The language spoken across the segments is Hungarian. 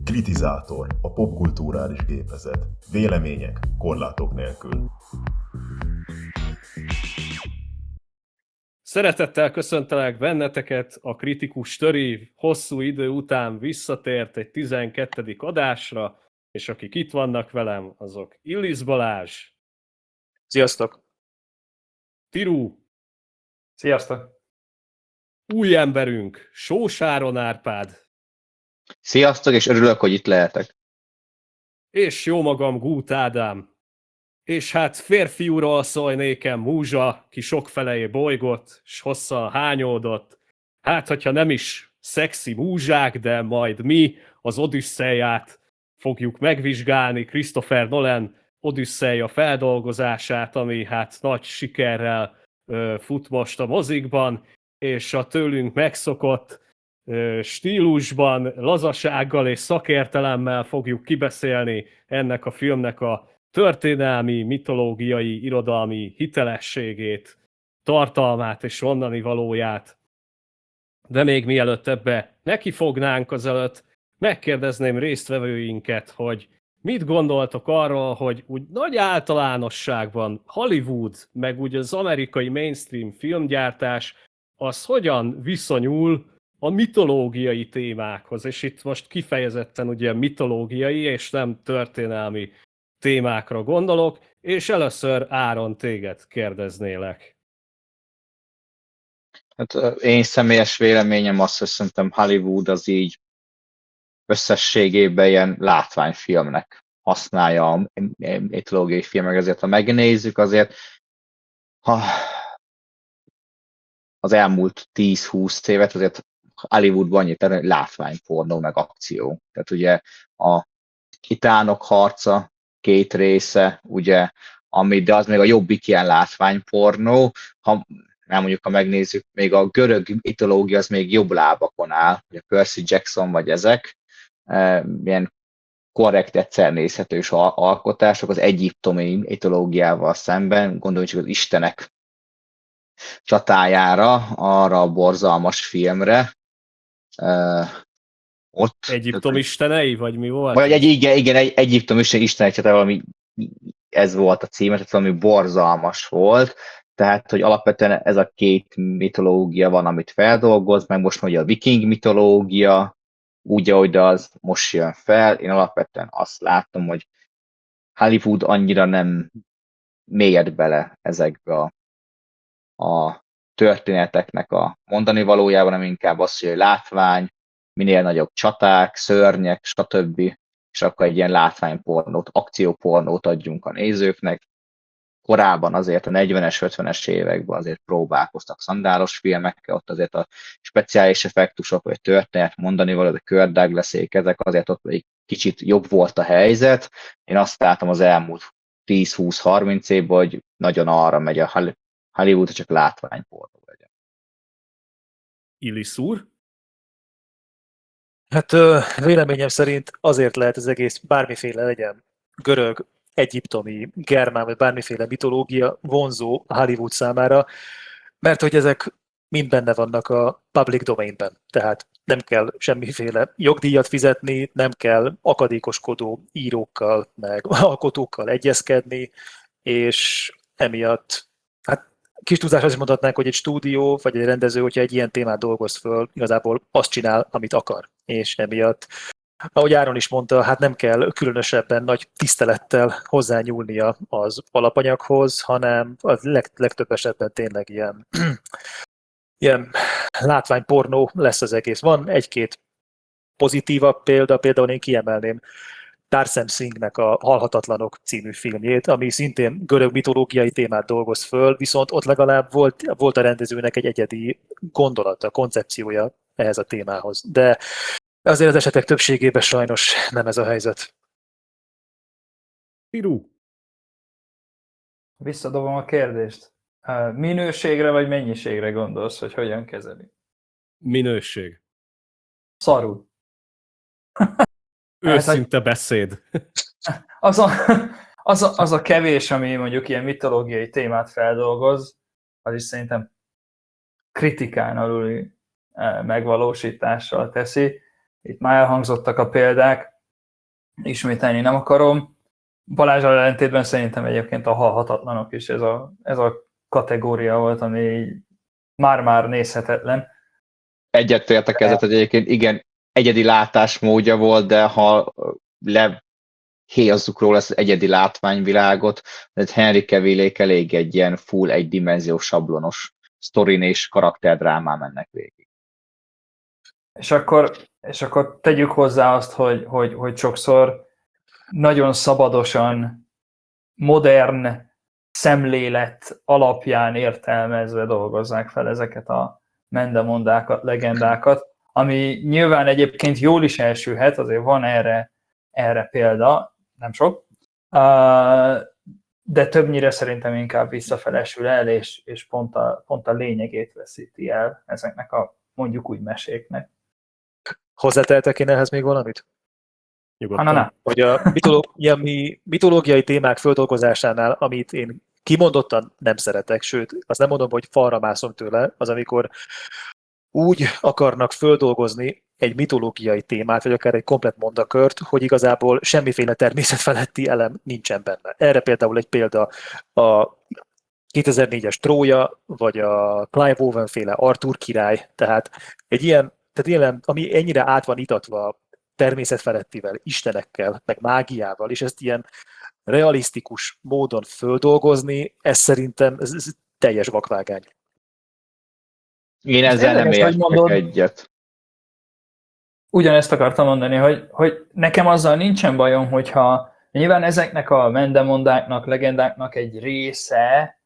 Kritizátor, a popkulturális gépezet. Vélemények korlátok nélkül. Szeretettel köszöntelek benneteket, a kritikus töri hosszú idő után visszatért egy 12. adásra, és akik itt vannak velem, azok Illis Balázs. Sziasztok! Tirú. Sziasztok! Új emberünk, Sós Áron Árpád. Sziasztok, és örülök, hogy itt lehetek. És jó magam, Gút Ádám. És hát férfiúról szólj nékem Múzsa, ki sokfelé bolygott, s hosszan hányódott. Hát, hogyha nem is szexi múzsák, de majd mi az Odüsszeiát fogjuk megvizsgálni, Christopher Nolan Odüsszeia feldolgozását, ami hát nagy sikerrel fut most a mozikban, és a tőlünk megszokott stílusban, lazasággal és szakértelemmel fogjuk kibeszélni ennek a filmnek a történelmi, mitológiai, irodalmi hitelességét, tartalmát és onnani valóját. De még mielőtt ebbe nekifognánk, azelőtt megkérdezném résztvevőinket, hogy mit gondoltok arról, hogy úgy nagy általánosságban Hollywood, meg úgy az amerikai mainstream filmgyártás, az hogyan viszonyul a mitológiai témákhoz, és itt most kifejezetten ugye mitológiai és nem történelmi témákra gondolok, és először Áron, téged kérdeznélek. Hát én személyes véleményem azt, hogy szerintem Hollywood az így összességében ilyen látványfilmnek használja a mitológiai filmek, ezért ha megnézzük, azért ha az elmúlt 10-20 évet azért Hollywoodban annyit hogy látványpornó meg akció. Tehát ugye a Titánok harca 2 része, ugye, de az még a jobbik ilyen látványpornó, ha megnézzük, még a görög mitológia az még jobb lábakon áll, ugye Percy Jackson vagy ezek, ilyen korrekt, egyszer nézhetős alkotások az egyiptomi mitológiával szemben, gondoljunk csak az istenek csatájára, arra a borzalmas filmre. Ott, Egyiptom istenei, vagy mi volt? Vagy igen, Egyiptom istenek csatája, valami, ez volt a címe, tehát valami borzalmas volt, tehát, hogy alapvetően ez a 2 mitológia van, amit feldolgoz, meg most mondja a viking mitológia, úgy, ahogy az most jön fel. Én alapvetően azt látom, hogy Hollywood annyira nem mélyed bele ezekbe a történeteknek a mondani valójában, hanem inkább az, hogy látvány, minél nagyobb csaták, szörnyek, stb. És akkor egy ilyen látványpornót, akciópornót adjunk a nézőknek. Korábban azért a 40-es, 50-es években azért próbálkoztak szandálos filmekkel, ott azért a speciális effektusok, vagy történet mondani való, a Kirk Douglasék, ezek azért ott egy kicsit jobb volt a helyzet. Én azt látom az elmúlt 10-20-30 évben, hogy nagyon arra megy a Hollywood, hogy csak látványpornó legyen. Illis úr? Hát véleményem szerint azért lehet ez egész bármiféle legyen görög, egyiptomi, germán, vagy bármiféle mitológia vonzó a Hollywood számára, mert hogy ezek mind benne vannak a public domainben. Tehát nem kell semmiféle jogdíjat fizetni, nem kell akadékoskodó írókkal, meg alkotókkal egyezkedni, és emiatt, hát kis túlzás azt is mondhatnánk, hogy egy stúdió vagy egy rendező, hogyha egy ilyen témát dolgoz föl, igazából azt csinál, amit akar. És emiatt, ahogy Áron is mondta, hát nem kell különösebben nagy tisztelettel hozzányúlnia az alapanyaghoz, hanem a legtöbb esetben tényleg ilyen látványpornó lesz az egész. Van egy-két pozitívabb példa, például én kiemelném Tarsem Singhnek a Halhatatlanok című filmjét, ami szintén görög mitológiai témát dolgoz föl, viszont ott legalább volt a rendezőnek egy egyedi gondolata, koncepciója ehhez a témához. De azért az esetek többségében sajnos nem ez a helyzet. Tirú. Visszadobom a kérdést. Minőségre vagy mennyiségre gondolsz, hogy hogyan kezeli? Minőség. Szarul. Őszinte beszéd. Az a kevés, ami mondjuk ilyen mitológiai témát feldolgoz, az is szerintem kritikán aluli megvalósítással teszi. itt már elhangzottak a példák, ismételni nem akarom. Balázsral ellentétben szerintem egyébként a Halhatatlanok is ez a kategória volt, ami már-már nézhetetlen. Egyetértek ezzel, hogy egyébként igen, egyedi látásmódja volt, de ha lehéjazzuk róla ezt az egyedi látványvilágot, tehát Henry Cavillék elég egy ilyen full egydimenziós sablonos sztorin és karakterdrámán mennek végig. És akkor tegyük hozzá azt, hogy sokszor nagyon szabadosan, modern szemlélet alapján értelmezve dolgozzák fel ezeket a mendemondákat, legendákat, ami nyilván egyébként jól is elsülhet, azért van erre példa, nem sok, de többnyire szerintem inkább visszafelesül el, és pont a lényegét veszíti el ezeknek a mondjuk úgy meséknek. Hozzátehetek én ehhez még valamit? Nyugodtan. Na. Hogy a mitológiai témák földolgozásánál, amit én kimondottan nem szeretek, sőt, azt nem mondom, hogy falra mászom tőle, az amikor úgy akarnak földolgozni egy mitológiai témát, vagy akár egy komplett mondakört, hogy igazából semmiféle természetfeletti elem nincsen benne. Erre például egy példa a 2004-es Trója, vagy a Clive Owen féle Arthur király, tehát egy ilyen, ami ennyire át van itatva természetfelettivel, istenekkel, meg mágiával, és ezt ilyen realisztikus módon földolgozni, ez szerintem ez teljes vakvágány. Én ezzel nem értek egyet. Ugyanezt akartam mondani, hogy nekem azzal nincsen bajom, hogyha nyilván ezeknek a mendemondáknak, legendáknak egy része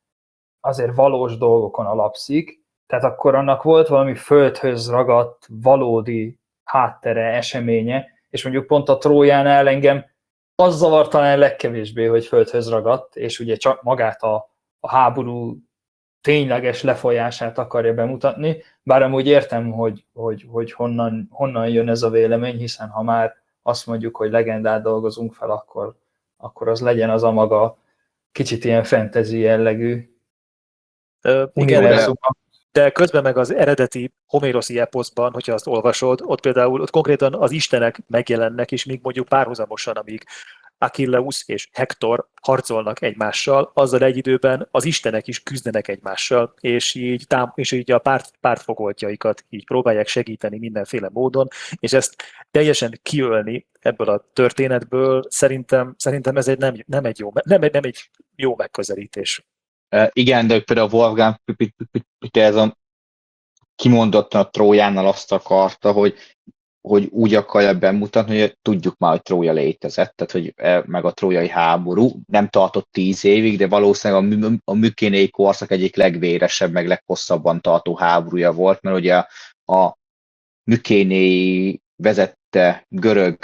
azért valós dolgokon alapszik, tehát akkor annak volt valami földhöz ragadt, valódi háttere, eseménye, és mondjuk pont a Trójánál engem az zavart talán legkevésbé, hogy földhöz ragadt, és ugye csak magát a háború tényleges lefolyását akarja bemutatni, bár amúgy értem, hogy honnan jön ez a vélemény, hiszen ha már azt mondjuk, hogy legendát dolgozunk fel, akkor az legyen az a maga kicsit ilyen fantasy jellegű univerzum. De közben meg az eredeti homéroszi eposzban, hogyha azt olvasod, ott konkrétan az istenek megjelennek, és még mondjuk párhuzamosan, amíg Achilleus és Hektor harcolnak egymással, azzal egy időben az istenek is küzdenek egymással, és így a pártfogoltjaikat így próbálják segíteni mindenféle módon, és ezt teljesen kiölni ebből a történetből, szerintem ez nem egy jó megközelítés. Igen, de például Wolfgang Peterson kimondottan a Trójánál azt akarta, hogy úgy akarja bemutatni, hogy tudjuk már, hogy Trója létezett, tehát hogy meg a trójai háború nem tartott 10 évig, de valószínűleg a mükénéi korszak egyik legvéresebb, meg leghosszabban tartó háborúja volt, mert ugye a mükénéi vezette görög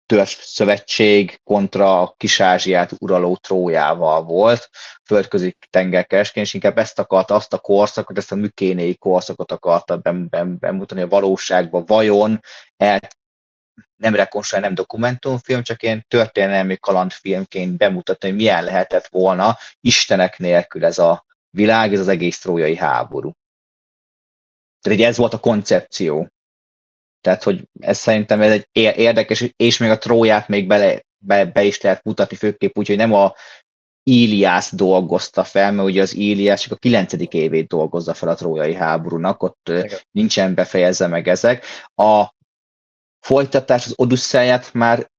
törzs-szövetség kontra a Kis-Ázsiát uraló Trójával volt, földközi tengerkereskedelem, és inkább ezt akarta, azt a korszakot, ezt a mükénéi korszakot akarta bemutatni a valóságban. Vajon nem rekonstruál, nem dokumentumfilm, csak ilyen történelmi kalandfilmként bemutatni, hogy milyen lehetett volna istenek nélkül ez a világ, ez az egész trójai háború. Tehát ez volt a koncepció. Tehát, hogy ez szerintem ez egy érdekes, és még a Tróját még be is lehet mutatni, főképp úgy, hogy nem a Íliász dolgozta fel, mert ugye az Íliász csak a 9. évét dolgozza fel a trójai háborúnak, ott nincsen befejezve meg ezek. A folytatás, az Odüsszeiát már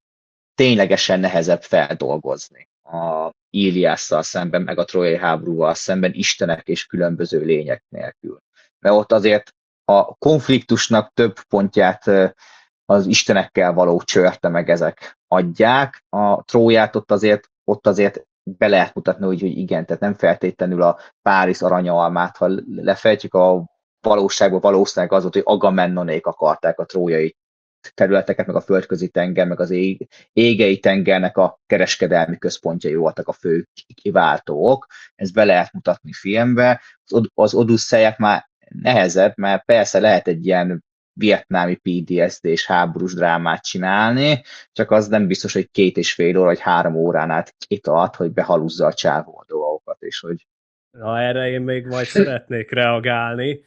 ténylegesen nehezebb feldolgozni a Íliásszal szemben, meg a trójai háborúval szemben, istenek és különböző lények nélkül. Mert ott azért a konfliktusnak több pontját az istenekkel való csörte meg ezek adják. A Tróját ott azért be lehet mutatni, hogy igen, tehát nem feltétlenül a Párizs aranyalmát, ha lefejtjük, a valóságban valószínűleg az volt, hogy Agamemnonék akarták a trójai területeket, meg a földközi tenger, meg az égei tengernek a kereskedelmi központjai voltak a fő kiváltók. Ezt be lehet mutatni filmbe. Az Odüsszeiát már nehezebb, mert persze lehet egy ilyen vietnámi PTSD-s háborús drámát csinálni, csak az nem biztos, hogy 2,5 óra vagy 3 órán át kitart, hogy behaluzza a csávó a dolgokat, és hogy... Na, erre én még majd szeretnék reagálni.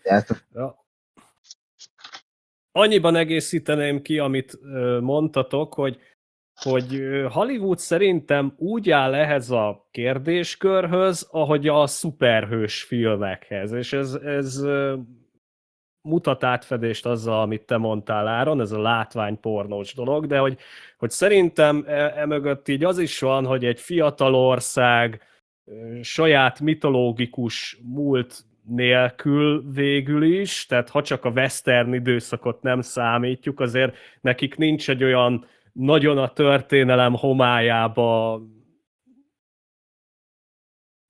annyiban egészíteném ki, amit mondtatok, hogy Hollywood szerintem úgy áll ehhez a kérdéskörhöz, ahogy a szuperhős filmekhez, és ez mutat átfedést azzal, amit te mondtál, Áron, ez a látványpornós dolog, de hogy szerintem emögött így az is van, hogy egy fiatal ország saját mitológikus múlt nélkül végül is, tehát ha csak a western időszakot nem számítjuk, azért nekik nincs egy olyan nagyon a történelem homályába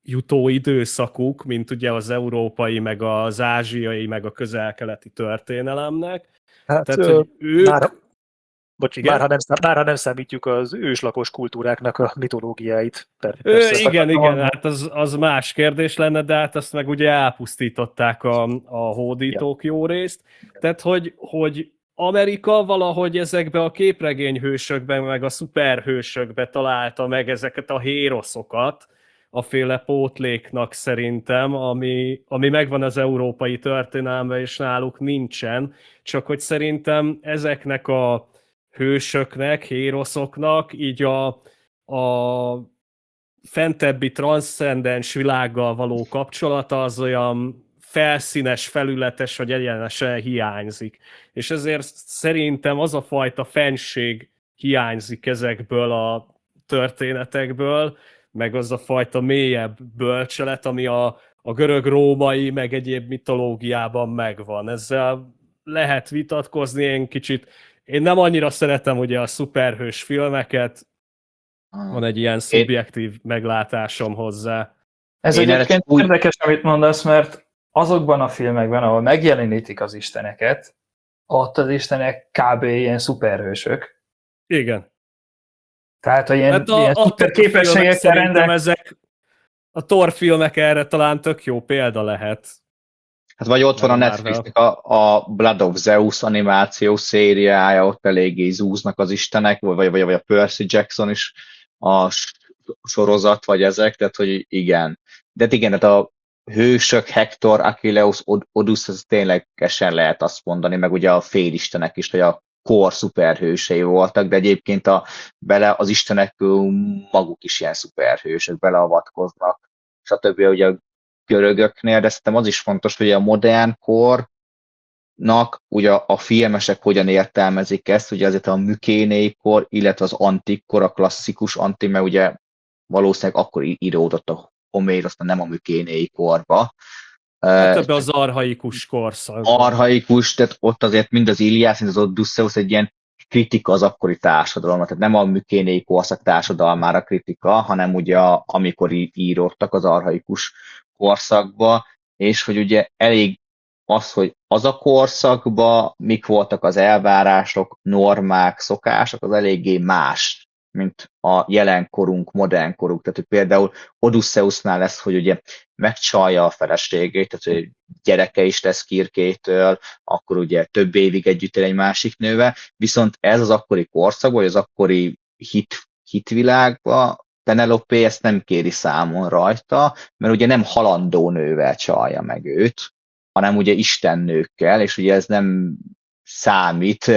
jutó időszakuk, mint ugye az európai, meg az ázsiai, meg a közel-keleti történelemnek. Hát, tehát, hogy ők... Már ha nem számítjuk az őslakos kultúráknak a mitológiáit. Igen, hát az más kérdés lenne, de hát azt meg ugye elpusztították a hódítók jó részt. Tehát, hogy Amerika valahogy ezekbe a képregényhősökben, meg a szuperhősökbe találta meg ezeket a héroszokat, a féle pótléknak szerintem, ami megvan az európai történelemben, és náluk nincsen, csak hogy szerintem ezeknek a hősöknek, héroszoknak így a fentebbi transzcendens világgal való kapcsolata az olyan felszínes, felületes, vagy egyenesen hiányzik. És ezért szerintem az a fajta fenség hiányzik ezekből a történetekből, meg az a fajta mélyebb bölcselet, ami a görög-római, meg egyéb mitológiában megvan. Ezzel lehet vitatkozni, én nem annyira szeretem ugye a szuperhős filmeket, van egy ilyen szubjektív meglátásom hozzá. Ez egyébként érdekes, amit mondasz, mert azokban a filmekben, ahol megjelenítik az isteneket, ott az istenek kb. Ilyen szuperhősök. Igen. Tehát, hogy ilyen szuper képességekkel rendelkeznek. A Thor filmek erre talán tök jó példa lehet. Hát vagy ott van a Netflixnek a Blood of Zeus animációs szériája, ott eléggé zúznak az istenek, vagy a Percy Jackson is a sorozat, vagy ezek, tehát hogy igen. De igen, tehát a hősök, Hector, Achilleus, Odysseus, ténylegesen lehet azt mondani, meg ugye a félistenek is, hogy a kor szuperhősei voltak, de egyébként az istenek maguk is ilyen szuperhősök, beleavatkoznak, stb. Ugye a görögöknél, de szerintem az is fontos, hogy a modern kornak ugye a filmesek hogyan értelmezik ezt, ugye azért a mükénéi kor, illetve az antik kor, a klasszikus antik, mert ugye valószínűleg akkor íródott a Homérosz, nem a mükénéi korba. Hát ebbe az archaikus korszak. Archaikus, tehát ott azért mind az Iliász, mind az Odysseus egy ilyen kritika az akkori társadalomra, tehát nem a mükénéi korszak társadalmára kritika, hanem ugye amikor íródtak az archaikus korszakba, és hogy ugye elég az, hogy az a korszakban mik voltak az elvárások, normák, szokások, az eléggé más, mint a jelenkorunk, modern korunk. Tehát, hogy például Odysseusnál lesz, hogy ugye megcsalja a feleségét, tehát hogy gyereke is lesz Kirkétől, akkor ugye több évig együtt él egy másik nővel, viszont ez az akkori korszak, vagy az akkori hitvilágban Penelope ezt nem kéri számon rajta, mert ugye nem halandó nővel csalja meg őt, hanem ugye istennőkkel, és ugye ez nem számít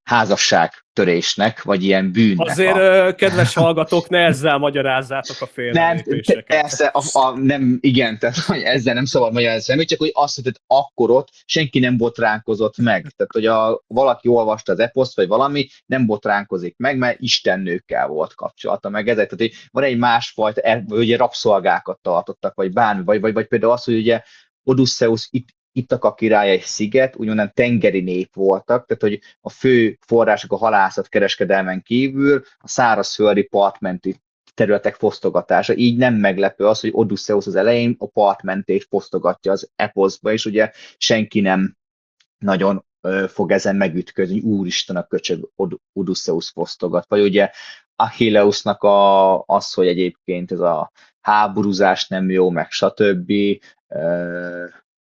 házasságtörésnek, vagy ilyen bűnnek. Azért, kedves hallgatók, ne ezzel magyarázzátok a félrelépéseket. Persze, nem, igen, tehát hogy ezzel nem szabad magyarázni, csak hogy azt, hogy akkor ott senki nem botránkozott meg. Tehát, hogy valaki olvasta az eposzt, vagy valami, nem botránkozik meg, mert istennőkkel volt kapcsolata meg ezek. Tehát, hogy van egy másfajta, ugye rabszolgákat tartottak, vagy bármi, vagy például az, hogy ugye Odysseus Ithaka király egy sziget, úgymond tengeri nép voltak, tehát hogy a fő források a halászat kereskedelmen kívül a szárazföldi partmenti területek fosztogatása. Így nem meglepő az, hogy Odysseus az elején a partmentét fosztogatja az eposzba, és ugye senki nem nagyon fog ezen megütközni, úristen a köcsög Odysseus fosztogat. Vagy ugye Achilleusnak az, hogy egyébként ez a háborúzás nem jó, meg stb.,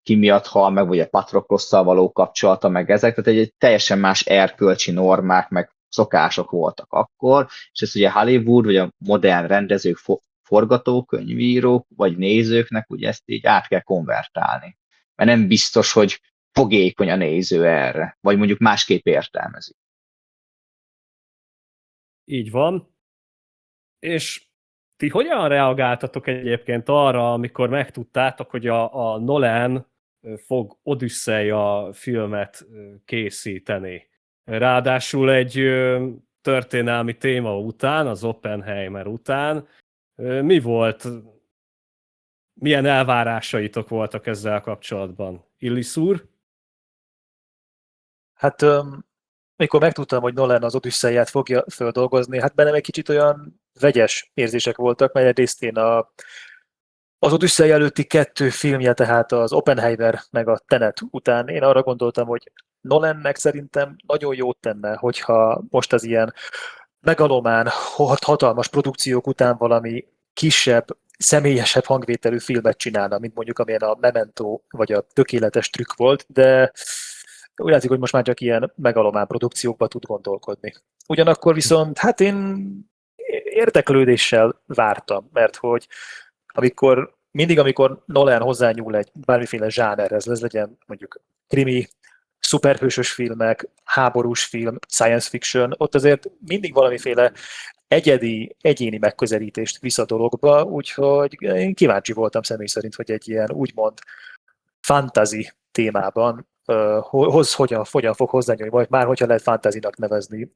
ki miatt hal meg, vagy a Patroklosszal való kapcsolata, meg ezek, tehát egy teljesen más erkölcsi normák, meg szokások voltak akkor, és ezt ugye Hollywood, vagy a modern rendezők, forgatókönyvírók, vagy nézőknek ugye ezt így át kell konvertálni. Mert nem biztos, hogy fogékony a néző erre, vagy mondjuk másképp értelmezi. Így van. És ti hogyan reagáltatok egyébként arra, amikor megtudtátok, hogy a Nolan fog Odüsszeia filmet készíteni? Ráadásul egy történelmi téma után, az Oppenheimer után. Mi volt, milyen elvárásaitok voltak ezzel kapcsolatban? Illis úr? Hát amikor megtudtam, hogy Nolan az Odüsszeiát fogja földolgozni, hát bennem egy kicsit olyan vegyes érzések voltak, mert egyrészt én az Odüsszei előtti 2 filmje, tehát az Oppenheimer meg a Tenet után én arra gondoltam, hogy Nolannek szerintem nagyon jót tenne, hogyha most az ilyen megalomán, hatalmas produkciók után valami kisebb, személyesebb hangvételű filmet csinálna, mint mondjuk amilyen a Memento vagy a Tökéletes trükk volt, de úgy látszik, hogy most már csak ilyen megalomán produkciókba tud gondolkodni. Ugyanakkor viszont, hát én érdeklődéssel vártam, mert hogy amikor Nolan hozzányúl egy bármiféle zsánerhez, ez legyen mondjuk krimi, szuperhősös filmek, háborús film, science fiction, ott azért mindig valamiféle egyéni megközelítést visz a dologba, úgyhogy én kíváncsi voltam személy szerint, hogy egy ilyen úgymond fantasy témában hogyan fog hozzányúlni, vagy már hogyha lehet fantasynak nevezni.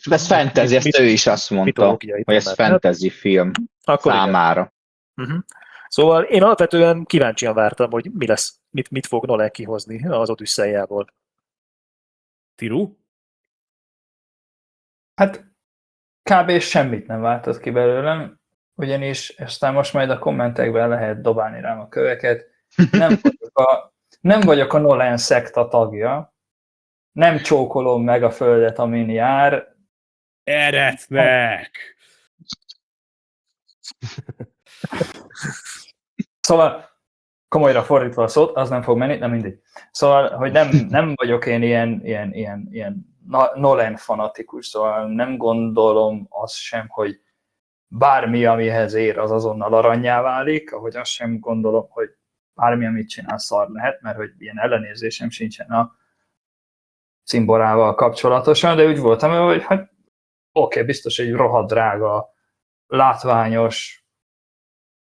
Ez fantasy, ezt ő is azt mondta, hogy ez fantasy film akkor számára. Uh-huh. Szóval én alapvetően kíváncsian vártam, hogy mi lesz, mit fog Nolan kihozni az Odüsszeiából. Tiru? Hát kb. Semmit nem váltott ki belőlem, ugyanis aztán most majd a kommentekben lehet dobálni rám a köveket. Nem vagyok a Nolan szekta tagja, nem csókolom meg a földet, amin jár. Eretnek! Szóval komolyra fordítva a szót, az nem fog menni, nem mindegy. Szóval, hogy nem vagyok én ilyen Nolan fanatikus, szóval nem gondolom azt sem, hogy bármi, amihez ér, az azonnal arannyá válik, ahogy azt sem gondolom, hogy bármi, amit csinál, szar lehet, mert hogy ilyen ellenérzésem sincsen a cimborával kapcsolatosan, de úgy voltam, hogy hát oké, biztos egy rohadt drága, látványos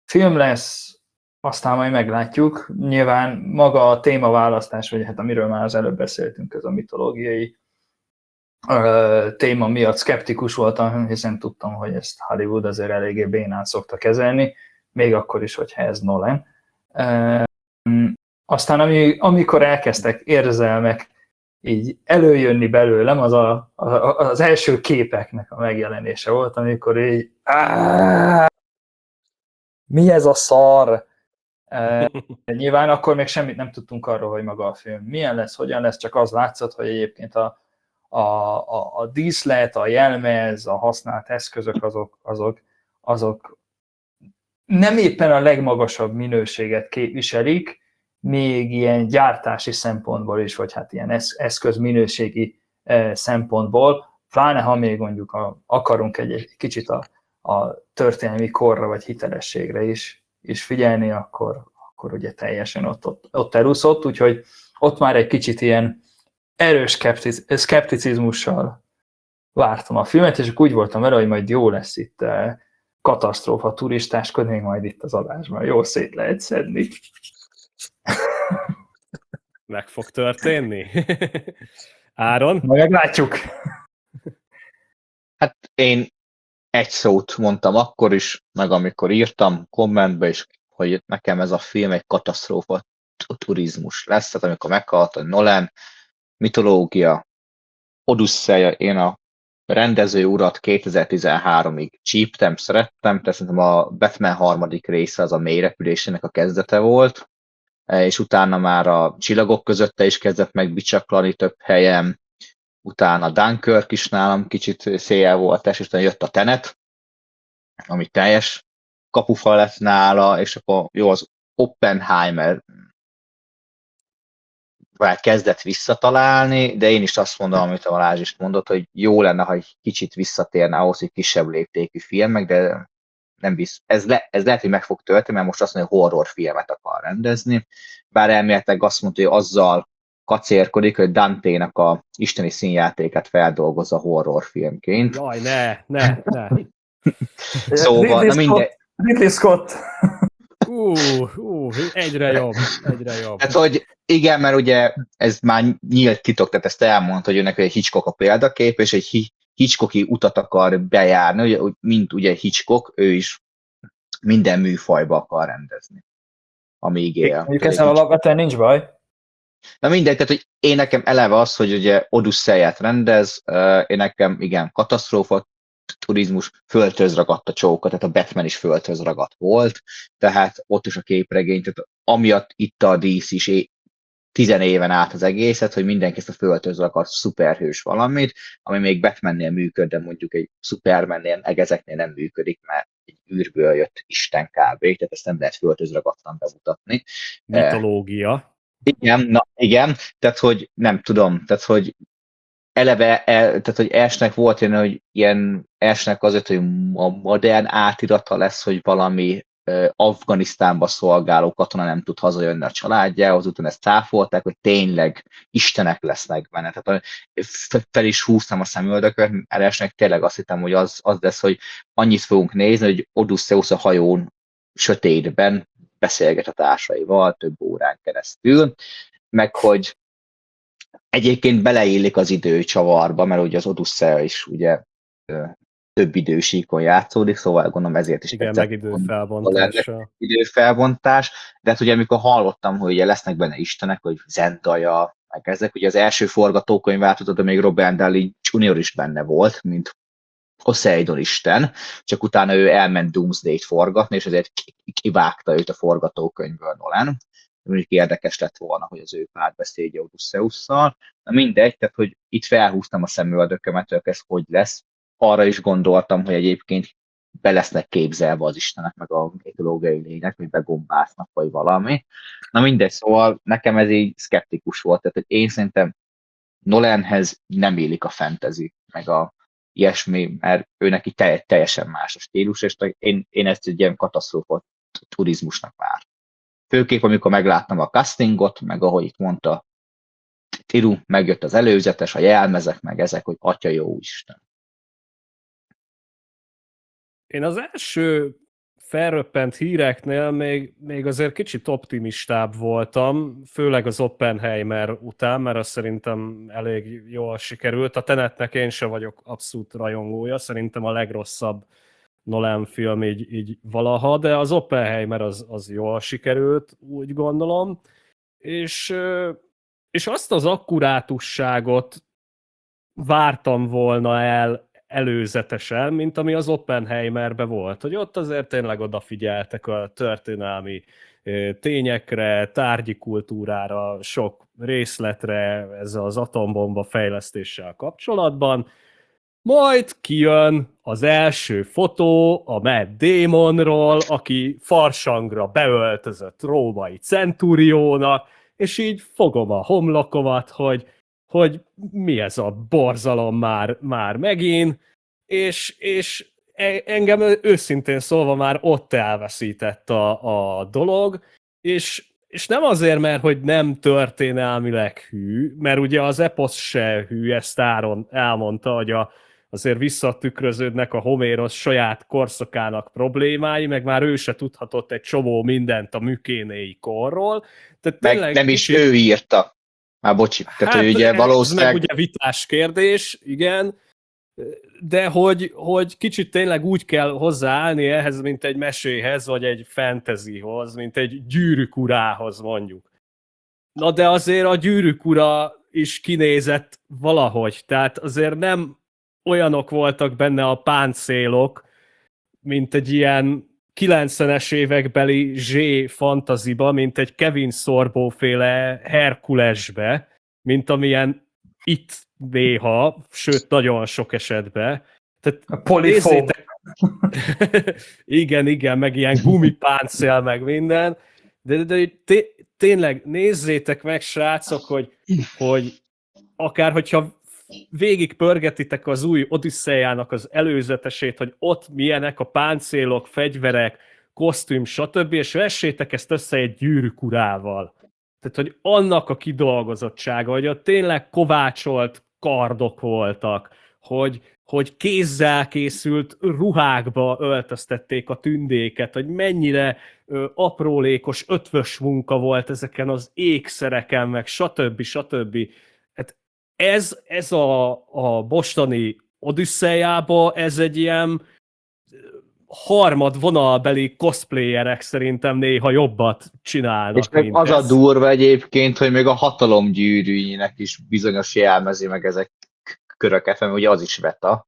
film lesz, aztán majd meglátjuk. Nyilván maga a témaválasztás, vagy hát amiről már az előbb beszéltünk, ez a mitológiai téma miatt szkeptikus voltam, hiszen tudtam, hogy ezt Hollywood azért eléggé bénán szokta kezelni, még akkor is, hogyha ez Nolan. Aztán amikor elkezdtek érzelmek így előjönni belőlem, az első képeknek a megjelenése volt, amikor így mi ez a szar? Nyilván akkor még semmit nem tudtunk arról, hogy maga a film milyen lesz, hogyan lesz, csak az látszott, hogy egyébként a díszlet, a jelmez, a használt eszközök, azok nem éppen a legmagasabb minőséget képviselik, még ilyen gyártási szempontból is, vagy hát ilyen eszközminőségi szempontból, pláne ha még mondjuk akarunk egy kicsit a történelmi korra vagy hitelességre is figyelni, akkor ugye teljesen ott elúszott, úgyhogy ott már egy kicsit ilyen erős szkepticizmussal vártam a filmet, és úgy voltam vele, hogy majd jó lesz itt katasztrófa turistáskodni, majd itt az adásban jól szét lehet szedni. Meg fog történni? Áron? Meglátjuk. Hát én egy szót mondtam akkor is, meg amikor írtam kommentbe is, hogy nekem ez a film egy katasztrófa turizmus lesz, tehát amikor meghalt a Nolan, mitológia, Odüsszeia, én a rendező urat 2013-ig csíptem, szerettem, tehát szerintem a Batman harmadik része az a mélyrepülésének a kezdete volt, és utána már a Csillagok közötte is kezdett megbicsaklani több helyen, utána Dunkirk is nálam kicsit széjjel volt, és utána jött a Tenet, ami teljes kapufa lett nála, és akkor jó, az Oppenheimer kezdett visszatalálni, de én is azt mondom, amit a Balázs is mondott, hogy jó lenne, ha egy kicsit visszatérne ahhoz, hogy kisebb léptékű filmek, de nem ez lehet, hogy meg fog történni, mert most azt mondja, hogy horrorfilmet akar rendezni, bár elméletileg azt mondta, hogy azzal kacérkodik, hogy Dante-nak a isteni színjátékát feldolgozza horrorfilmként. Jaj, ne. Szóval, na mindegy. Ridley Scott. Egyre jobb. Tehát, hogy igen, mert ugye ez már nyílt titok, tehát ezt elmondta, hogy önnek egy Hitchcock a példakép, és egy Hitchcocki utat akar bejárni, ugye, mint ugye Hitchcock, ő is minden műfajba akar rendezni, amíg él. Mondjuk ezzel alapvetően nincs baj. Na mindegy, tehát hogy én nekem eleve az, hogy ugye Odyssey-et rendez, én nekem igen, katasztrófa, turizmus, földhöz ragadt a csóka, tehát a Batman is földhöz ragadt volt, tehát ott is a képregény, tehát amiatt itt a DC is 10 éven át az egészet, hogy mindenki ezt a földhöz ragadt szuperhős valamit, ami még Batmannél működ, de mondjuk egy Supermannél, ezeknél nem működik, mert egy űrből jött Isten kb. Tehát ezt nem lehet földhöz ragadtan bemutatni. Mitológia. Igen, tehát hogy nem tudom, tehát hogy eleve, tehát hogy Ash-nek volt ilyen Ash-nek azért, hogy a modern átirata lesz, hogy valami Afganisztánba szolgáló katona nem tud hazajönni a családjához, utána ezt cáfolták, hogy tényleg istenek lesznek benne. Tehát fel is húztam a szemöldököt, Ash-nek tényleg azt hittem, hogy az lesz, hogy annyit fogunk nézni, hogy Odysseus a hajón sötétben beszélget a társaival több órán keresztül, meg hogy egyébként beleillik az időcsavarba, mert ugye az Odyssea is ugye több idősíkon játszódik, szóval gondolom ezért is igen, meg időfelbontás. De hát ugye amikor hallottam, hogy ugye lesznek benne istenek, hogy Zendaya, meg ezek, ugye az első forgatókönyv változat, de még Robert Downey Jr. is benne volt, mint Poseidon isten, csak utána ő elment Doomsday-t forgatni, és ezért kivágta őt a forgatókönyvből Nolan. Mondjuk érdekes lett volna, hogy az ő párbeszédje Odysseus-szal. Na mindegy, tehát hogy itt felhúztam a szemöldökömet, hogy ez hogy lesz. Arra is gondoltam, hogy egyébként be lesznek képzelve az istenek, meg a mitológiai lények, hogy begombásznak, vagy valami. Na mindegy, szóval nekem ez így szkeptikus volt, tehát hogy én szerintem Nolanhez nem illik a fantasy, meg a ilyesmi, mert ő neki teljesen más a stílus, és én ezt egy ilyen katasztrófa turizmusnak vár. Főképp, amikor megláttam a castingot, meg ahogy itt mondta Tiru, megjött az előzetes, a jelmezek, meg ezek, hogy atya jó Isten. Én az első felröppent híreknél még azért kicsit optimistább voltam, főleg az Oppenheimer után, mert az szerintem elég jól sikerült. A Tenetnek én sem vagyok abszolút rajongója, szerintem a legrosszabb Nolan film így valaha, de az Oppenheimer az jól sikerült, úgy gondolom, és azt az akkurátusságot vártam volna el előzetesen, mint ami az Oppenheimerben volt, hogy ott azért tényleg odafigyeltek a történelmi tényekre, tárgyi kultúrára, sok részletre ez az atombomba fejlesztéssel kapcsolatban. Majd kijön az első fotó a Matt Damonról, aki farsangra beöltözött római centuriónak, és így fogom a homlokomat, hogy mi ez a borzalom már megint, és engem őszintén szólva már ott elveszített a dolog, és nem azért, mert hogy nem történelmileg hű, mert ugye az eposz se hű, ezt Áron elmondta, hogy azért visszatükröződnek a Homérosz saját korszakának problémái, meg már ő se tudhatott egy csomó mindent a Mykénéi korról. Tehát meg nem is ő írta. Már bocsi. Tehát, hogy ugye valószínűleg... Ez meg ugye vitás kérdés, igen, de hogy kicsit tényleg úgy kell hozzáállni ehhez, mint egy meséhez, vagy egy fantasyhoz, mint egy Gyűrűk urához mondjuk. Na de azért a Gyűrűk ura is kinézett valahogy, tehát azért nem olyanok voltak benne a páncélok, mint egy ilyen 90-es évekbeli fantaziba, mint egy Kevin Sorbo féle Herkulesbe, mint amilyen itt néha, sőt nagyon sok esetben. Tehát a polifóm. igen, meg ilyen gumipáncél, meg minden, de tényleg nézzétek meg, srácok, hogy akár hogyha végig pörgetitek az új Odüsszeiának az előzetesét, hogy ott milyenek a páncélok, fegyverek, kosztüm, stb., és vessétek ezt össze egy Gyűrűk urával. Tehát, hogy annak a kidolgozottsága, hogy ott tényleg kovácsolt kardok voltak, hogy kézzel készült ruhákba öltöztették a tündéket, hogy mennyire aprólékos ötvös munka volt ezeken az ékszereken, meg stb. Hát ez a mostani Odüsszeiába, ez egy ilyen harmad vonalbeli cosplayerek szerintem néha jobbat csinálnak, És meg mint az a ez. durva egyébként, hogy még a hatalomgyűrűjének is bizonyos jelmezi meg ezek köröket, mert ugye az is veta,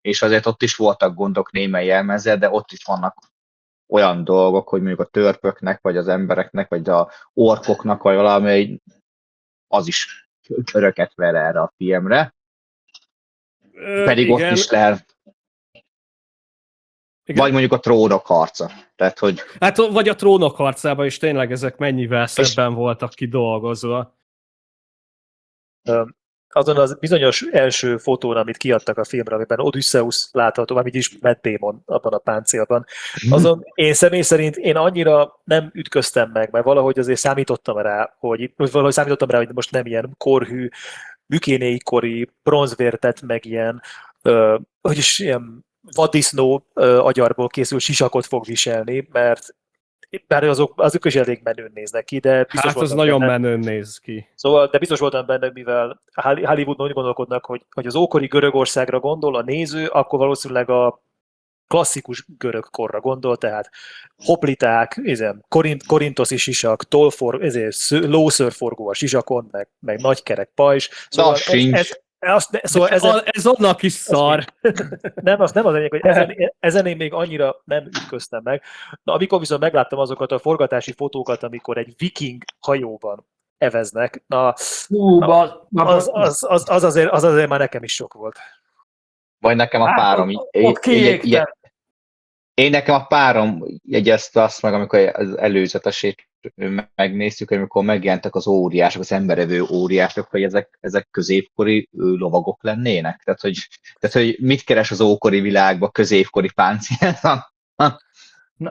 és azért ott is voltak gondok némely jelmezzel, de ott is vannak olyan dolgok, hogy mondjuk a törpöknek, vagy az embereknek, vagy a orkoknak, vagy valami, az is köröket ver erre a filmre. Pedig Igen. ott is lehet. Igen. Vagy mondjuk a trónok harca. Tehát, hogy Hát vagy a trónok harcában is tényleg ezek mennyivel szebben voltak kidolgozva. Azon az bizonyos első fotón, amit kiadtak a filmre, amiben Odysseus látható, amit is Matt Damon abban a páncélban, azon én személy szerint én annyira nem ütköztem meg, mert valahogy azért számítottam rá, hogy most nem ilyen korhű, bükénéi kori, bronzvértet, meg ilyen, ilyen vaddisznó agyarból készült sisakot fog viselni, mert bár azok is elég menőn néznek ki, de biztos Hát az voltam nagyon benne. menőn néz ki. Szóval, de biztos voltam benne, mivel Hollywoodban úgy gondolkodnak, hogy az ókori Görögországra gondol a néző, akkor valószínűleg a klasszikus görög korra gondol, tehát hopliták, korintoszi sisak, lószörforgó a sisakon, meg nagykerek pajzs. Szóval az sincs. Ez annak is szar. Nem az lényeg, hogy ezen én még annyira nem ütköztem meg. Na, amikor viszont megláttam azokat a forgatási fotókat, amikor egy viking hajóban eveznek, az azért már nekem is sok volt. Vagy nekem a párom. Ott kiégtem. Én nekem a párom jegyezte azt meg, amikor az előzetesét megnéztük, amikor megjelentek az óriások, az emberevő óriások, hogy ezek középkori lovagok lennének. Tehát, hogy mit keres az ókori világban középkori páncélban?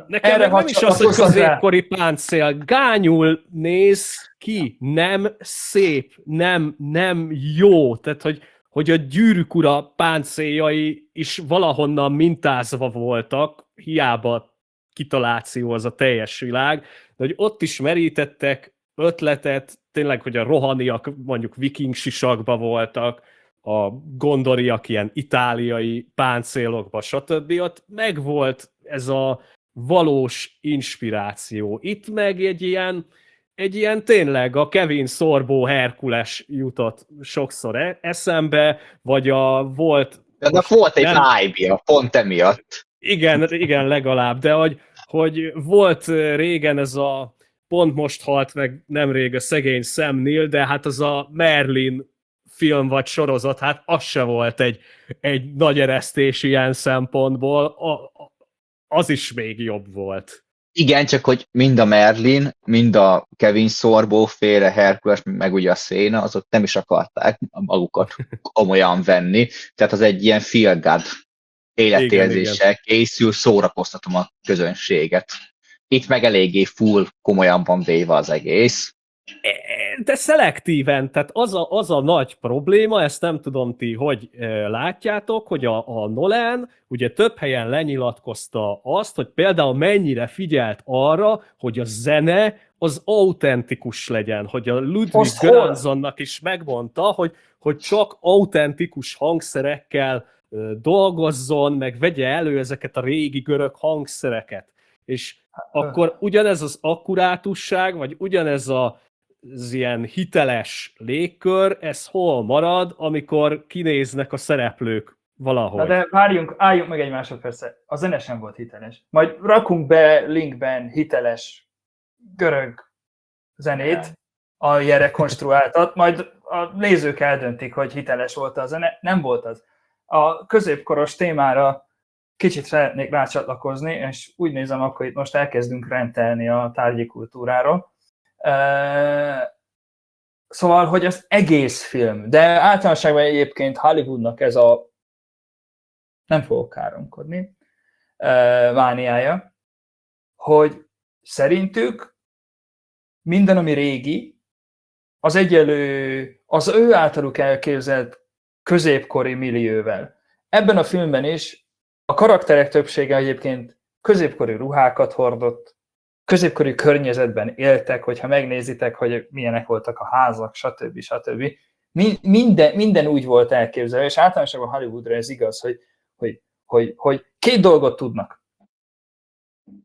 Nekem nem is az, hogy középkori páncél. Gányul néz ki, nem szép, nem jó. Tehát, hogy a Gyűrűk ura páncéljai is valahonnan mintázva voltak, hiába kitaláció az a teljes világ, de hogy ott is merítettek ötletet, tényleg, hogy a rohaniak mondjuk viking sisakba voltak, a gondoriak ilyen itáliai páncélokba, stb. Ott megvolt ez a valós inspiráció. Itt meg egy ilyen tényleg a Kevin Sorbo Herkules jutott sokszor eszembe, vagy volt... Volt egy vibe-ja, pont emiatt. Igen, legalább, de hogy volt régen ez a, pont most halt meg nemrég a szegény Sam Neill, de hát az a Merlin film vagy sorozat, hát az se volt egy nagy eresztés ilyen szempontból, az is még jobb volt. Igen, csak hogy mind a Merlin, mind a Kevin Sorbo féle Herkules, meg ugye a Széna, azok nem is akarták magukat komolyan venni, tehát az egy ilyen feel good életérzéssel készül, szórakoztatom a közönséget. Itt meg eléggé full, komolyan van véve az egész. De szelektíven, tehát az a nagy probléma, ezt nem tudom ti, hogy látjátok, hogy a Nolan ugye több helyen lenyilatkozta azt, hogy például mennyire figyelt arra, hogy a zene az autentikus legyen, hogy a Ludwig Göranssonnak is megmondta, hogy csak autentikus hangszerekkel dolgozzon, meg vegye elő ezeket a régi görög hangszereket. És akkor ugyanez az akkurátusság, vagy ugyanez az ilyen hiteles légkör, ez hol marad, amikor kinéznek a szereplők valahogy. Na de álljunk meg egy másodpercet. A zene sem volt hiteles. Majd rakunk be linkben hiteles görög zenét, a ilyen rekonstruáltat, majd a nézők eldöntik, hogy hiteles volt a zene. Nem volt az. A középkoros témára kicsit szeretnék rácsatlakozni, és úgy nézem, akkor itt most elkezdünk rendelni a tárgyi kultúráról. Szóval, hogy az egész film, de általánosságban egyébként Hollywoodnak ez a, nem fogok káromkodni, mániája, hogy szerintük minden, ami régi, az egyenlő az ő általuk elképzelt középkori millióvel. Ebben a filmben is a karakterek többsége egyébként középkori ruhákat hordott, középkori környezetben éltek, hogyha megnézitek, hogy milyenek voltak a házak, stb. Stb. Minden úgy volt elképzelve, és általánosságban Hollywoodra ez igaz, hogy két dolgot tudnak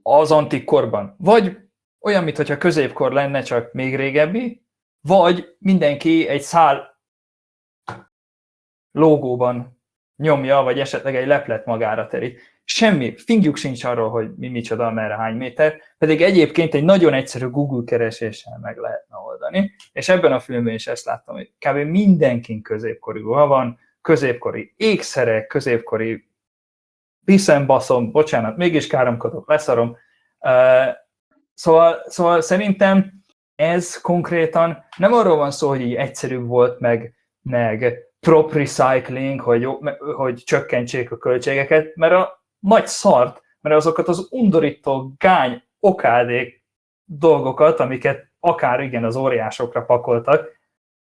az antik korban. Vagy olyan, mintha középkor lenne, csak még régebbi, vagy mindenki egy szál logóban nyomja, vagy esetleg egy leplet magára terít. Semmi, fingjuk sincs arról, hogy mi micsoda, merre hány méter, pedig egyébként egy nagyon egyszerű Google kereséssel meg lehetne oldani, és ebben a filmben is ezt láttam, hogy kb. Mindenkin középkori ruha van, középkori ékszerek, középkori baszom, bocsánat, mégis káromkodok, leszarom. Szóval szerintem ez konkrétan nem arról van szó, hogy így egyszerűbb volt, meg prop recycling, hogy csökkentsék a költségeket, mert a nagy szart, mert azokat az undorító gány okádék dolgokat, amiket akár igen az óriásokra pakoltak,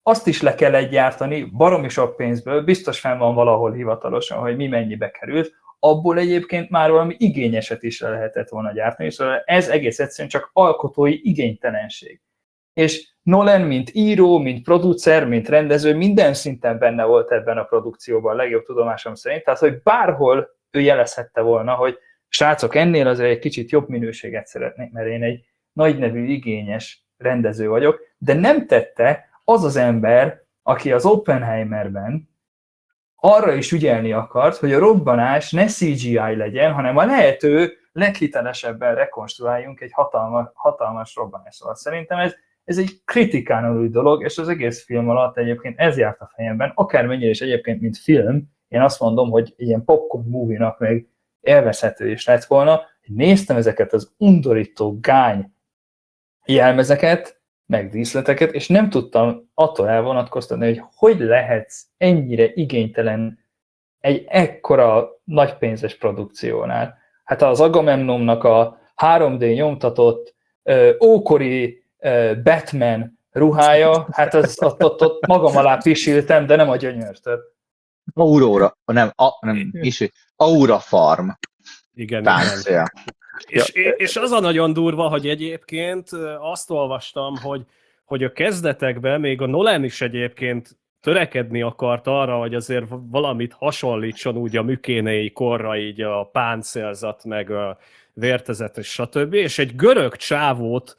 azt is le kell gyártani baromi sok pénzből, biztos fenn van valahol hivatalosan, hogy mi mennyibe került, abból egyébként már valami igényeset is le lehetett volna gyártani, szóval ez egész egyszerűen csak alkotói igénytelenség. És Nolan, mint író, mint producer, mint rendező, minden szinten benne volt ebben a produkcióban, a legjobb tudomásom szerint, tehát hogy bárhol ő jelezhette volna, hogy srácok, ennél azért egy kicsit jobb minőséget szeretnék, mert én egy nagy nevű, igényes rendező vagyok, de nem tette az az ember, aki az Oppenheimerben arra is ügyelni akart, hogy a robbanás ne CGI legyen, hanem a lehető leghitelesebben rekonstruáljunk egy hatalmas robbanást. Szóval szerintem ez egy kritikánul dolog, és az egész film alatt egyébként ez járt a fejemben, akármennyire is egyébként, mint film, én azt mondom, hogy ilyen popcorn movie-nak még élvezhető is lett volna, hogy néztem ezeket az undorító gány jelmezeket, meg díszleteket, és nem tudtam attól elvonatkoztatni, hogy lehetsz ennyire igénytelen egy ekkora nagypénzes produkciónál. Hát az Agamemnonnak a 3D nyomtatott ókori Batman ruhája, hát ott magam alá pisiltem, de nem a gyönyörtől. Aura Farm. Igen. És az a nagyon durva, hogy egyébként azt olvastam, hogy a kezdetekben még a Nolan is egyébként törekedni akart arra, hogy azért valamit hasonlítson úgy a mükénéi korra, így a páncélzat, meg a vértezet, és stb. És egy görög csávót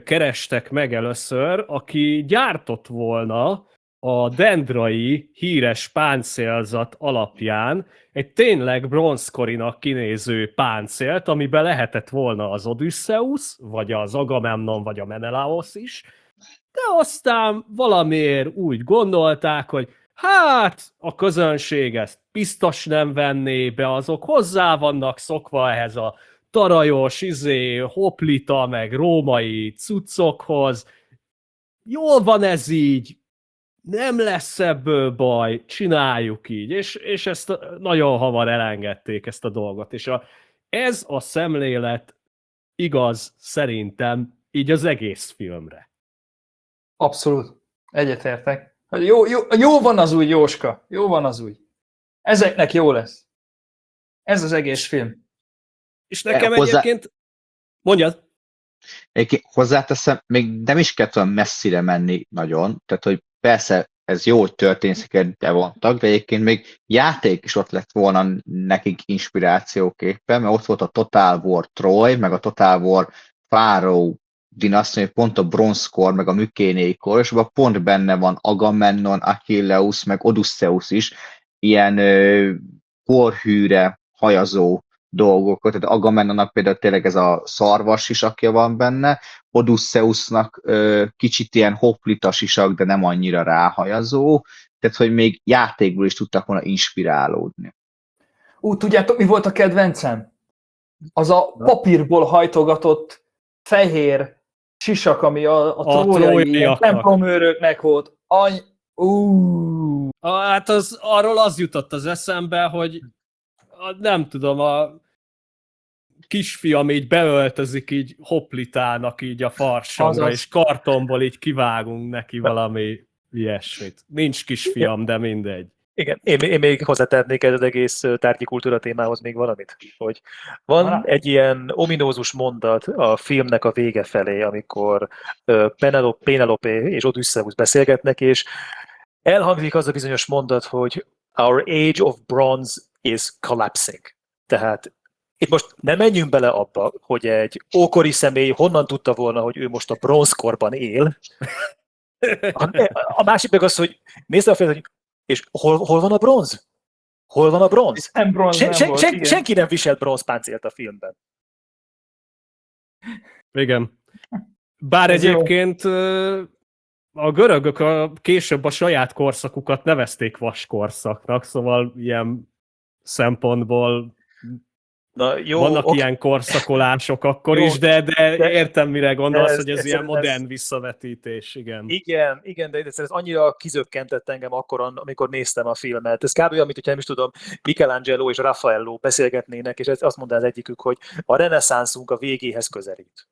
kerestek meg először, aki gyártott volna a dendrai híres páncélzat alapján egy tényleg bronzkorinak kinéző páncélt, amiben lehetett volna az Odysseus, vagy az Agamemnon, vagy a Menelaos is, de aztán valamiért úgy gondolták, hogy hát a közönség ezt biztos nem venné be, azok hozzá vannak szokva ehhez a tarajos, hoplita, meg római cuccokhoz. Jól van ez így, nem lesz ebből baj, csináljuk így. És ezt nagyon hamar elengedték, ezt a dolgot. És ez a szemlélet igaz szerintem így az egész filmre. Abszolút. Egyetértek. Jó van az új, Jóska. Jó van az új. Ezeknek jó lesz. Ez az egész film. És nekem egyébként... Mondjad. Hozzáteszem, még nem is kellett olyan messzire menni nagyon, tehát hogy persze ez jó, hogy történészeket bevontak, de egyébként még játék is ott lett volna nekik inspirációképpen, mert ott volt a Total War Troy, meg a Total War Pharaoh dinasztia, pont a bronzkor, meg a mükénéi kor, és abban pont benne van Agamemnon, Achilleus, meg Odysseus is, ilyen korhűre hajazó dolgokat, tehát Agamemnonnak például tényleg ez a szarvas sisakja van benne, Odysseusnak kicsit ilyen hoplita sisak, de nem annyira ráhajazó, tehát hogy még játékból is tudtak volna inspirálódni. Tudjátok, mi volt a kedvencem? Az a papírból hajtogatott fehér sisak, ami a trójai templomőröknek volt. Hát arról az jutott az eszembe, hogy nem tudom, kisfiam így beöltözik, így hoplitának így a farsangra, Azaz. és kartonból így kivágunk neki valami ilyesmit. Nincs kisfiam, de mindegy. Igen, én még hozzátennék ez az egész tárgyi kultúra témához még valamit, hogy van egy ilyen ominózus mondat a filmnek a vége felé, amikor Penelope és Odysseus beszélgetnek, és elhangzik az a bizonyos mondat, hogy our age of bronze is collapsing. Tehát itt most nem menjünk bele abba, hogy egy ókori személy honnan tudta volna, hogy ő most a bronzkorban él. A másik meg az, hogy nézd a film, hogy és hol van a bronz? Hol van a bronz? Nem bronz, nem volt, igen. Senki nem viselt bronzpáncélt a filmben. Igen. Bár Ez egyébként a görögök később a saját korszakukat nevezték vaskorszaknak, szóval ilyen szempontból Na, jó, vannak ilyen korszakolások akkor Jó, is, de értem, mire gondolsz, ez- hogy ez ez- ilyen ez- modern visszavetítés, igen. Igen, de ez annyira kizökkentett engem akkor, amikor néztem a filmet. Ez kb. Olyan, mint hogyha nem is tudom, Michelangelo és Raffaello beszélgetnének, és azt mondta az egyikük, hogy a reneszánszunk a végéhez közelít.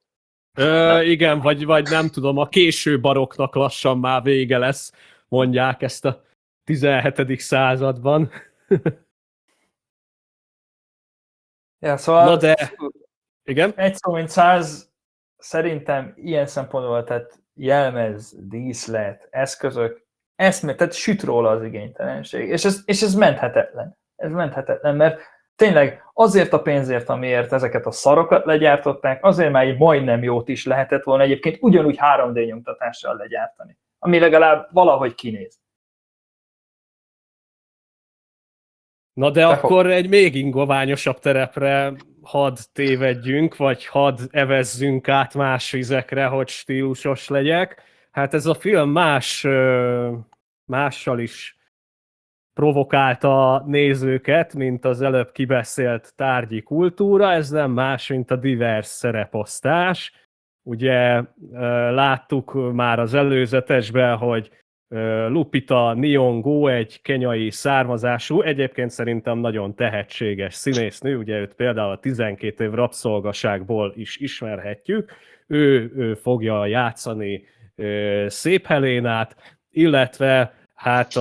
Igen, vagy nem tudom, a késő baroknak lassan már vége lesz, mondják ezt a 17. században. Ja, szóval Na de, igen? egy szó mint 100 szerintem ilyen szempontból, tehát jelmez, díszlet, eszközök, tehát süt róla az igénytelenség. És ez menthetetlen. Ez menthetetlen, mert tényleg azért a pénzért, amiért ezeket a szarokat legyártották, azért már egy majdnem jót is lehetett volna egyébként ugyanúgy 3D nyomtatással legyártani, ami legalább valahogy kinéz. Na de akkor egy még ingoványosabb terepre hadd tévedjünk, vagy hadd evezzünk át más vizekre, hogy stílusos legyek. Hát ez a film mással is provokálta a nézőket, mint az előbb kibeszélt tárgyi kultúra, ez nem más, mint a divers szereposztás. Ugye láttuk már az előzetesben, hogy Lupita Nyong'o egy kenyai származású, egyébként szerintem nagyon tehetséges színésznő, ugye őt például a 12 év rabszolgaságból is ismerhetjük, ő fogja játszani Szép Helénát, illetve hát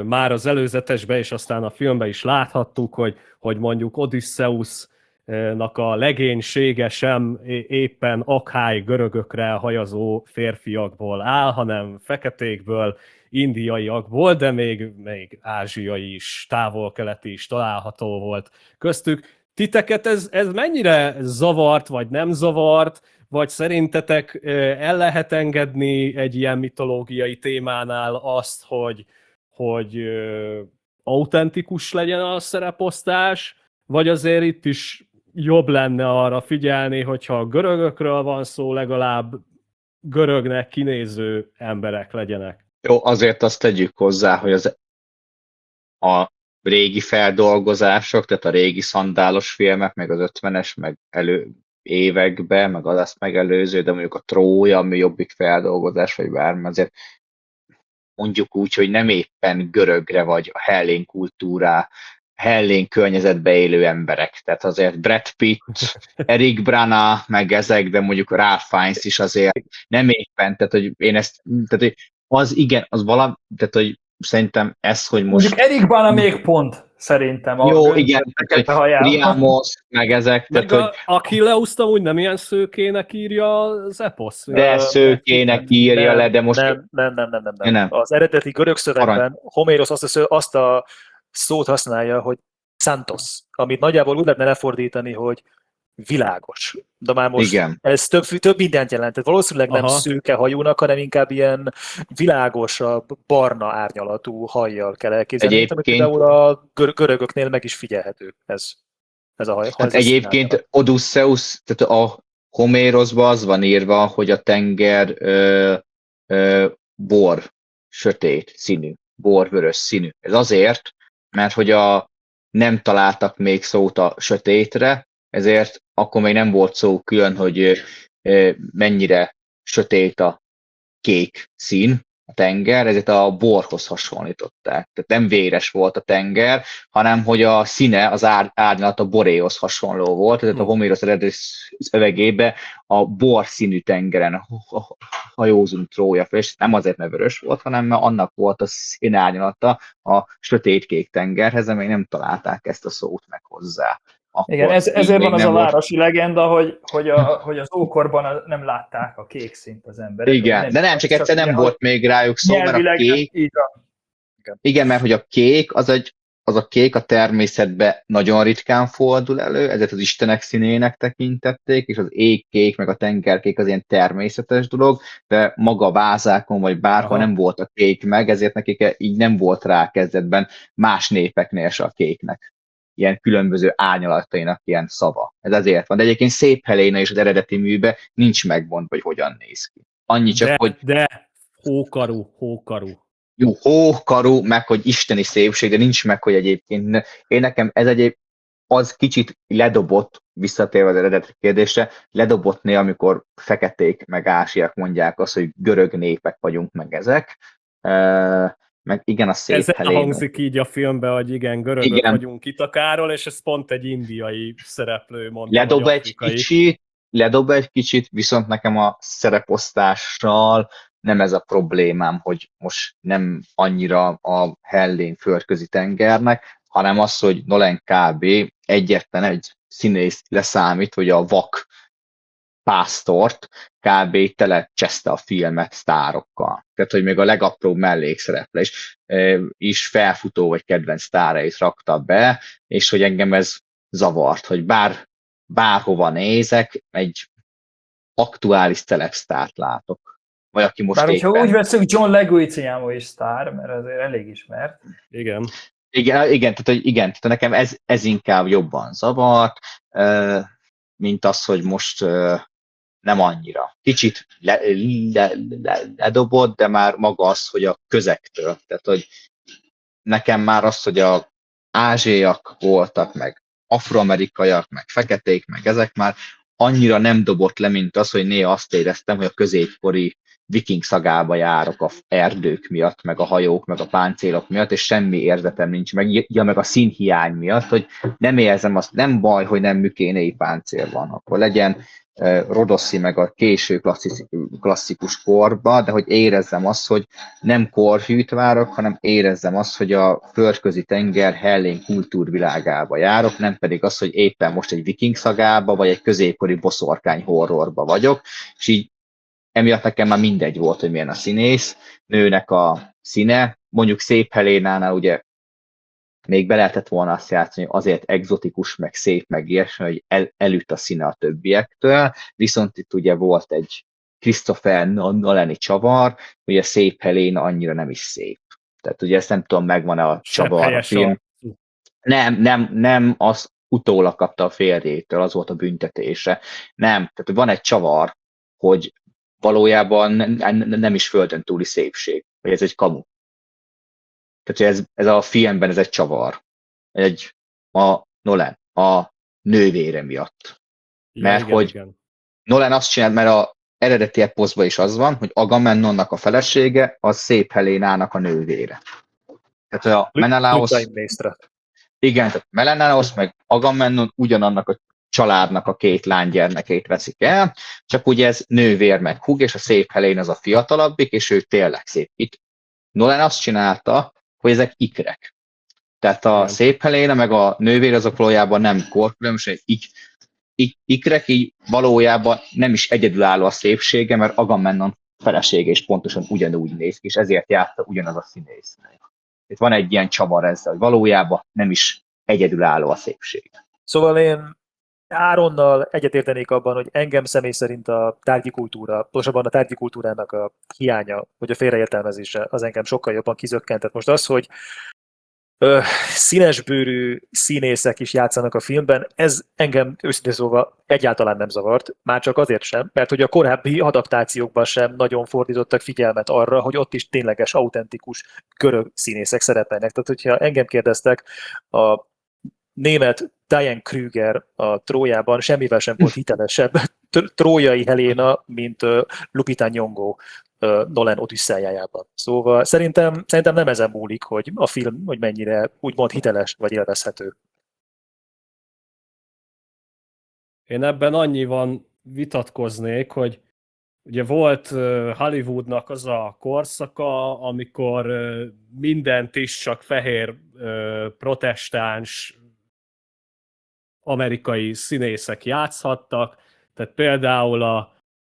már az előzetesben és aztán a filmben is láthattuk, hogy mondjuk Odysseusnak a legénysége sem éppen akháj görögökre hajazó férfiakból áll, hanem feketékből, indiaiakból, de még ázsiai is, távol-keleti is található volt köztük. Titeket ez mennyire zavart, vagy nem zavart, vagy szerintetek el lehet engedni egy ilyen mitológiai témánál azt, hogy autentikus legyen a szereposztás, vagy azért itt is jobb lenne arra figyelni, hogyha a görögökről van szó, legalább görögnek kinéző emberek legyenek. Jó, azért azt tegyük hozzá, hogy a régi feldolgozások, tehát a régi szandálos filmek, meg az 50-es, meg években, meg az azt megelőző, de mondjuk a Trója, ami jobbik feldolgozás, vagy bármi, azért mondjuk úgy, hogy nem éppen görögre, vagy a hellén kultúrá, hellén környezetbe élő emberek. Tehát azért Brad Pitt, Eric Bana, meg ezek, de mondjuk Ralph Fiennes is azért nem éppen, tehát hogy én ezt, tehát hogy az igen, az valami, tehát hogy szerintem ez, hogy most... Mondjuk Eric Bana még pont, szerintem. Jó, igen, Priamos, meg ezek. Meg tehát, hogy Achilleuszt amúgy nem ilyen szőkének írja az eposz. de szőkének írja le, de most... Nem. Az eredeti görög szövegben Homérosz azt a szót használja, hogy Santos, amit nagyjából úgy lehetne lefordítani, hogy világos. De már most igen. Ez több mindent jelent. Tehát valószínűleg nem Aha. szőke hajúnak, hanem inkább ilyen világosabb, barna árnyalatú hajjal kell elképzelni. Egyébként... Például a görögöknél meg is figyelhető ez a haj. Hát egyébként Odysseus, tehát a Homéroszban az van írva, hogy a tenger bor, sötét színű, borvörös színű. Ez azért, mert hogy nem találtak még szót a sötétre, ezért akkor még nem volt szó külön, hogy mennyire sötét a kék szín, a tenger, ezért a borhoz hasonlították. Tehát nem véres volt a tenger, hanem hogy a színe, az árnyalat a boréhoz hasonló volt, ezért a Homérosz eredeti szövegébe a bor színű tengeren hajózunk Trója fel, és nem azért, mert vörös volt, hanem mert annak volt a színárnyalata a sötétkék tengerhez, de még nem találták ezt a szót meg hozzá. Akkor igen, ezért van az a volt... városi legenda, hogy az ókorban nem látták a kék színt az emberek. Igen, de nem, csak egyszer nem volt még rájuk szó, mert a kék... Igen, mert hogy a kék, az a kék a természetben nagyon ritkán fordul elő, ezért az istenek színének tekintették, és az égkék, meg a tengerkék az ilyen természetes dolog, de maga a vázákon, vagy bárhol nem volt a kék meg, ezért nekik így nem volt rá kezdetben más népeknél se a kéknek ilyen különböző árnyalatainak ilyen szava. Ez azért van. De egyébként Szép Heléna is az eredeti műbe nincs megmondva, hogy hogyan néz ki. Annyi csak, hogy... De hókaru. Jó, hókarú, meg hogy isteni szépség, de nincs meg, hogy egyébként... Én nekem ez az kicsit ledobott, visszatérve az eredeti kérdésre, ledobott néha, amikor feketék meg ázsiak mondják azt, hogy görög népek vagyunk meg ezek. Meg igen, a Szép Ezzel Heléna. hangzik így a filmben, hogy igen, görögök vagyunk Itakáról, és ez pont egy indiai szereplő mondta, Ledob egy kicsit, viszont nekem a szereposztással nem ez a problémám, hogy most nem annyira a hellén földközi tengernek, hanem az, hogy Nolan kb. Egyetlen egy színész leszámít, hogy a vak pásztort kb. Telecseszte a filmet sztárokkal. Tehát, hogy még a legapróbb mellékszereplés is felfutó vagy kedvenc sztárait rakta be, és hogy engem ez zavart, hogy bárhova nézek, egy aktuális celebsztárt látok. Vagy aki most bár hogyha éppen... úgy veszünk, John Leguizamo is sztár, mert azért elég ismert. Igen. Tehát nekem ez inkább jobban zavart, mint az, hogy most nem annyira. Kicsit ledobott, de már maga az, hogy a közektől. Tehát, hogy nekem már az, hogy a ázsiaiak voltak, meg afroamerikaiak, meg feketék, meg ezek már annyira nem dobott le, mint az, hogy néha azt éreztem, hogy a középkori viking szagába járok a erdők miatt, meg a hajók, meg a páncélok miatt, és semmi érzetem nincs, meg a színhiány miatt, hogy nem érzem azt, nem baj, hogy nem mükénéi páncél van, akkor legyen Rodoszi meg a késő klasszikus korba, de hogy érezzem azt, hogy nem korhűt várok, hanem érezzem azt, hogy a földközi tenger hellén kultúrvilágába járok, nem pedig az, hogy éppen most egy viking szagába, vagy egy középkori boszorkány horrorba vagyok, és így emiatt nekem már mindegy volt, hogy milyen a színész, nőnek a színe, mondjuk Szép Helénánál ugye még be lehetett volna azt játszani, hogy azért egzotikus, meg szép, meg ilyesmi, hogy elütt a színe a többiektől, viszont itt ugye volt egy Christopher Nolani csavar, hogy a Szép Heléna annyira nem is szép. Tehát ugye ezt nem tudom, megvan-e a csavar a film. Nem, az utólag kapta a férjétől, az volt a büntetése. Nem, tehát van egy csavar, hogy valójában nem is földön túli szépség, hogy ez egy kamu. Tehát ez a filmben ez egy csavar. A Nolan, a nővére miatt. Mert igen. Nolan azt csinált, mert az eredeti eposzban is az van, hogy Agamemnonnak a felesége, az Szép Helénának a nővére. Tehát a Menelaos... Igen, tehát Menelaos meg Agamemnon ugyanannak a családnak a két lánygyermekét veszik el, csak ugye ez nővér meg húg, és a Szép Helén az a fiatalabbik, és ő tényleg szép. Itt Nolan azt csinálta, hogy ezek ikrek. Tehát a Szép Heléna meg a nővér azok valójában nem korkülönbség, ikrek, így valójában nem is egyedülálló a szépsége, mert Agamemnon felesége is pontosan ugyanúgy néz ki, és ezért játsza ugyanaz a színész. Itt van egy ilyen csavar ezzel, hogy valójában nem is egyedülálló a szépsége. Szóval én Áronnal egyetértenék abban, hogy engem személy szerint a tárgyi kultúra, pontosabban a tárgyi kultúrának a hiánya, vagy a félreértelmezése, az engem sokkal jobban kizökkentett. Most az, hogy színesbőrű színészek is játszanak a filmben, ez engem őszintén szóval egyáltalán nem zavart, már csak azért sem, mert hogy a korábbi adaptációkban sem nagyon fordítottak figyelmet arra, hogy ott is tényleges, autentikus görög színészek szerepelnek. Tehát, hogyha engem kérdeztek, a német Diane Kruger a Trójában semmivel sem volt hitelesebb trójai Helena, mint Lupita Nyong'o Nolan Odüsszeájában. Szóval szerintem nem ezen múlik, hogy a film hogy mennyire úgymond hiteles vagy élvezhető. Én ebben annyiban vitatkoznék, hogy ugye volt Hollywoodnak az a korszaka, amikor mindent is csak fehér protestáns amerikai színészek játszhattak, tehát például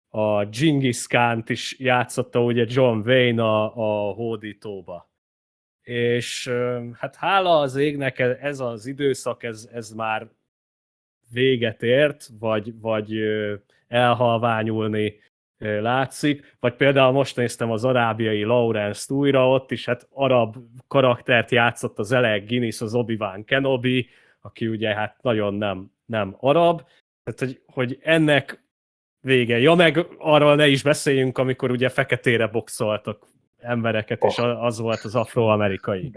a Genghis Khánt is játszotta ugye John Wayne a hódítóba. És hát hála az égnek ez az időszak, ez már véget ért, vagy elhalványulni látszik, vagy például most néztem az arábiai Lawrence-t újra, ott is hát arab karaktert játszott az Alec Guinness, az Obi-Wan Kenobi, aki ugye hát nagyon nem arab, tehát hogy ennek vége. Ja, meg arról ne is beszéljünk, amikor ugye feketére boxoltak embereket, és az volt az afroamerikai.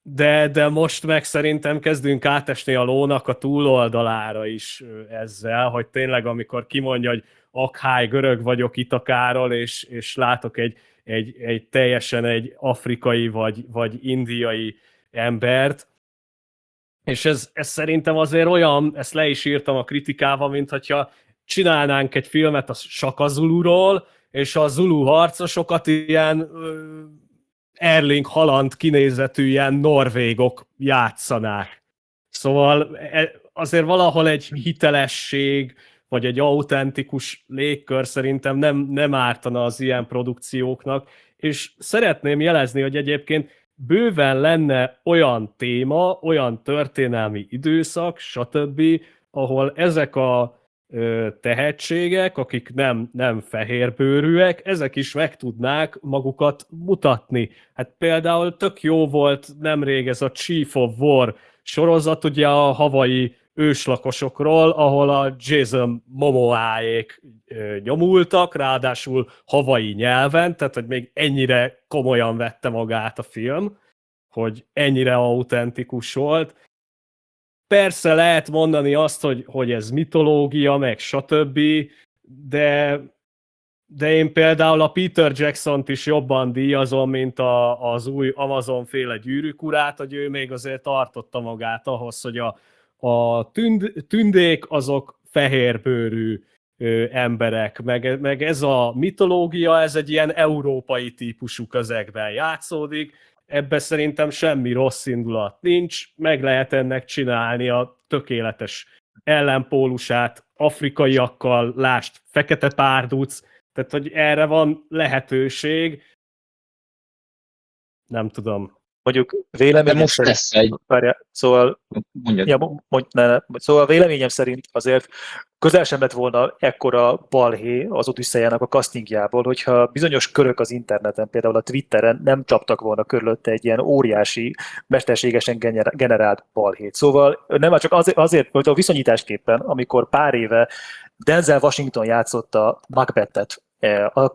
De most meg szerintem kezdünk átesni a lónak a túloldalára is ezzel, hogy tényleg amikor kimondja, hogy akháj görög vagyok Itakáról, és látok egy teljesen egy afrikai vagy indiai embert, és ez szerintem azért olyan, ezt le is írtam a kritikával, mint hogyha csinálnánk egy filmet a Shaka Zuluról, és a Zulu harcosokat ilyen Erling Haaland kinézetű ilyen norvégok játszanák. Szóval azért valahol egy hitelesség, vagy egy autentikus légkör szerintem nem ártana az ilyen produkcióknak, és szeretném jelezni, hogy egyébként bőven lenne olyan téma, olyan történelmi időszak, stb., ahol ezek a tehetségek, akik nem fehérbőrűek, ezek is meg tudnák magukat mutatni. Hát például tök jó volt nemrég ez a Chief of War sorozat, ugye a havai őslakosokról, ahol a Jason Momoáék nyomultak, ráadásul havai nyelven, tehát hogy még ennyire komolyan vette magát a film, hogy ennyire autentikus volt. Persze lehet mondani azt, hogy ez mitológia, meg stb., de én például a Peter Jackson-t is jobban díjazom, mint az új Amazon-féle Gyűrűk urát, hogy ő még azért tartotta magát ahhoz, hogy a tündék azok fehérbőrű emberek, meg ez a mitológia, ez egy ilyen európai típusú közegben játszódik, ebben szerintem semmi rossz indulat nincs, meg lehet ennek csinálni a tökéletes ellenpólusát afrikaiakkal, lásd, fekete párduc, tehát hogy erre van lehetőség, nem tudom. Mondjuk véleményem most szerint... lesz egy... Szóval... Mondjad. Ja, szóval véleményem szerint azért közel sem lett volna ekkora balhé az Odüsszeájának a castingjából, hogyha bizonyos körök az interneten, például a Twitteren nem csaptak volna körülötte egy ilyen óriási, mesterségesen generált balhét. Szóval nem már csak azért, hogy a viszonyításképpen, amikor pár éve Denzel Washington játszotta Macbethet,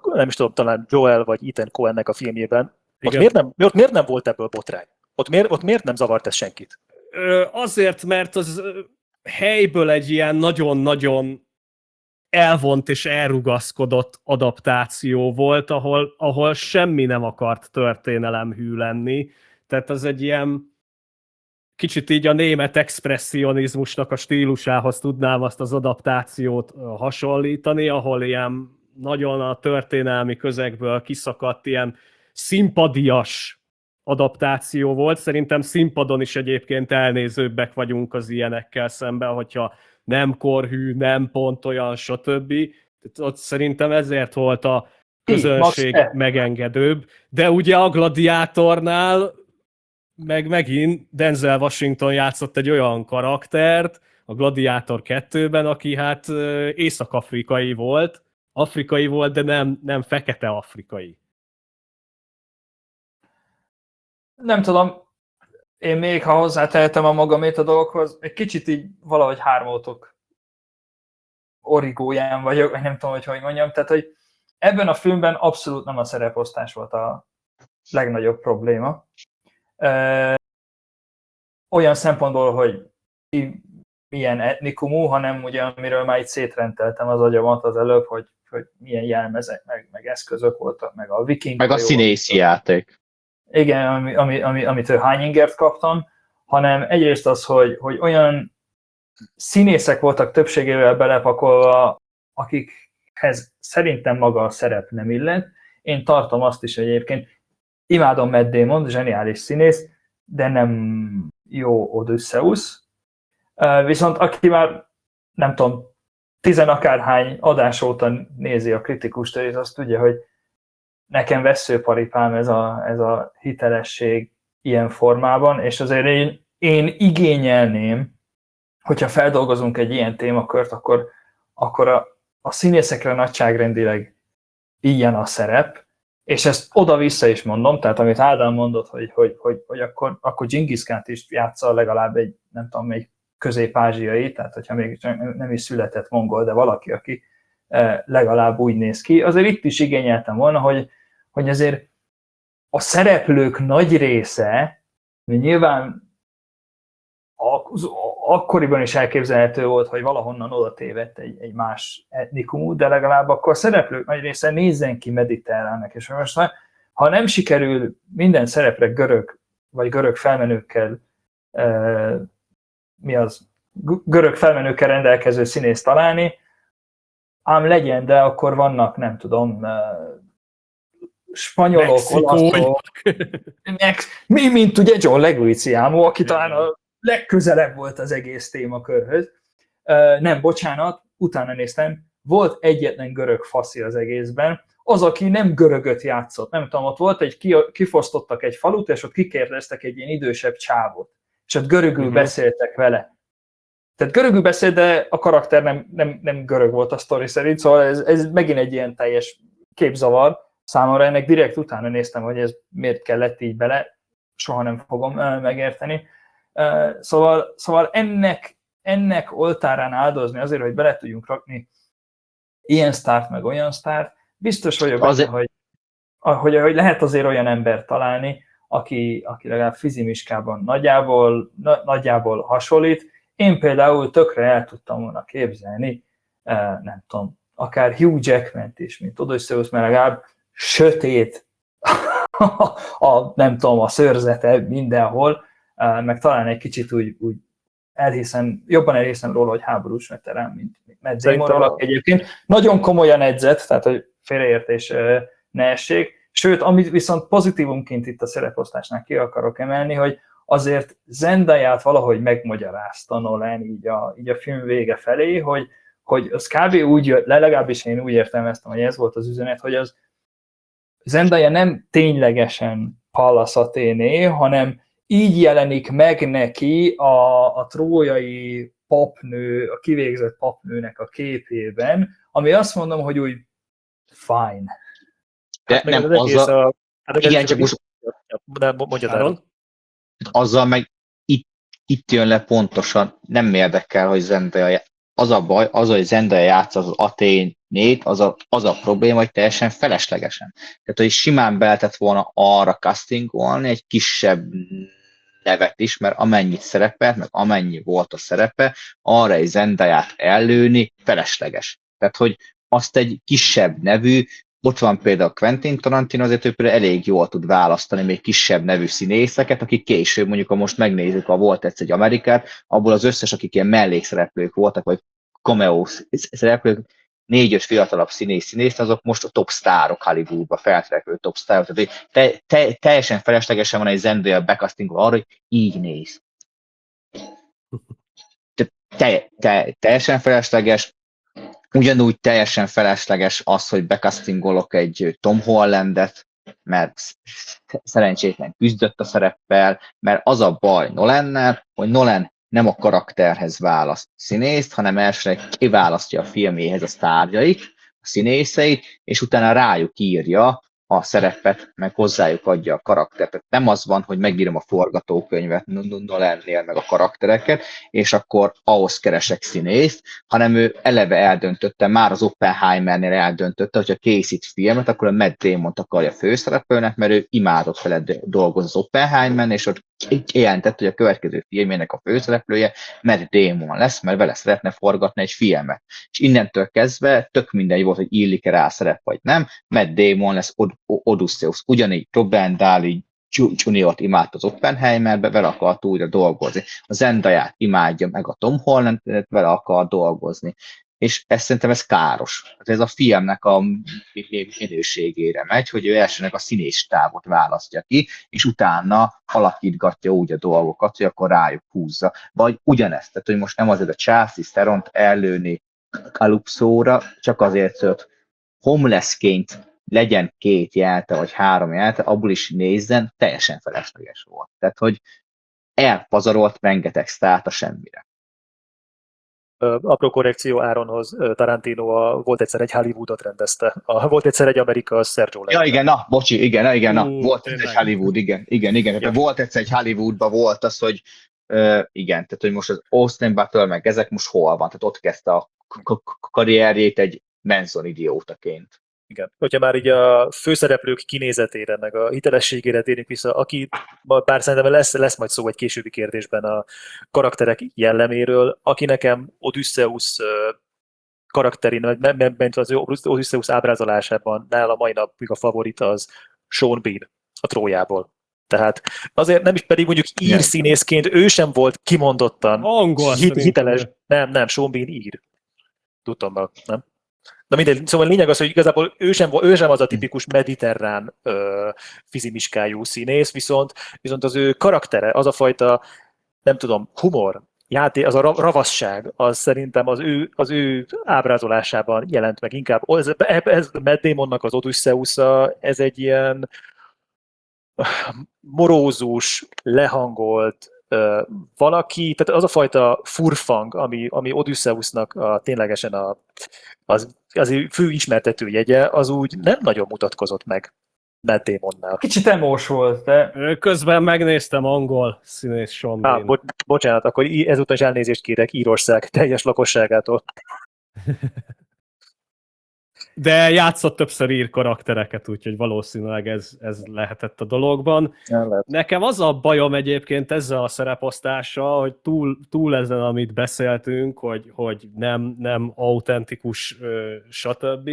nem is tudom, talán Joel vagy Ethan Coennek a filmjében, ott miért nem volt ebből botrány? Ott miért nem zavart ez senkit? Azért, mert az helyből egy ilyen nagyon-nagyon elvont és elrugaszkodott adaptáció volt, ahol semmi nem akart történelemhű lenni. Tehát az egy ilyen kicsit így a német expresszionizmusnak a stílusához tudnám azt az adaptációt hasonlítani, ahol ilyen nagyon a történelmi közegből kiszakadt ilyen színpadias adaptáció volt. Szerintem színpadon is egyébként elnézőbbek vagyunk az ilyenekkel szemben, hogyha nem korhű, nem pont olyan, stb. Ott szerintem ezért volt a közönség megengedőbb. De ugye a Gladiátornál megint Denzel Washington játszott egy olyan karaktert a Gladiátor 2-ben, aki hát észak-afrikai volt, de nem fekete afrikai. Nem tudom, én még, ha hozzátehetem a magamét a dologhoz, egy kicsit így valahogy hármótok origóján vagyok, vagy nem tudom, hogy mondjam, tehát, hogy ebben a filmben abszolút nem a szereposztás volt a legnagyobb probléma. Olyan szempontból, hogy milyen etnikumú, hanem ugye, amiről már itt szétrendeltem az agyamat az előbb, hogy hogy milyen jelmezek, meg eszközök voltak, meg a viking. Meg a színészi játék. Igen, amitől hány ingert kaptam, hanem egyrészt az, hogy olyan színészek voltak többségével belepakolva, akikhez szerintem maga a szerep nem illet. Én tartom azt is egyébként, imádom Matt Damon, zseniális színész, de nem jó Odysseus. Viszont aki már, nem tudom, 10 akárhány adás óta nézi a kritikust, és azt tudja, hogy nekem vesszőparipám ez a hitelesség ilyen formában, és azért én igényelném, hogyha feldolgozunk egy ilyen témakört, akkor a színészekre nagyságrendileg ilyen a szerep, és ezt oda-vissza is mondom, tehát amit Ádám mondott, hogy akkor Dzsingisz Kánt is játsza legalább egy, nem tudom, egy közép-ázsiai, tehát hogyha még nem is született mongol, de valaki, aki legalább úgy néz ki. Azért itt is igényeltem volna, hogy azért a szereplők nagy része, nyilván akkoriban is elképzelhető volt, hogy valahonnan oda tévedt egy más etnikumú, de legalább akkor a szereplők nagy része nézzen ki mediterránnek, és most ha nem sikerül minden szerepre görög felmenőkkel görög felmenőkkel rendelkező színészt találni, ám legyen, de akkor vannak, nem tudom, spanyolok, olaszok, mint ugye John Leguizamo, aki talán a legközelebb volt az egész témakörhöz. Nem, bocsánat, utána néztem, volt egyetlen görög faszi az egészben, az, aki nem görögöt játszott, nem tudom, ott volt kifosztottak egy falut, és ott kikérdeztek egy ilyen idősebb csávot, és ott görögül beszéltek vele. Tehát görögül beszélt, de a karakter nem görög volt a sztori szerint, szóval ez megint egy ilyen teljes képzavar számomra. Ennek direkt utána néztem, hogy ez miért kellett így bele, soha nem fogom megérteni. Szóval ennek oltárán áldozni azért, hogy bele tudjunk rakni ilyen sztárt, meg olyan sztárt, biztos vagyok benne, hogy lehet azért olyan embert találni, aki legalább fizimiskában nagyjából hasonlít. Én például tökre el tudtam volna képzelni, nem tudom, akár Hugh Jackman-t is, mint Odysseus, mert legalább sötét nem tudom, a szőrzete mindenhol, meg talán egy kicsit úgy jobban elhiszem róla, hogy háborús veterán, mint Matt Damon egyébként. Nagyon komolyan edzett, tehát hogy félreértés ne essék. Sőt, amit viszont pozitívumként itt a szereposztásnál ki akarok emelni, hogy azért Zendayát valahogy megmagyarázta Nolan így a film vége felé, hogy az kb. Úgy jött le, legalábbis én úgy értelmeztem, hogy ez volt az üzenet, hogy az Zendaya nem ténylegesen Pallas Athéné, hanem így jelenik meg neki a trójai papnő, a kivégzett papnőnek a képében, ami azt mondom, hogy úgy fine. De hát nem azzal... Igen, csak most... Azzal meg itt jön le pontosan, nem érdekel, hogy Zendaya... Az a baj, hogy Zendaya játsza az Athénét, az a probléma, hogy teljesen feleslegesen. Tehát, hogy simán be lehetett volna arra castingolni egy kisebb nevet is, mert amennyit szerepelt, meg amennyi volt a szerepe, arra egy Zendayát ellőni felesleges. Tehát, hogy azt egy kisebb nevű, ott van például Quentin Tarantino, azért ő például elég jól tud választani még kisebb nevű színészeket, akik később, mondjuk, ha most megnézzük, ha volt egyszer egy Amerikát, abból az összes, akik ilyen mellékszereplők voltak, vagy cameo szereplők, 4-5 fiatalabb színész, azok most a top sztárok Hollywoodba, feltörekvő top sztárok. Tehát teljesen feleslegesen van egy Zendaya becastingol arra, hogy így néz. Teljesen felesleges. Ugyanúgy teljesen felesleges az, hogy becastingolok egy Tom Hollandet, mert szerencsétlen küzdött a szereppel, mert az a baj Nolannel, hogy Nolan nem a karakterhez választ színészt, hanem elsőleg kiválasztja a filméhez a sztárjait, a színészeit, és utána rájuk írja a szerepet, meg hozzájuk adja a karaktert. Tehát nem az van, hogy megírom a forgatókönyvet Nolannél, meg a karaktereket, és akkor ahhoz keresek színészt, hanem ő eleve eldöntötte, már az Oppenheimernél eldöntötte, hogyha készít filmet, akkor a Matt Damont akarja főszereplőnek, mert ő imádott vele dolgozni az Oppenheimernél, és ott jelentett, hogy a következő filmjének a főszereplője Matt Damon lesz, mert vele szeretne forgatni egy filmet. És innentől kezdve tök mindegy volt, hogy illik-e rá szerep vagy nem, Matt Damon lesz Odysseus. Ugyanígy Robert Downey Junior-t imádta az Oppenheimerbe, vele akart újra dolgozni. A Zendayát imádja meg a Tom Holland, vele akar dolgozni. És szerintem ez káros. Ez a filmnek a minőségére megy, hogy ő elsőnek a színésztávot választja ki, és utána alakítgatja úgy a dolgokat, hogy akkor rájuk húzza. Vagy ugyanezt, tehát hogy most nem azért a Charlize Theront ellőni Calypso-ra, csak azért, hogy homelessként legyen 2 jelte, vagy 3 jelte, abból is nézzen, teljesen felesleges volt. Tehát, hogy elpazarolt rengeteg sztárt a semmire. Apró korrekció Áronhoz, Tarantino volt egyszer egy Hollywoodot rendezte. Volt egyszer egy Amerika, a Sergio Leone. Ja, igen, na, bocsi, igen, volt egyszer egy Hollywood, igen. Ja. Volt egyszer egy Hollywoodban volt az, hogy igen, tehát hogy most az Austin Butler meg ezek most hol van, tehát ott kezdte a karrierjét egy Manson idiótaként. Igen. Hogyha már így a főszereplők kinézetére, meg a hitelességére térünk vissza, aki, bár szerintem lesz majd szó egy későbbi kérdésben a karakterek jelleméről, aki nekem Odysseus karakterén, ment az Odysseus ábrázolásában nála mai napig a favorit az Sean Bean a Trójából. Tehát azért nem is pedig mondjuk ír színészként ő sem volt kimondottan angol hiteles. Nem, Sean Bean ír. Tudtam, nem? Na mindegy, szóval a lényeg az, hogy igazából ő sem az a tipikus mediterrán fizimiskájú színész, viszont az ő karaktere, az a fajta, nem tudom, humor, az a ravasság, az szerintem az ő ábrázolásában jelent meg inkább. Ez Matt Damonnak az Odysseus-a, ez egy ilyen morózus, lehangolt valaki, tehát az a fajta furfang, ami Odysseusnak ténylegesen az fő ismertető jegye, az úgy nem nagyon mutatkozott meg Matt Damonnál. Kicsit emós volt, de... Közben megnéztem angol színész Sean Bean. Bocsánat, akkor ezúttal is elnézést kérek Írország teljes lakosságától. De játszott többször ír karaktereket, úgyhogy valószínűleg ez lehetett a dologban. Nekem az a bajom egyébként ezzel a szereposztással, hogy túl ezen, amit beszéltünk, hogy nem autentikus, stb.,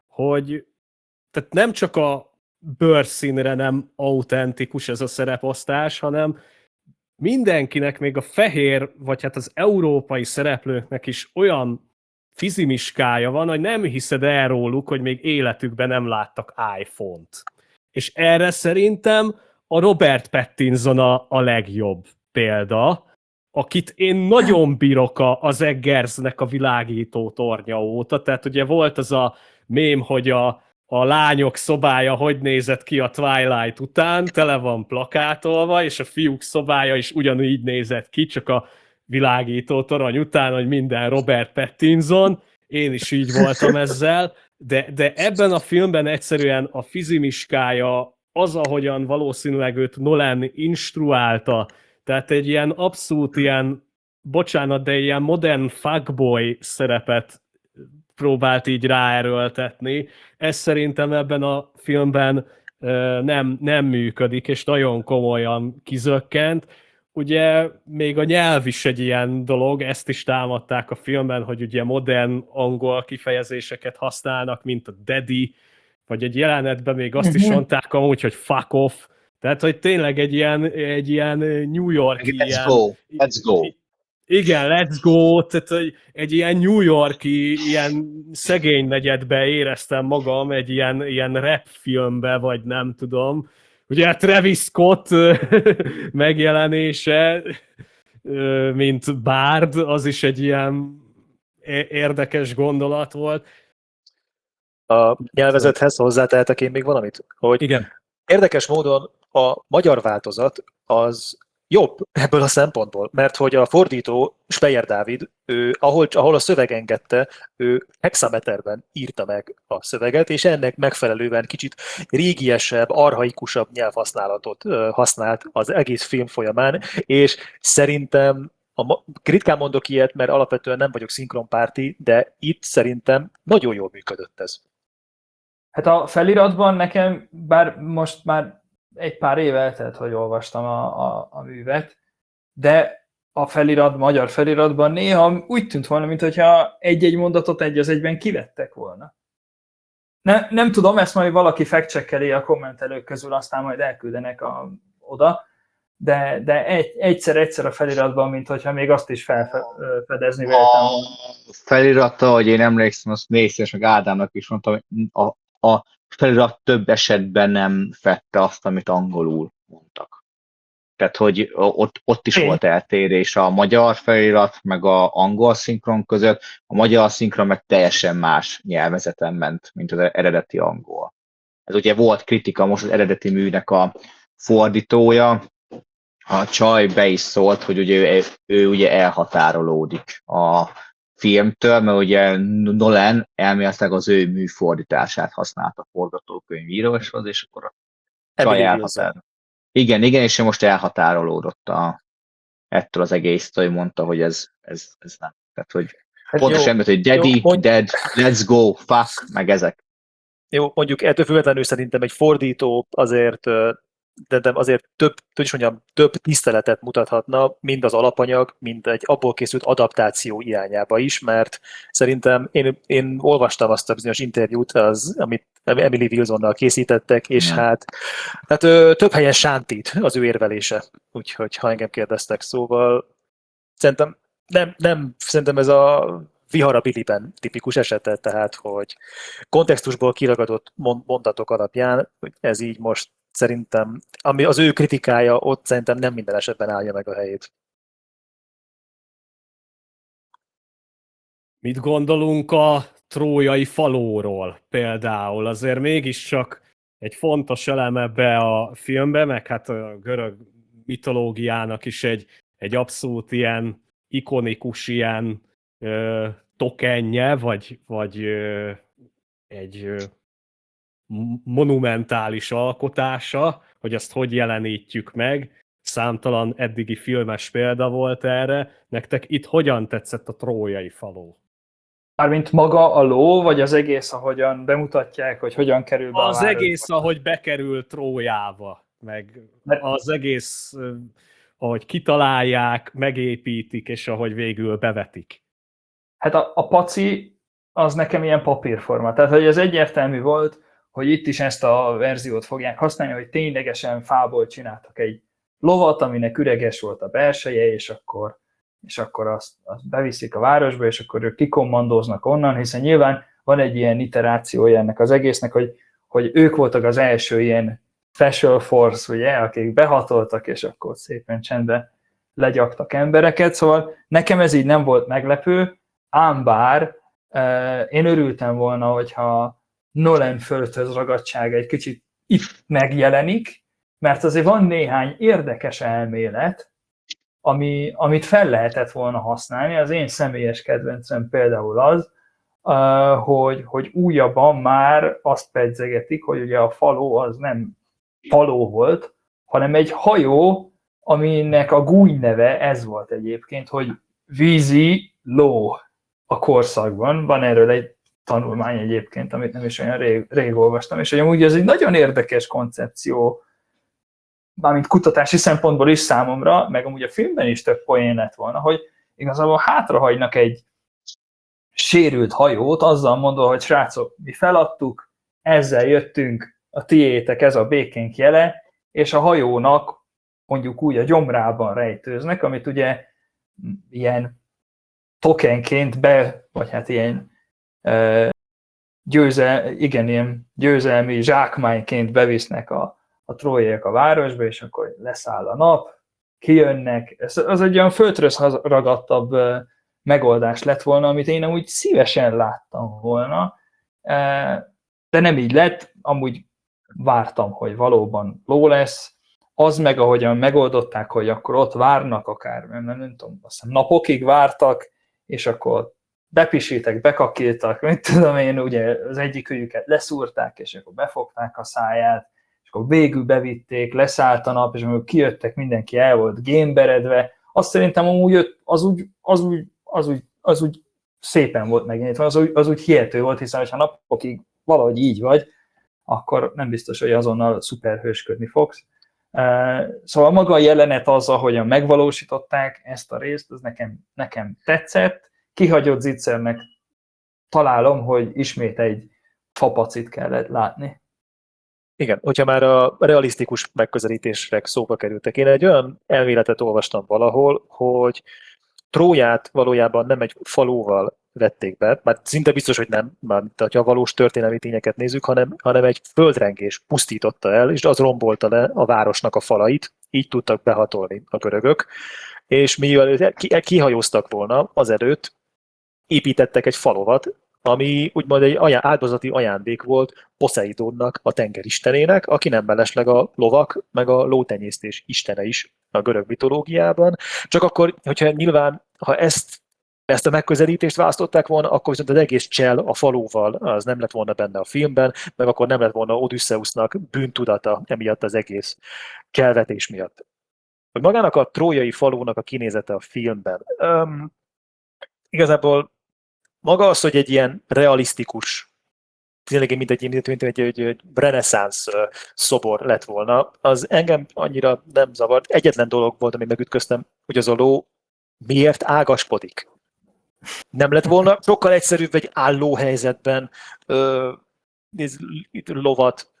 hogy tehát nem csak a bőrszínre nem autentikus ez a szereposztás, hanem mindenkinek, még a fehér, vagy hát az európai szereplőknek is olyan fizimiskája van, hogy nem hiszed el róluk, hogy még életükben nem láttak iPhone-t. És erre szerintem a Robert Pattinson a legjobb példa, akit én nagyon bírok az Eggersnek a világító tornya óta. Tehát ugye volt az a mém, hogy a lányok szobája hogy nézett ki a Twilight után, tele van plakátolva, és a fiúk szobája is ugyanígy nézett ki, csak a világító torony után, hogy minden Robert Pattinson, én is így voltam ezzel, de ebben a filmben egyszerűen a fizimiskája az, ahogyan valószínűleg őt Nolan instruálta, tehát egy ilyen abszolút ilyen, bocsánat, de ilyen modern fuckboy szerepet próbált így ráerőltetni. Ez szerintem ebben a filmben nem működik, és nagyon komolyan kizökkent. Ugye még a nyelv is egy ilyen dolog, ezt is támadták a filmben, hogy ugye modern angol kifejezéseket használnak, mint a daddy, vagy egy jelenetben még azt is mondták amúgy, hogy fuck off. Tehát, hogy tényleg egy ilyen New York-i Let's go. Igen, let's go, tehát egy ilyen New York-i, ilyen szegény negyedbe éreztem magam, egy ilyen rap filmbe, vagy nem tudom. Ugye Travis Scott megjelenése, mint Bard, az is egy ilyen érdekes gondolat volt. A nyelvezethez hozzátehetek én még valamit? Hogy igen. Érdekes módon a magyar változat az jobb ebből a szempontból, mert hogy a fordító, Speyer Dávid, ahol a szöveg engedte, ő hexameterben írta meg a szöveget, és ennek megfelelően kicsit régiesebb, archaikusabb nyelvhasználatot használt az egész film folyamán, és szerintem ritkán mondok ilyet, mert alapvetően nem vagyok szinkronpárti, de itt szerintem nagyon jól működött ez. Hát a feliratban nekem, bár most már egy pár év eltelt, hogy olvastam a művet, de a magyar feliratban néha úgy tűnt volna, mintha egy-egy mondatot egy az egyben kivettek volna. Nem tudom, ezt majd valaki fact-checkeli a kommentelők közül, aztán majd elküldenek oda, de egyszer a feliratban, mintha még azt is felfedezni véltem volna. A felirata, hogy én emlékszem, azt Mészes meg Ádámnak is mondtam, hogy a felirat több esetben nem fette azt, amit angolul mondtak. Tehát, hogy ott is volt eltérés a magyar felirat, meg a angol szinkron között. A magyar szinkron meg teljesen más nyelvezeten ment, mint az eredeti angol. Ez ugye volt kritika, most az eredeti műnek a fordítója, a csaj be is szólt, hogy ugye ő ugye elhatárolódik a filmtől, mert ugye Nolan elméletileg az ő műfordítását használta a forgatókönyvíráshoz, és akkor a csaj elhatárolódott. Igen, és ő most elhatárolódott ettől az egésztől, hogy mondta, hogy ez nem. Tehát, hogy pontosan, hogy daddy, dead, let's go, fuck, meg ezek. Jó, mondjuk ettől függetlenül szerintem egy fordító azért több tiszteletet mutathatna, mind az alapanyag, mind egy abból készült adaptáció irányába is, mert szerintem én olvastam azt a bizonyos interjút, amit Emily Wilsonnal készítettek, és hát több helyen sántít az ő érvelése, úgyhogy ha engem kérdeztek, szóval szerintem ez a Vihar a Billyben tipikus esete, tehát hogy kontextusból kiragadott mondatok alapján, hogy ez így most szerintem, ami az ő kritikája, ott szerintem nem minden esetben állja meg a helyét. Mit gondolunk a trójai falóról például? Azért mégiscsak egy fontos elem ebbe a filmbe, meg hát a görög mitológiának is egy abszolút ilyen ikonikus ilyen tokenje, vagy egy monumentális alkotása, hogy azt hogy jelenítjük meg. Számtalan eddigi filmes példa volt erre. Nektek itt hogyan tetszett a trójai faló? Mármint maga a ló, vagy az egész, ahogyan bemutatják, hogy hogyan kerül be a Az egész, ahogy bekerül Trójába, meg az egész, ahogy kitalálják, megépítik, és ahogy végül bevetik. Hát a paci az nekem ilyen papírforma. Tehát, hogy ez egyértelmű volt, hogy itt is ezt a verziót fogják használni, hogy ténylegesen fából csináltak egy lovat, aminek üreges volt a belseje, és akkor azt beviszik a városba, és akkor ők kikommandóznak onnan, hiszen nyilván van egy ilyen iterációja ennek az egésznek, hogy ők voltak az első ilyen special force, ugye, akik behatoltak, és akkor szépen csendben legyaktak embereket, szóval nekem ez így nem volt meglepő, ám bár én örültem volna, hogyha Nolan földhöz ragadtsága egy kicsit itt megjelenik, mert azért van néhány érdekes elmélet, amit fel lehetett volna használni. Az én személyes kedvencem például az, hogy újabban már azt pedzegetik, hogy ugye a faló az nem faló volt, hanem egy hajó, aminek a gúny neve ez volt egyébként, hogy vízi ló a korszakban. Van erről egy tanulmány egyébként, amit nem is olyan rég olvastam, és hogy amúgy ez egy nagyon érdekes koncepció, mármint kutatási szempontból is számomra, meg amúgy a filmben is több poén lett volna, hogy igazából hátrahagynak egy sérült hajót, azzal mondva, hogy srácok, mi feladtuk, ezzel jöttünk, a tiétek, ez a békénk jele, és a hajónak mondjuk úgy a gyomrában rejtőznek, amit ugye ilyen tokenként vagy hát ilyen ilyen győzelmi zsákmányként bevisznek a trójaiak a városba, és akkor leszáll a nap, kijönnek. Az egy olyan földröz ragadtabb megoldás lett volna, amit én amúgy szívesen láttam volna, de nem így lett, amúgy vártam, hogy valóban ló lesz. Az meg, ahogyan megoldották, hogy akkor ott várnak akár, nem tudom, azt hiszem napokig vártak, és akkor bepisítek, bekakiltak, mit tudom én, ugye az egyiküket leszúrták, és akkor befogták a száját, és akkor végül bevitték, leszállt a nap, és amikor kijöttek, mindenki el volt gémberedve. Azt szerintem amúgy az úgy szépen volt megnyitva, az úgy hihető volt, hiszen ha napokig valahogy így vagy, akkor nem biztos, hogy azonnal szuperhősködni fogsz. Szóval maga a jelenet az, ahogyan megvalósították ezt a részt, az nekem tetszett. Kihagyott zicsernek találom, hogy ismét egy fapacit kellett látni. Igen, hogyha már a realisztikus megközelítések szóba kerültek. Én egy olyan elméletet olvastam valahol, hogy Tróját valójában nem egy faluval vették be, már szinte biztos, hogy nem, már ha a valós történelmi tényeket nézzük, hanem egy földrengés pusztította el, és az rombolta le a városnak a falait, így tudtak behatolni a görögök, és mivel kihajóztak volna azelőtt, építettek egy falovat, ami úgymond egy áldozati ajándék volt Poseidonnak, a tengeristenének, aki nem mellesleg a lovak, meg a lótenyésztés istene is a görög mitológiában. Csak akkor, hogyha nyilván, ha ezt a megközelítést választották volna, akkor viszont az egész csel a faluval az nem lett volna benne a filmben, meg akkor nem lett volna Odysseusnak bűntudata emiatt az egész kelvetés miatt. Hogy magának a trójai falónak a kinézete a filmben. Igazából maga az, hogy egy ilyen realisztikus, tényleg mint egy reneszánsz szobor lett volna, az engem annyira nem zavart. Egyetlen dolog volt, ami megütköztem, hogy az a ló miért ágaskodik. Nem lett volna sokkal egyszerűbb egy álló helyzetben lovat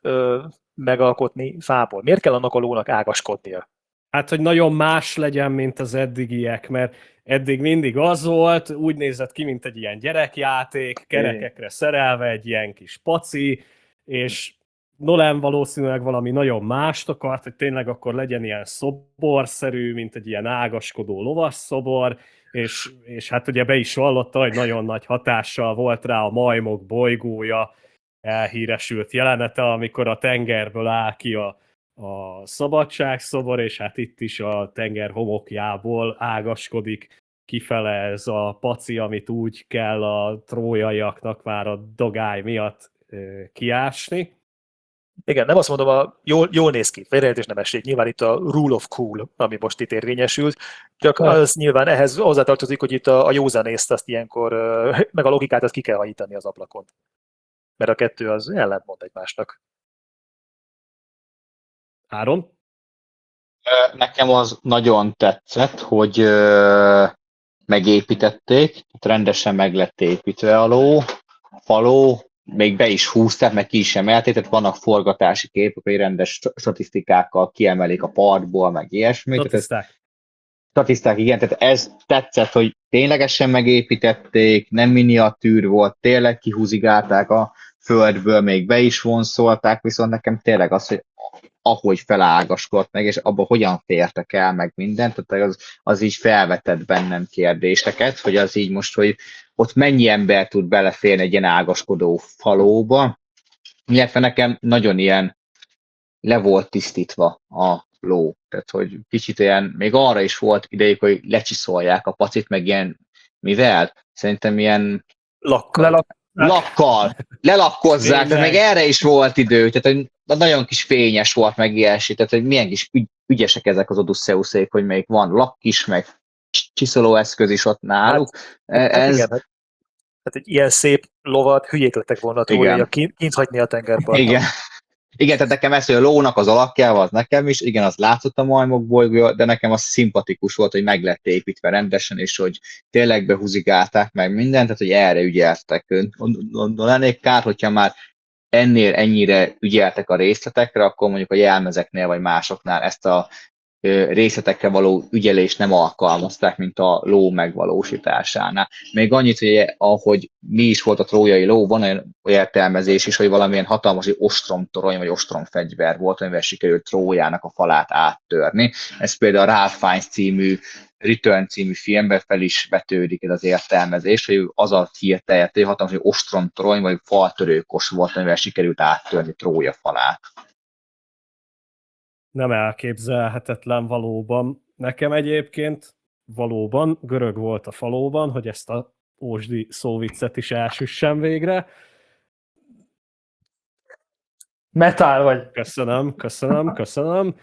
megalkotni fából. Miért kell annak a lónak ágaskodnia? Hát, hogy nagyon más legyen, mint az eddigiek, mert eddig mindig az volt, úgy nézett ki, mint egy ilyen gyerekjáték, kerekekre szerelve egy ilyen kis paci, és Nolan valószínűleg valami nagyon mást akart, hogy tényleg akkor legyen ilyen szoborszerű, mint egy ilyen ágaskodó lovasszobor, és hát ugye be is vallotta, hogy nagyon nagy hatással volt rá a Majmok bolygója elhíresült jelenete, amikor a tengerből áll ki a szabadságszobor, és hát itt is a tenger homokjából ágaskodik kifele ez a paci, amit úgy kell a trójaiaknak már a dogály miatt kiásni. Igen, nem azt mondom, jól néz ki, félreértés nem esik. Nyilván itt a rule of cool, ami most itt érvényesült, csak az nyilván ehhez hozzátartozik, hogy itt a józanészt azt ilyenkor, meg a logikát azt ki kell hajítani az ablakon. Mert a kettő az ellentmond egymásnak. Áron? Nekem az nagyon tetszett, hogy megépítették, rendesen meg lett építve a ló, a faló, még be is húzták, meg ki is emelték, tehát vannak forgatási képek, hogy rendes statisztikákkal kiemelik a partból, meg ilyesmi. Statiszták, igen, tehát ez tetszett, hogy ténylegesen megépítették, nem miniatűr volt, tényleg kihúzigálták a földből, még be is vonszolták, viszont nekem tényleg az, hogy ahogy felágaskodott meg, és abban hogyan fértek el, meg mindent, tehát az így felvetett bennem kérdéseket, hogy az így most, hogy ott mennyi ember tud beleférni egy ilyen ágaskodó falóba, illetve nekem nagyon ilyen le volt tisztítva a ló, tehát hogy kicsit olyan, még arra is volt idejük, hogy lecsiszolják a pacit, meg ilyen, mivel? Szerintem ilyen lakkal, lelakkozzák, de meg erre is volt idő, tehát hogy nagyon kis fényes volt, meg ilyesmi, tehát hogy milyen kis ügyesek ezek az Odüsszeuszék, hogy még van lakk is, meg csiszolóeszköz is ott náluk. Igen, hát egy ilyen szép lovat hülyék lettek volna túl, kint hagyni a tengerparton. Igen, tehát nekem ez, hogy a lónak az alakjával, az nekem is, igen, az látszott a Majmok bolygója, de nekem az szimpatikus volt, hogy meg lett építve rendesen, és hogy tényleg behúzigálták meg mindent, tehát hogy erre ügyeltek. Lennék kár, hogyha már ennyire ügyeltek a részletekre, akkor mondjuk a jelmezeknél vagy másoknál ezt a részletekre való ügyelést nem alkalmazták, mint a ló megvalósításánál. Még annyit, hogy ahogy mi is volt a trójai ló, van olyan értelmezés is, hogy valamilyen hatalmas ostromtorony vagy ostromfegyver volt, amivel sikerült Trójának a falát áttörni. Ez például a Ralph Fiennes című Return című filmben fel is vetődik ez az értelmezés, hogy az a hírterjedt, hogy hatalmas ostromtorony vagy faltörőkos volt, amivel sikerült áttörni Trója falát. Nem elképzelhetetlen valóban. Nekem egyébként valóban görög volt a falóban, hogy ezt a ósdi szóviccet is elsüssem végre. Metál vagy. Köszönöm.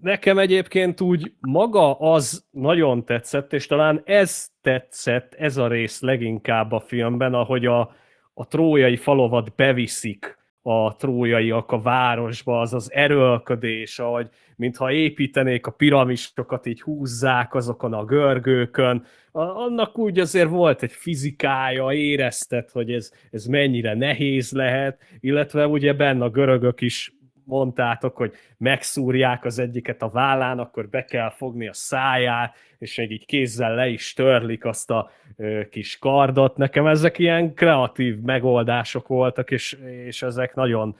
Nekem egyébként úgy maga az nagyon tetszett, és talán ez tetszett, ez a rész leginkább a filmben, ahogy a trójai falovat beviszik a trójaiak a városba, az az erőlködés, ahogy mintha építenék a piramisokat, így húzzák azokon a görgőkön. Annak úgy azért volt egy fizikája, érezted, hogy ez mennyire nehéz lehet, illetve ugye benne a görögök is mondtátok, hogy megszúrják az egyiket a vállán, akkor be kell fogni a száját, és még így kézzel le is törlik azt a kis kardot. Nekem ezek ilyen kreatív megoldások voltak, és ezek nagyon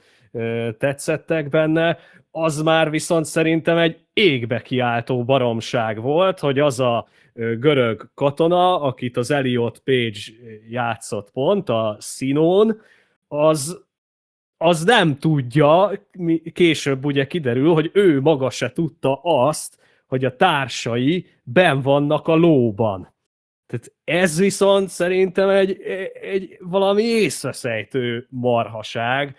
tetszettek benne. Az már viszont szerintem egy égbe kiáltó baromság volt, hogy az a görög katona, akit az Elliot Page játszott pont, a Sinón, az nem tudja, később ugye kiderül, hogy ő maga se tudta azt, hogy a társai benn vannak a lóban. Tehát ez viszont szerintem egy valami észreszejtő marhaság,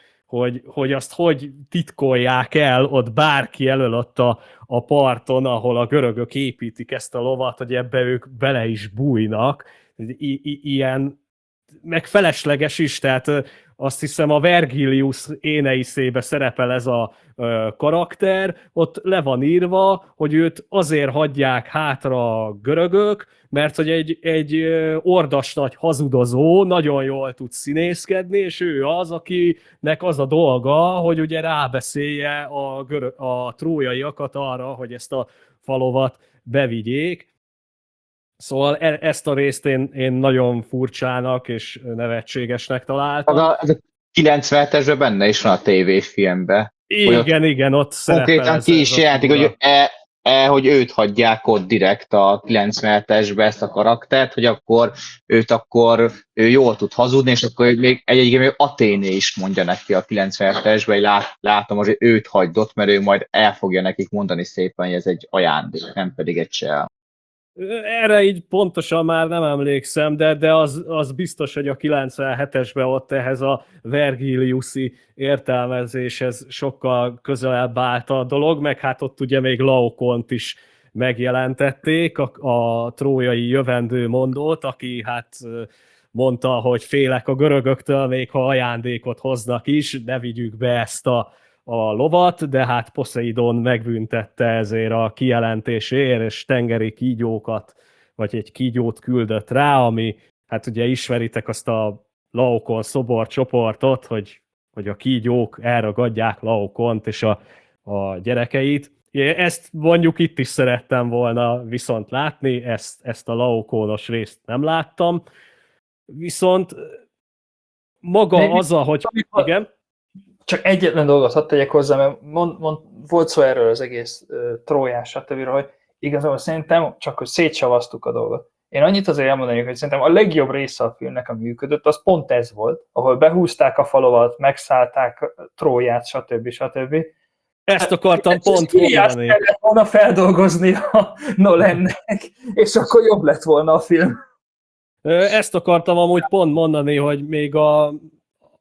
hogy azt hogy titkolják el ott bárki elől ott a parton, ahol a görögök építik ezt a lovat, hogy ebbe ők bele is bújnak. Ilyen, meg felesleges is, tehát azt hiszem a Vergilius Éneiszébe szerepel ez a karakter, ott le van írva, hogy őt azért hagyják hátra a görögök, mert hogy egy ordas nagy hazudozó nagyon jól tud színészkedni, és ő az, akinek az a dolga, hogy ugye rábeszélje a trójaiakat arra, hogy ezt a falovat bevigyék. Szóval ezt a részt én nagyon furcsának és nevetségesnek találtam. Az a 97-esben benne is van a tévéfilmben. Igen, ott szerepel. Konkrétan ki is jelentik, hogy őt hagyják ott direkt a 97-esbe ezt a karaktert, hogy akkor ő jól tud hazudni, és akkor még egyébként Athéné is mondja neki a 97-esben, hogy látom, hogy őt hagyd ott, mert ő majd el fogja nekik mondani szépen, hogy ez egy ajándék, nem pedig egy sel. Erre így pontosan már nem emlékszem, de az biztos, hogy a 97-esben ott ehhez a Vergiliuszi értelmezéshez sokkal közelebb állt a dolog, meg hát ott ugye még Laokont is megjelentették, a trójai jövendő mondót, aki hát mondta, hogy félek a görögöktől, még ha ajándékot hoznak is, ne vigyük be ezt a lovat, de hát Poseidon megbüntette ezért a kijelentésért, és tengeri kígyókat, vagy egy kígyót küldött rá, ami, hát ugye ismeritek azt a Laokon szoborcsoportot, hogy a kígyók elragadják Laokont és a gyerekeit. Ezt mondjuk itt is szerettem volna viszont látni, ezt a Laokonos részt nem láttam. Viszont maga az, hogy... Igen? Csak egyetlen dolgot hadd tegyek hozzá, mert volt szó erről az egész Trójás, stb. Hogy igazából szerintem csak, hogy szétsavaztuk a dolgot. Én annyit azért elmondanék, hogy szerintem a legjobb része a filmnek, ami működött, az pont ez volt, ahol behúzták a falovat, megszállták Tróját, stb. Ezt akartam pont mondani. Kellett volna feldolgozni a Nolannek, és akkor jobb lett volna a film. Ezt akartam amúgy pont mondani, hogy még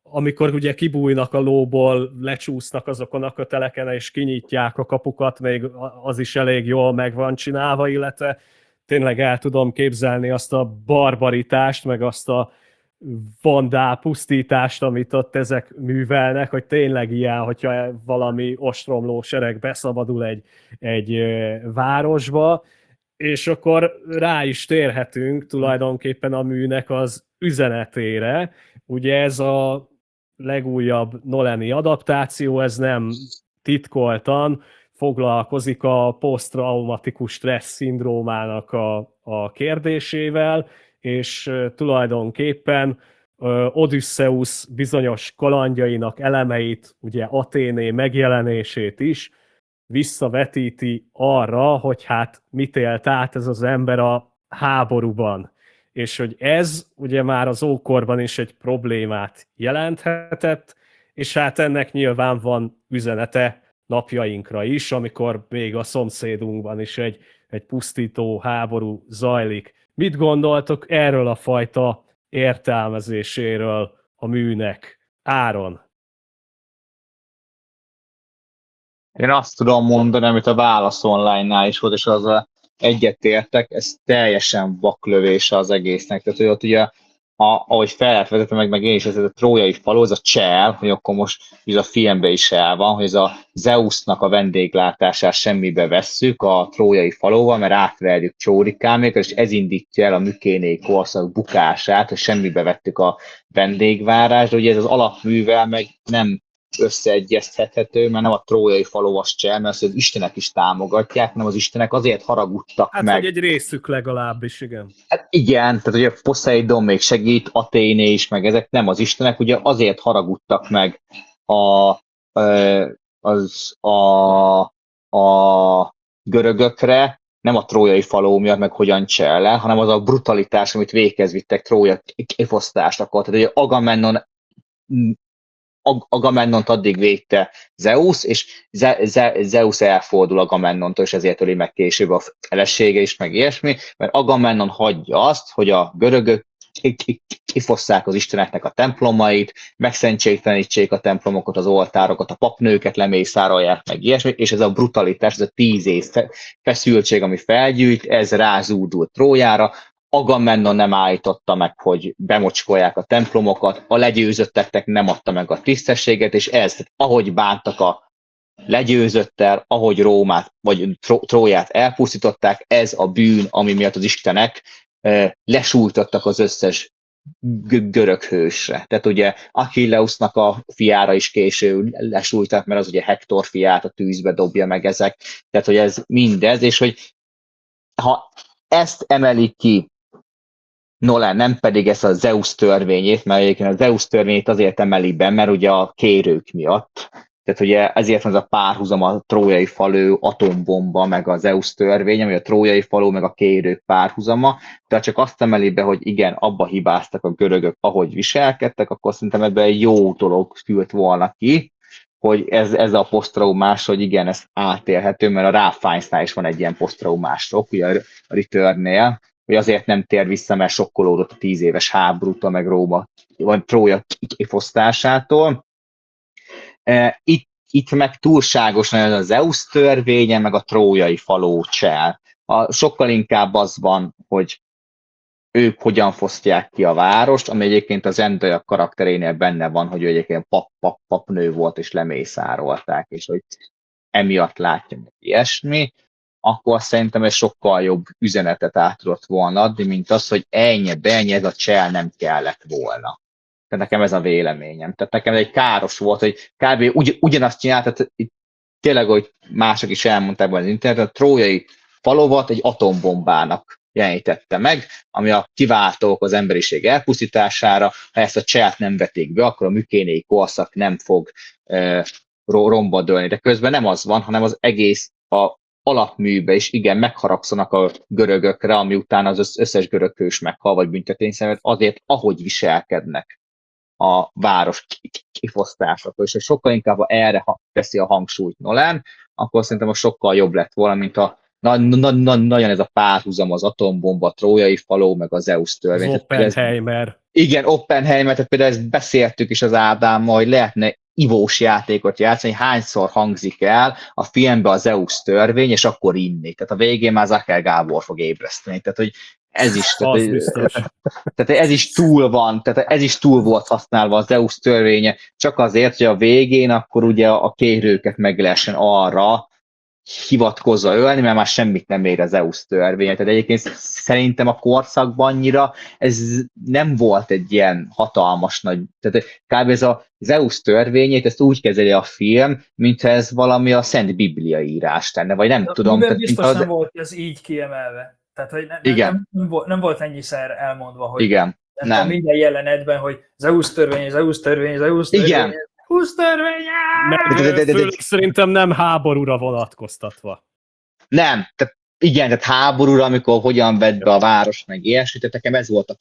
amikor ugye kibújnak a lóból, lecsúsznak azokon a köteleken, és kinyitják a kapukat, még az is elég jól meg van csinálva, illetve tényleg el tudom képzelni azt a barbaritást, meg azt a vandál pusztítást, amit ott ezek művelnek, hogy tényleg ilyen, hogyha valami ostromló sereg beszabadul egy városba, és akkor rá is térhetünk tulajdonképpen a műnek az üzenetére. Ugye ez a legújabb Nolani adaptáció, ez nem titkoltan foglalkozik a posztraumatikus stressz szindrómának a kérdésével, és tulajdonképpen Odysseus bizonyos kalandjainak elemeit, ugye Athéné megjelenését is visszavetíti arra, hogy hát mit élt át ez az ember a háborúban. És hogy ez ugye már az ókorban is egy problémát jelenthetett, és hát ennek nyilván van üzenete napjainkra is, amikor még a szomszédunkban is egy pusztító háború zajlik. Mit gondoltok erről a fajta értelmezéséről a műnek? Áron? Én azt tudom mondani, amit a Válasz Online-nál is volt, és azzal egyetértek, ez teljesen vaklövése az egésznek. Tehát, hogy ott ugye ahogy fel lehet vezetni, meg én is ez a trójai falu, ez a csel, hogy akkor most ez a filmben is el van, hogy ez a Zeusnak a vendéglátását semmibe vesszük a trójai faluval, mert átverjük Csórikámékat, és ez indítja el a Mykénéi korszak bukását, hogy semmibe vettük a vendégvárást, de ugye ez az alapművel meg nem összeegyeztethető, mert nem a trójai falovas csel, mert azt az istenek is támogatják, hanem az istenek azért haragudtak Hát, meg. hogy egy részük legalábbis, igen. Hát igen, tehát ugye Poseidon még segít, Athéné is, meg ezek nem az istenek, ugye azért haragudtak meg a görögökre, nem a trójai faló miatt, meg hogyan csel le, hanem az a brutalitás, amit véghez vittek Trója kifosztásakor. Tehát ugye Agamennont addig védte Zeus, és Zeus elfordul Agamemnontól, és ezért öli meg később a felesége is, meg ilyesmi, mert Agamemnon hagyja azt, hogy a görögök kifosszák az isteneknek a templomait, megszentségtelenítsék a templomokat, az oltárokat, a papnőket lemészárolják, meg ilyesmi, és ez a brutalitás, ez a 10 év feszültség, ami felgyűjt, ez rázúdult Trójára. Agamemnon nem állította meg, hogy bemocskolják a templomokat, a legyőzötteknek nem adta meg a tisztességet, és ez, ahogy bántak a legyőzöttel, ahogy Rómát vagy Tróját elpusztították, ez a bűn, ami miatt az istenek lesújtottak az összes görög hősre. Tehát ugye Achilleusnak a fiára is később lesújtak, mert az ugye Hektor fiát a tűzbe dobja meg ezek. Tehát, hogy ez mindez, és hogy ha ezt emeli ki Nolan, nem pedig ezt a Zeus törvényét, mert egyébként a Zeus törvényét azért emeli be, mert ugye a kérők miatt. Tehát ugye ezért van ez a párhuzam a trójai falu atombomba, meg a Zeus törvény, ami a trójai falu, meg a kérők párhuzama. Tehát csak azt emeli be, hogy igen, abba hibáztak a görögök, ahogy viselkedtek, akkor szerintem ebben egy jó dolog sült volna ki, hogy ez a posztraumás, hogy igen, ez átélhető, mert a Ralph Fiennesnál is van egy ilyen posztraumás sok, ugye a Returnnél, hogy azért nem tér vissza, mert sokkolódott a 10 éves háborútól, meg Róma, vagy Trója kifosztásától. Itt meg túlságosan ez a Zeus törvénye, meg a trójai faló csel. Sokkal inkább az van, hogy ők hogyan fosztják ki a várost, ami egyébként az Zendaya karakterénél benne van, hogy ő egyébként papnő volt, és lemészárolták, és hogy emiatt látja meg ilyesmi, akkor szerintem ez sokkal jobb üzenetet át tudott volna adni, mint az, hogy ennyi, ez a csel nem kellett volna. Tehát nekem ez a véleményem. Tehát nekem ez egy káros volt, hogy kb. Ugyanazt csinált, tényleg, hogy mások is elmondták az interneten, a trójai falovat egy atombombának jelenítette meg, ami a kiváltók az emberiség elpusztítására, ha ezt a cselt nem vetik be, akkor a Mykénéi korszak nem fog romba dőlni. De közben nem az van, hanem az egész a alapműbe is igen megharagszanak a görögökre, ami után az összes görög hős meghal, vagy büntetény azért, ahogy viselkednek a város kifosztásakor, és sokkal inkább erre teszi a hangsúlyt Nolan, akkor szerintem sokkal jobb lett volna, mint nagyon ez a párhuzam az atombomba, trójai faló, meg az Zeus törvény. Oppenheimer. Igen, Oppenheimer, tehát például ezt beszéltük is az Ádámmal, hogy lehetne ivós játékot játszani, hányszor hangzik el a filmben a Zeus törvény, és akkor inni. Tehát a végén már Zacher Gábor fog ébreszteni. Tehát, hogy ez is, tehát ez is túl van, tehát ez is túl volt használva a Zeus törvénye, csak azért, hogy a végén akkor ugye a kérőket meg lehessen arra hivatkozva ölni, mert már semmit nem ér a Zeus törvény. Tehát egyébként szerintem a korszakban annyira ez nem volt egy ilyen hatalmas nagy, tehát kb. Ez a Zeus törvényét, ezt úgy kezeli a film, mintha ez valami a Szent Biblia írás lenne, vagy nem tudom. Tehát, biztos nem volt ez így kiemelve. Tehát, hogy nem volt ennyiszer elmondva, hogy igen, nem. Minden jelenetben, hogy Zeus törvény, Zeus törvény, Zeus törvény. Igen. Zeus törvény! Főleg szerintem nem háborúra vonatkoztatva. Nem, tehát háborúra, amikor hogyan vett be a város, meg ilyesmi, tehát nekem ez volt a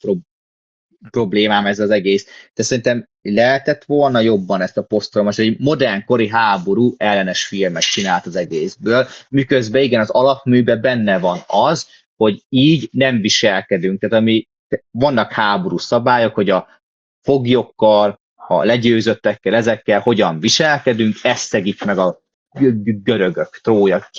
problémám, ez az egész. Tehát szerintem lehetett volna jobban ezt a posztraumás, egy modernkori háború ellenes filmet csinált az egészből, miközben igen, az alapműben benne van az, hogy így nem viselkedünk. Tehát vannak háború szabályok, hogy a foglyokkal, a legyőzöttekkel, ezekkel hogyan viselkedünk, ezt szegít meg a görögök, Trója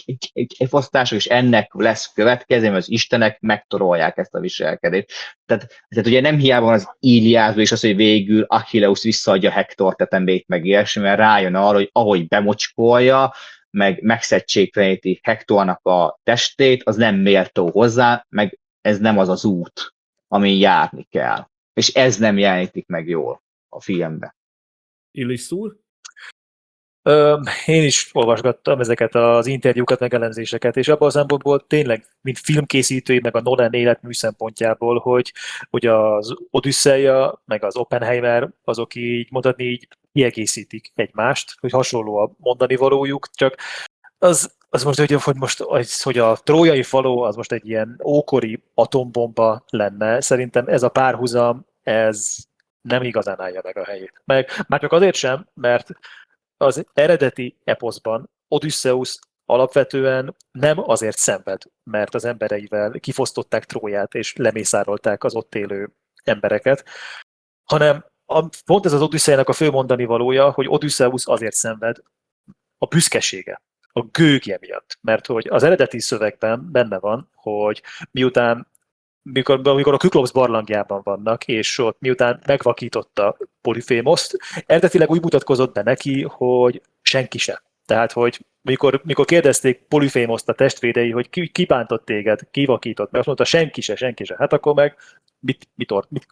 kifosztások, és ennek lesz következő, mert az istenek megtorolják ezt a viselkedést. Tehát ugye nem hiába van az Iliádban is az, hogy végül Achilleus visszaadja Hektor tetembét meg ilyesmi, mert rájön arra, hogy ahogy bemocskolja, meg megszedtségteleníti Hektornak a testét, az nem méltó hozzá, meg ez nem az az út, amin járni kell. És ez nem jelenítik meg jól a filmben. Illis úr? Én is olvasgattam ezeket az interjúkat, meg elemzéseket, és abban a szempontból tényleg, mint filmkészítői, meg a Nolan életmű szempontjából, hogy az Odüsszeia, meg az Oppenheimer, azok így mondhatni így kiegészítik egymást, hogy hasonló a mondani valójuk, csak az most, hogy a trójai faló az most egy ilyen ókori atombomba lenne, szerintem ez a párhuzam, ez nem igazán állja meg a helyét. Meg már csak azért sem, mert az eredeti eposzban Odysseus alapvetően nem azért szenved, mert az embereivel kifosztották Tróját és lemészárolták az ott élő embereket, hanem pont ez az Odüsszeiának a fő mondani valója, hogy Odysseus azért szenved a büszkesége, a gőgje miatt. Mert hogy az eredeti szövegben benne van, hogy amikor a Küklops barlangjában vannak, és ott miután megvakította Polyphémoszt, eredetileg úgy mutatkozott be neki, hogy senki sem. Tehát, hogy mikor kérdezték Polyphémoszt a testvérei, hogy ki bántott téged, ki vakított, mert azt mondta, senki se. Hát akkor meg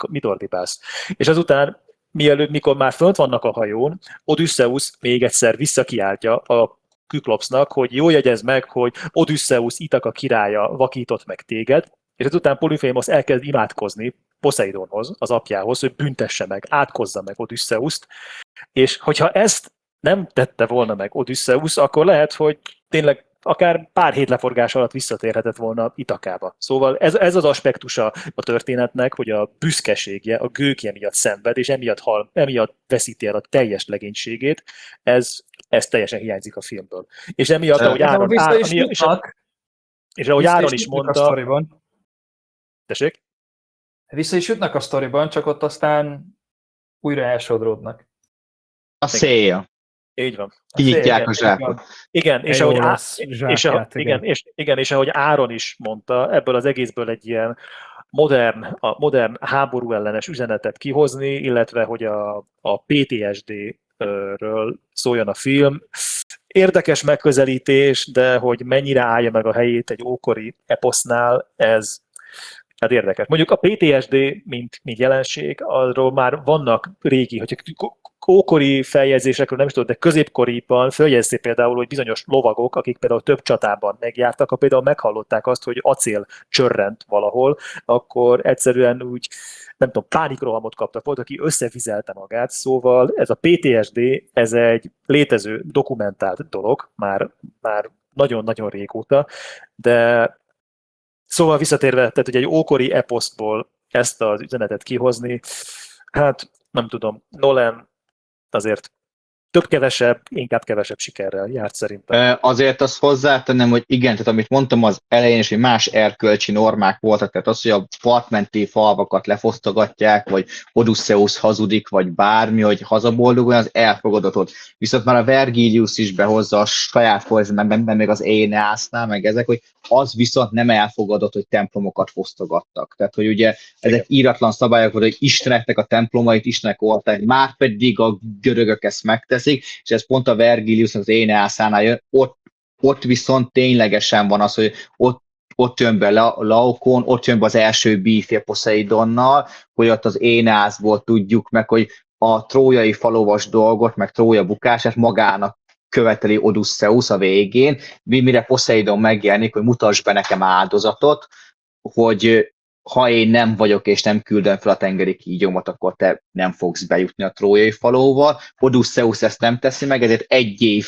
mit ordibálsz? És azután, mikor már fönt vannak a hajón, Odysseus még egyszer visszakiáltja a Küklopsnak, hogy jól jegyezd meg, hogy Odysseus Itaka királya vakított meg téged, és ezután Polyphémosz elkezd imádkozni Poseidonhoz, az apjához, hogy büntesse meg, átkozza meg Odysseust, és hogyha ezt nem tette volna meg Odysseus, akkor lehet, hogy tényleg akár pár hét leforgás alatt visszatérhetett volna Itakába. Szóval ez az aspektusa a történetnek, hogy a büszkeségje, a gőkje miatt szenved, és emiatt veszíti el a teljes legénységét, ez teljesen hiányzik a filmből. És emiatt, ahogy Áron is mondta... Tessék? Vissza is jutnak a sztoriban, csak ott aztán újra elsodródnak. A szélja. Így van. Kinyitják a zsákot. Igen, és ahogy Áron is mondta, ebből az egészből egy ilyen modern háború ellenes üzenetet kihozni, illetve hogy a PTSD-ről szóljon a film. Érdekes megközelítés, de hogy mennyire állja meg a helyét egy ókori eposznál, ez hát érdekes. Mondjuk a PTSD, mint jelenség, arról már vannak régi, hogy ókori feljegyzésekről nem is tudod, de középkoriban feljegyezték például, hogy bizonyos lovagok, akik például több csatában megjártak, ha például meghallották azt, hogy acél csörrent valahol, akkor egyszerűen úgy, nem tudom, pánikrohamot kaptak, volt, aki összefizelte magát, szóval ez a PTSD, ez egy létező, dokumentált dolog, már nagyon-nagyon régóta, de szóval visszatérve, tehát hogy egy ókori eposztból ezt az üzenetet kihozni, hát nem tudom, Nolan azért több-kevesebb, inkább kevesebb sikerrel járt szerintem. Azért azt hozzátennem, hogy igen, tehát amit mondtam az elején is, hogy más erkölcsi normák voltak, tehát az, hogy a partmenti falvakat lefosztogatják, vagy Odysseus hazudik, vagy bármi, hogy hazaboldoguljon, az elfogadott. Viszont már a Vergilius is behozza a saját poéziájában, még az Éneásznál, meg ezek, hogy az viszont nem elfogadott, hogy templomokat fosztogattak. Tehát, hogy ugye ezek íratlan szabályok volt, hogy Isteneknek a templomait, Istenek oltárják, már pedig a görögök ezt megteszik, és ez pont a Vergilius az Éneászánál jön, ott viszont ténylegesen van az, hogy ott jön be Laokon, ott jön be az első bífje Poseidonnal, hogy ott az Éneászból tudjuk meg, hogy a trójai falovas dolgot, meg Trója bukását magának követeli Odysseus a végén, mire Poseidon megjelenik, hogy mutass be nekem áldozatot, hogy ha én nem vagyok és nem küldöm fel a tengeri kígyómat, akkor te nem fogsz bejutni a trójai falóval. Odysseus ezt nem teszi meg, ezért 1 év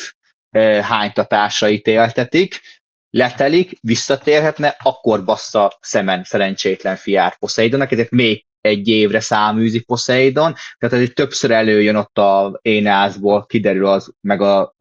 hánytatásra ítéltetik, letelik, visszatérhetne, akkor bassza szemen szerencsétlen fiát Poseidonnak, ezért még 1 évre száműzik Poseidon, tehát ez többször előjön ott a Éneászból, kiderül az, meg a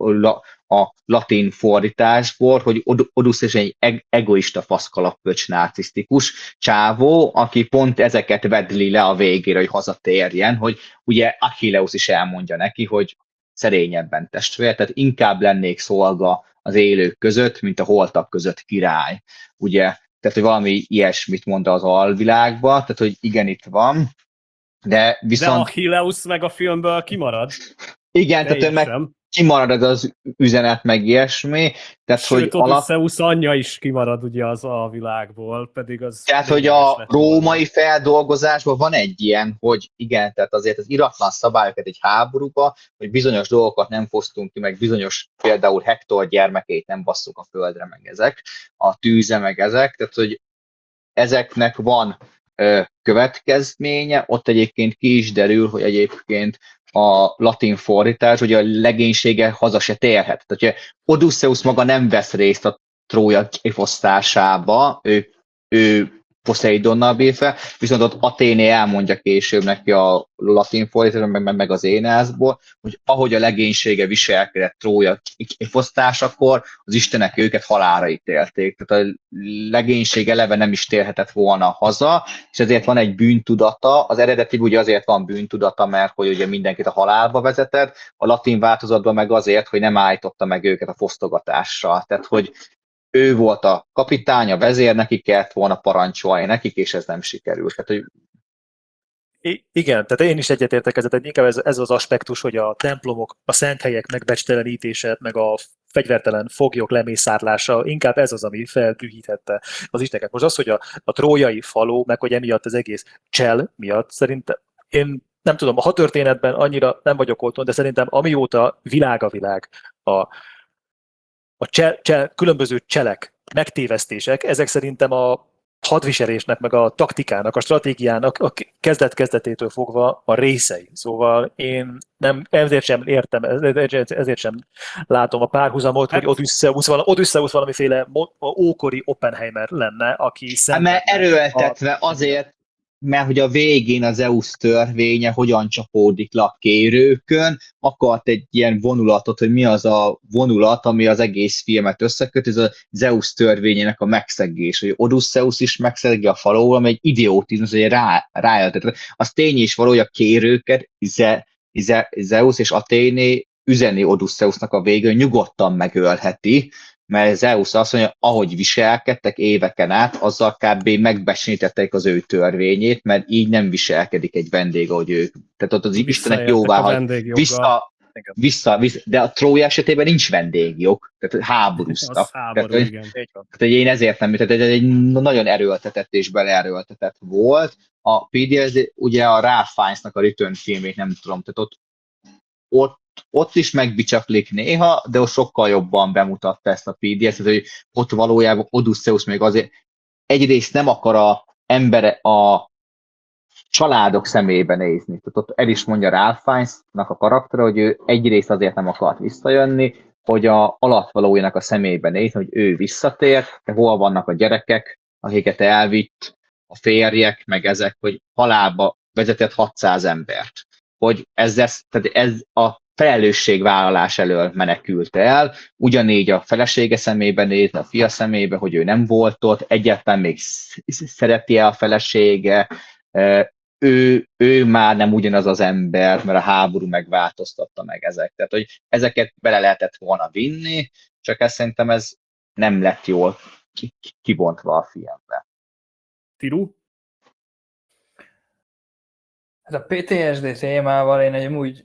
latin fordításból, hogy Odysseus egy egoista faszkalapöcs narcisztikus csávó, aki pont ezeket vedli le a végére, hogy hazatérjen, hogy ugye Achilleus is elmondja neki, hogy szerényebben testvér, tehát inkább lennék szolga az élők között, mint a holtak között király. Ugye, tehát, hogy valami ilyesmit mond az alvilágba, tehát, hogy igen, itt van, de viszont... De Achilleus meg a filmből kimarad. Igen, tehát meg kimarad ez az üzenet, meg ilyesmi. Tehát, sőt, hogy Odysseus anyja is kimarad ugye az alvilágból, pedig az... Tehát, hogy a római feldolgozásban van egy ilyen, hogy igen, tehát azért az iratlan szabályokat egy háborúba, hogy bizonyos dolgokat nem fosztunk ki, meg bizonyos például Hektor gyermekét nem basszuk a földre, meg ezek, a tűze, meg ezek, tehát, hogy ezeknek van következménye, ott egyébként ki is derül, hogy egyébként a latin fordítás, hogy a legénysége haza se térhet. Tehát, hogy Odysseus maga nem vesz részt a Trója kifosztásába, ő Poseidonnal bír fel, viszont ott Athéné elmondja később neki a latin fordításban, meg az Éneaszból, hogy ahogy a legénysége viselkedett Trója kifosztásakor, az istenek őket halálra ítélték. Tehát a legénység eleve nem is térhetett volna haza, és ezért van egy bűntudata. Az eredeti ugye azért van bűntudata, mert hogy ugye mindenkit a halálba vezetett, a latin változatban meg azért, hogy nem állította meg őket a fosztogatással. Tehát, hogy ő volt a kapitány, a vezér, neki kellett volna parancsolni nekik, és ez nem sikerült. Tehát, hogy... Igen, tehát én is egyetértek ezzel, tehát inkább ez az aspektus, hogy a templomok, a szent helyek megbecstelenítése, meg a fegyvertelen foglyok lemészárlása, inkább ez az, ami feltűhítette az isteneket. Most az, hogy a trójai faló, meg hogy emiatt az egész csel miatt, szerintem én nem tudom, a hadtörténetben annyira nem vagyok otthon, de szerintem amióta világ a világ, különböző cselek, megtévesztések, ezek szerintem a hadviselésnek, meg a taktikának, a stratégiának a kezdet-kezdetétől fogva a részei. Szóval én ezért sem értem, ezért sem látom a párhuzamot, hogy Odysseus valamiféle ókori Oppenheimer lenne, aki mert erőltetve azért, mert hogy a végén az Zeus törvénye hogyan csapódik le a kérőkön, akart egy ilyen vonulatot, hogy mi az a vonulat, ami az egész filmet összeköt, ez a Zeus törvényének a megszegés, hogy Odysseus is megszegi a falóval, ami egy idiotizmus, hogy rájöttet. Az tény is való, hogy a kérőket Zeus és Athéné üzeni Odysseusnak a végén, nyugodtan megölheti, mert Zeus azt mondja, ahogy viselkedtek éveken át, azzal kb. Megbecsnítették az ő törvényét, mert így nem viselkedik egy vendég, ahogy ők. Tehát ott az istenek jóvá hagy. Vissza, de a Trója esetében nincs vendégjog, tehát háborúztak. Tehát én ezért nem, tehát egy nagyon erőltetett és beleerőltetett volt. A PDS, ugye a Ralph Fiennes-nak a Return filmét nem tudom, tehát ott is megbicsaklik néha, de ott sokkal jobban bemutatta ezt a PDS, hogy ott valójában Odysseus még azért egyrészt nem akar a családok szemébe nézni. Tehát ott el is mondja Ralph Fiennes-nak a karaktere, hogy ő egyrészt azért nem akart visszajönni, hogy a alatvalójának a szemébe nézni, hogy ő visszatér, de hol vannak a gyerekek, akiket elvitt, a férjek, meg ezek, hogy halálba vezetett 600 embert. Hogy tehát ez a felelősségvállalás elől menekült el, ugyanígy a felesége szemébe néz, a fia szemébe, hogy ő nem volt ott, egyáltalán még szereti-e a felesége, ő már nem ugyanaz az ember, mert a háború megváltoztatta meg ezek. Tehát, hogy ezeket bele lehetett volna vinni, csak ezt szerintem ez nem lett jól kibontva a filmbe. Tiru? Hát a PTSD témával én amúgy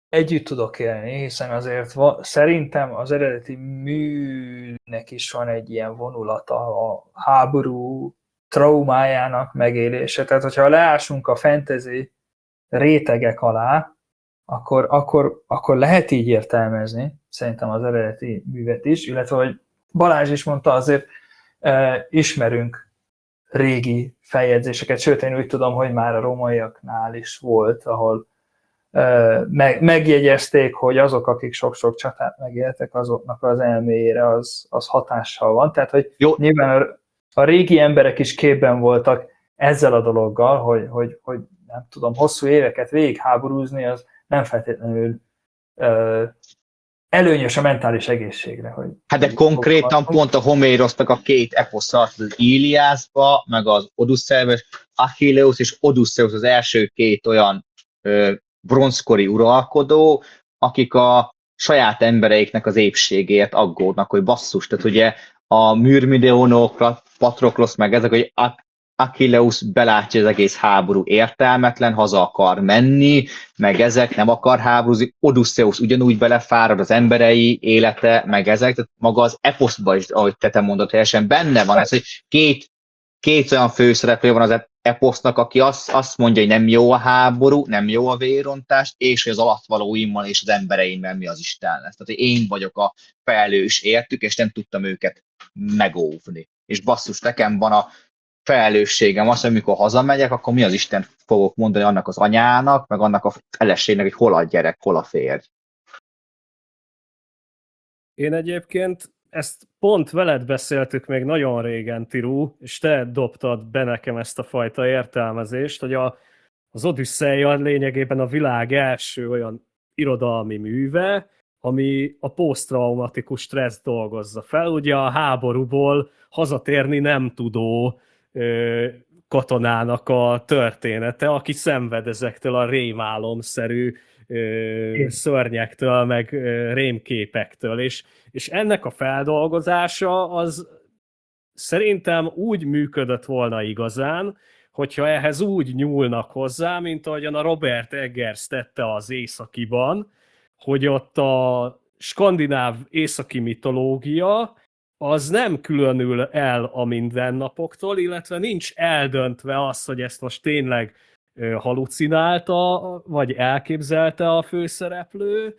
együtt tudok élni, hiszen azért szerintem az eredeti műnek is van egy ilyen vonulata a háború traumájának megélése. Tehát, hogyha leásunk a fantasy rétegek alá, akkor lehet így értelmezni, szerintem az eredeti művet is, illetve, hogy Balázs is mondta, azért ismerünk régi feljegyzéseket, sőt, én úgy tudom, hogy már a rómaiaknál is volt, ahol megjegyezték, hogy azok, akik sok-sok csatát megéltek, azoknak az elméjére az hatással van. Tehát, hogy nyilván a régi emberek is képben voltak ezzel a dologgal, hogy nem tudom, hosszú éveket végig háborúzni, az nem feltétlenül előnyös a mentális egészségre. Hát de konkrétan pont a Homérosnak a két eposza, az Iliászba, meg az Odüsszeusba, Achilleus és Odysseus az első két olyan bronzkori uralkodó, akik a saját embereiknek az épségért aggódnak, hogy basszus, tehát ugye a Myrmidonok, Patroklosz, meg ezek, hogy Achilleus belátja az egész háború értelmetlen, haza akar menni, meg ezek nem akar háborúzni, Odysseus ugyanúgy belefárad, az emberei élete, meg ezek, tehát maga az eposzban is, ahogy te mondod, teljesen benne van ez, hogy két olyan főszereplő van az eposznak, aki azt mondja, hogy nem jó a háború, nem jó a vérontás, és hogy az alattvalóimmal és az embereimmel mi az Isten lesz. Tehát, hogy én vagyok a felelős értük, és nem tudtam őket megóvni. És basszus, nekem van a felelősségem az, hogy amikor hazamegyek, akkor mi az Isten fogok mondani annak az anyának, meg annak a feleségnek, hogy hol a gyerek, hol a férj. Én egyébként ezt pont veled beszéltük még nagyon régen, Tirú, és te dobtad be nekem ezt a fajta értelmezést, hogy az Odüsszeia lényegében a világ első olyan irodalmi műve, ami a posztraumatikus stressz dolgozza fel. Ugye a háborúból hazatérni nem tudó katonának a története, aki szenved ezektől a rémálomszerű szörnyektől, meg rémképektől, és ennek a feldolgozása az szerintem úgy működött volna igazán, hogyha ehhez úgy nyúlnak hozzá, mint ahogyan a Robert Eggers tette az Északiban, hogy ott a skandináv északi mitológia az nem különül el a mindennapoktól, illetve nincs eldöntve az, hogy ezt most tényleg halucinálta, vagy elképzelte a főszereplő,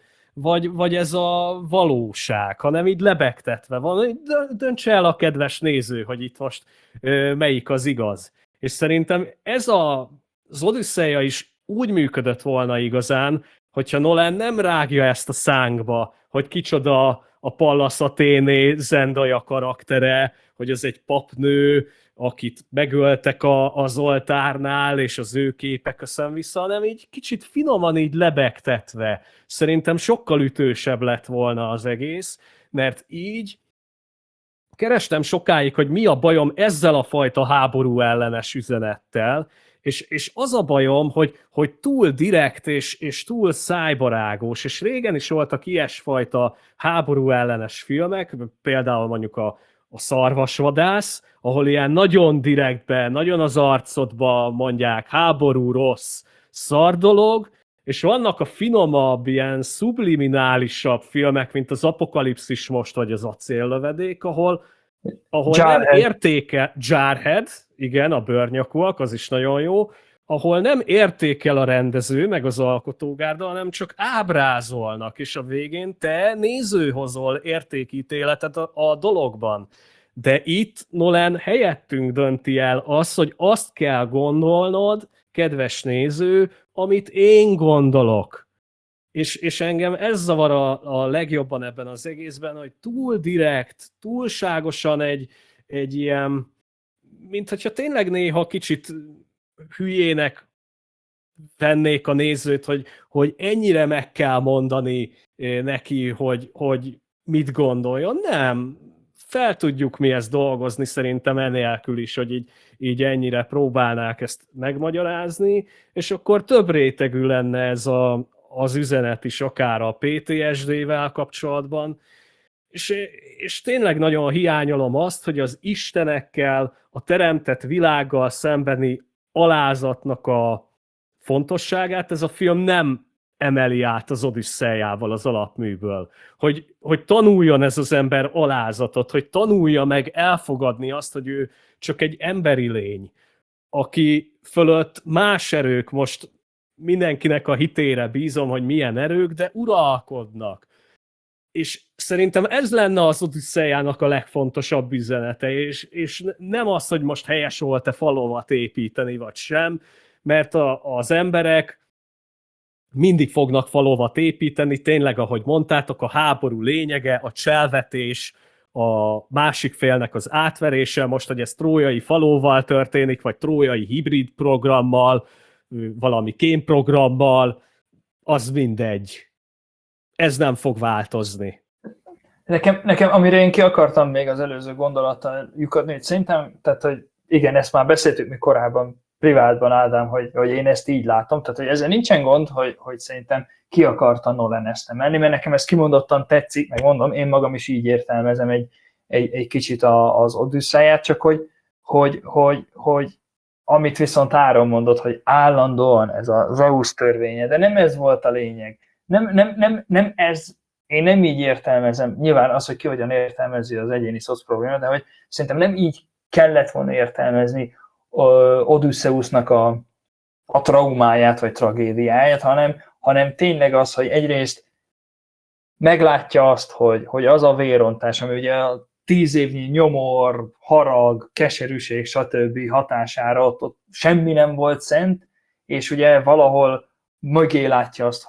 vagy ez a valóság, hanem így lebegtetve van. Döntse el a kedves néző, hogy itt most melyik az igaz. És szerintem ez az Odüsszeia is úgy működött volna igazán, hogyha Nolan nem rágja ezt a szánkba, hogy kicsoda a Pallas Athéné Zendaya karaktere, hogy az egy papnő, akit megöltek az oltárnál, és az ő képe köszön vissza, hanem így kicsit finoman így lebegtetve. Szerintem sokkal ütősebb lett volna az egész, mert így kerestem sokáig, hogy mi a bajom ezzel a fajta háború ellenes üzenettel, és az a bajom, hogy túl direkt és túl szájbarágos, és régen is voltak ilyesfajta háború ellenes filmek, például mondjuk a Szarvasvadász, ahol ilyen nagyon direktben, nagyon az arcodba mondják, háború rossz, szar dolog, és vannak a finomabb, ilyen subliminálisabb filmek, mint az Apokalipszis most, vagy az Acéllövedék, ahol nem értékel, Jarhead, igen, a bőrnyakúak, az is nagyon jó, ahol nem értékel a rendező, meg az alkotógárda, hanem csak ábrázolnak, és a végén te néző hozol értékítéletet a dologban. De itt Nolan helyettünk dönti el azt, hogy azt kell gondolnod, kedves néző, amit én gondolok. És engem ez zavar a legjobban ebben az egészben, hogy túl direkt, túlságosan egy ilyen, mint hogyha tényleg néha kicsit hülyének vennék a nézőt, hogy ennyire meg kell mondani neki, hogy mit gondoljon. Nem, fel tudjuk mi ezt dolgozni szerintem enélkül is, hogy így ennyire próbálnák ezt megmagyarázni, és akkor több rétegű lenne ez az üzenet is, akár a PTSD-vel kapcsolatban, és tényleg nagyon hiányolom azt, hogy az istenekkel, a teremtett világgal szembeni alázatnak a fontosságát ez a film nem emeli át az Odüsszeiával, az alapműből. Hogy tanuljon ez az ember alázatot, hogy tanulja meg elfogadni azt, hogy ő csak egy emberi lény, aki fölött más erők, most mindenkinek a hitére bízom, hogy milyen erők, de uralkodnak. És szerintem ez lenne az Odüsszeiának a legfontosabb üzenete, és nem az, hogy most helyes volt-e falovat építeni, vagy sem, mert az emberek mindig fognak falovat építeni, tényleg, ahogy mondtátok, a háború lényege, a cselvetés, a másik félnek az átverése, most, hogy ez trójai falóval történik, vagy trójai hibrid programmal, valami kémprogrammal, az mindegy. Ez nem fog változni. Nekem, amire én ki akartam még az előző gondolattal lyukadni, hogy szerintem, tehát, hogy igen, ezt már beszéltük mi korábban privátban, Ádám, hogy én ezt így látom, tehát hogy ezzel nincsen gond, hogy szerintem ki akarta Nolan ezt emelni, mert nekem ez kimondottan tetszik, meg mondom, én magam is így értelmezem egy kicsit az Odüsszeát, csak hogy amit viszont Áron mondott, hogy állandóan ez a Zeus törvénye, de nem ez volt a lényeg. Nem ez, én nem így értelmezem, nyilván az, hogy ki hogyan értelmezi az egyéni szoc probléma, de hogy szerintem nem így kellett volna értelmezni Odysseusnak a traumáját, vagy tragédiáját, hanem tényleg az, hogy egyrészt meglátja azt, hogy az a vérontás, ami ugye a 10 évnyi nyomor, harag, keserűség, stb. Hatására ott semmi nem volt szent, és ugye valahol mögé látja azt,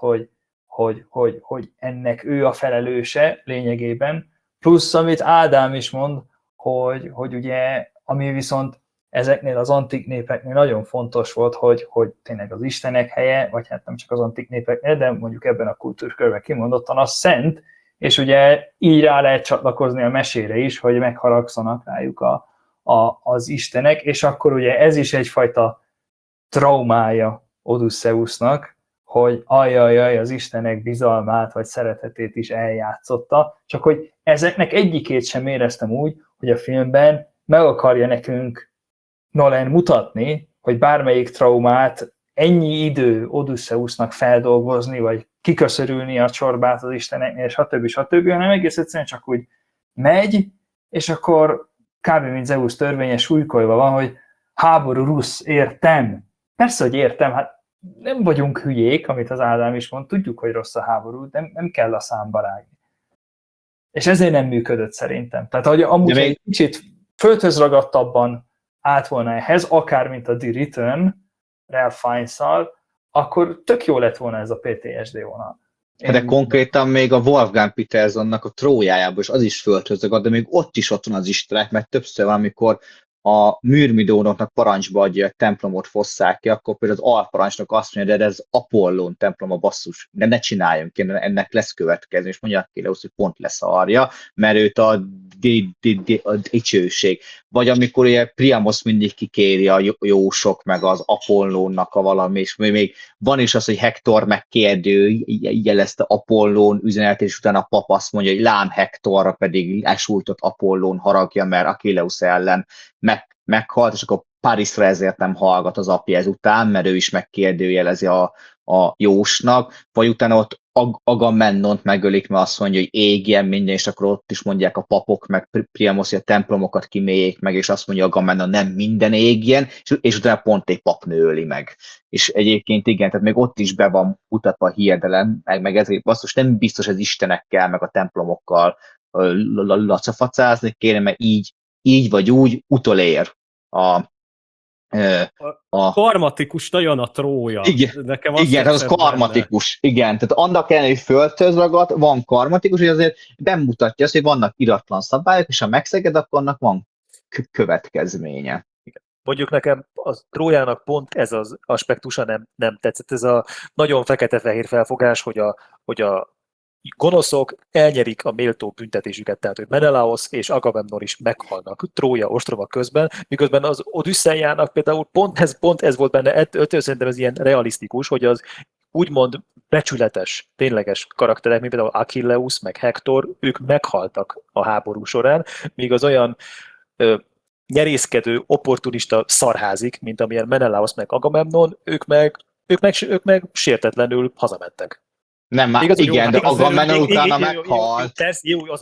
hogy ennek ő a felelőse lényegében, plusz amit Ádám is mond, hogy ugye, ami viszont ezeknél az antik népeknél nagyon fontos volt, hogy tényleg az istenek helye, vagy hát nem csak az antik népeknél, de mondjuk ebben a kultúrkörben kimondottan az szent, és ugye így rá lehet csatlakozni a mesére is, hogy megharagszanak rájuk az istenek, és akkor ugye ez is egyfajta traumája Odysseusnak, hogy ajjajjaj, az istenek bizalmát vagy szeretetét is eljátszotta, csak hogy ezeknek egyikét sem éreztem úgy, hogy a filmben meg akarja nekünk Nolan mutatni, hogy bármelyik traumát ennyi idő Odysseusnak feldolgozni, vagy kiköszörülni a csorbát az isteneknél, stb. Hanem egész egyszerűen csak úgy megy, és akkor kb. Mint Zeus törvénye súlykolva van, hogy háború rusz, értem. Persze, hogy értem, hát nem vagyunk hülyék, amit az Ádám is mond, tudjuk, hogy rossz a háború, de nem kell a számba rágni. És ezért nem működött szerintem. Tehát, hogy amúgy egy kicsit földhöz ragadtabban állt volna ehhez, akár mint a The Return, Ralph Fiennes-szal, akkor tök jó lett volna ez a PTSD vonal. De konkrétan még a Wolfgang Petersonnak a Trójájában is az is földhöz ragad, de még ott is ott van az istenek, mert többször van, amikor a műrmidónoknak parancsba adja, a templomot fosszák ki, akkor például az alparancsnok azt mondja, de ez Apollón temploma basszus, de ne csináljunk, ennek lesz következő, és mondja Achilleus, hogy pont leszarja, mert őt a dicsőség. Vagy amikor ugye Priamos mindig kikéri a jósok, meg az Apollónnak a valami, és még van is az, hogy Hektor megkérdő, jelezte Apollón üzenet, és utána a pap azt mondja, hogy lám Hektorra pedig esújtott Apollón haragja, mert Achilleus ellen meghalt, és akkor Parisra ezért nem hallgat az apja ezután, mert ő is megkérdőjelezi a jósnak, vagy utána ott Agamemnont megölik, mert azt mondja, hogy égjen minden, és akkor ott is mondják a papok, meg Priamos, hogy a templomokat kiméljék meg, és azt mondja Agamemnon, nem minden égjen, és utána pont egy papnő öli meg. És egyébként igen, tehát még ott is be van mutatva a hiedelem, meg ezért basszus, nem biztos az istenekkel, meg a templomokkal lacafacázni kéne, mert így vagy úgy utolér a karmatikus nagyon a Trója. Igen, az karmatikus. Benne. Igen, tehát annak ellenére, hogy földhöz ragad, van karmatikus, és azért bemutatja azt, hogy vannak iratlan szabályok, és ha megszeged, akkor annak van következménye. Igen. Mondjuk nekem a Trójának pont ez az aspektusa nem tetszett. Ez a nagyon fekete-fehér felfogás, hogy a gonoszok elnyerik a méltó büntetésüket, tehát hogy Menelaos és Agamemnon is meghalnak Trója ostroma közben, miközben az Odüsszeiának például pont ez volt benne, ettől szerintem ez ilyen realisztikus, hogy az úgymond becsületes, tényleges karakterek, mint például Achilleus, meg Hektor, ők meghaltak a háború során, míg az olyan nyerészkedő, opportunista szarházik, mint amilyen Menelaos meg Agamemnon, ők meg sértetlenül hazamentek. Nem, igen, de Agamemnon utána meghalt. Jó, az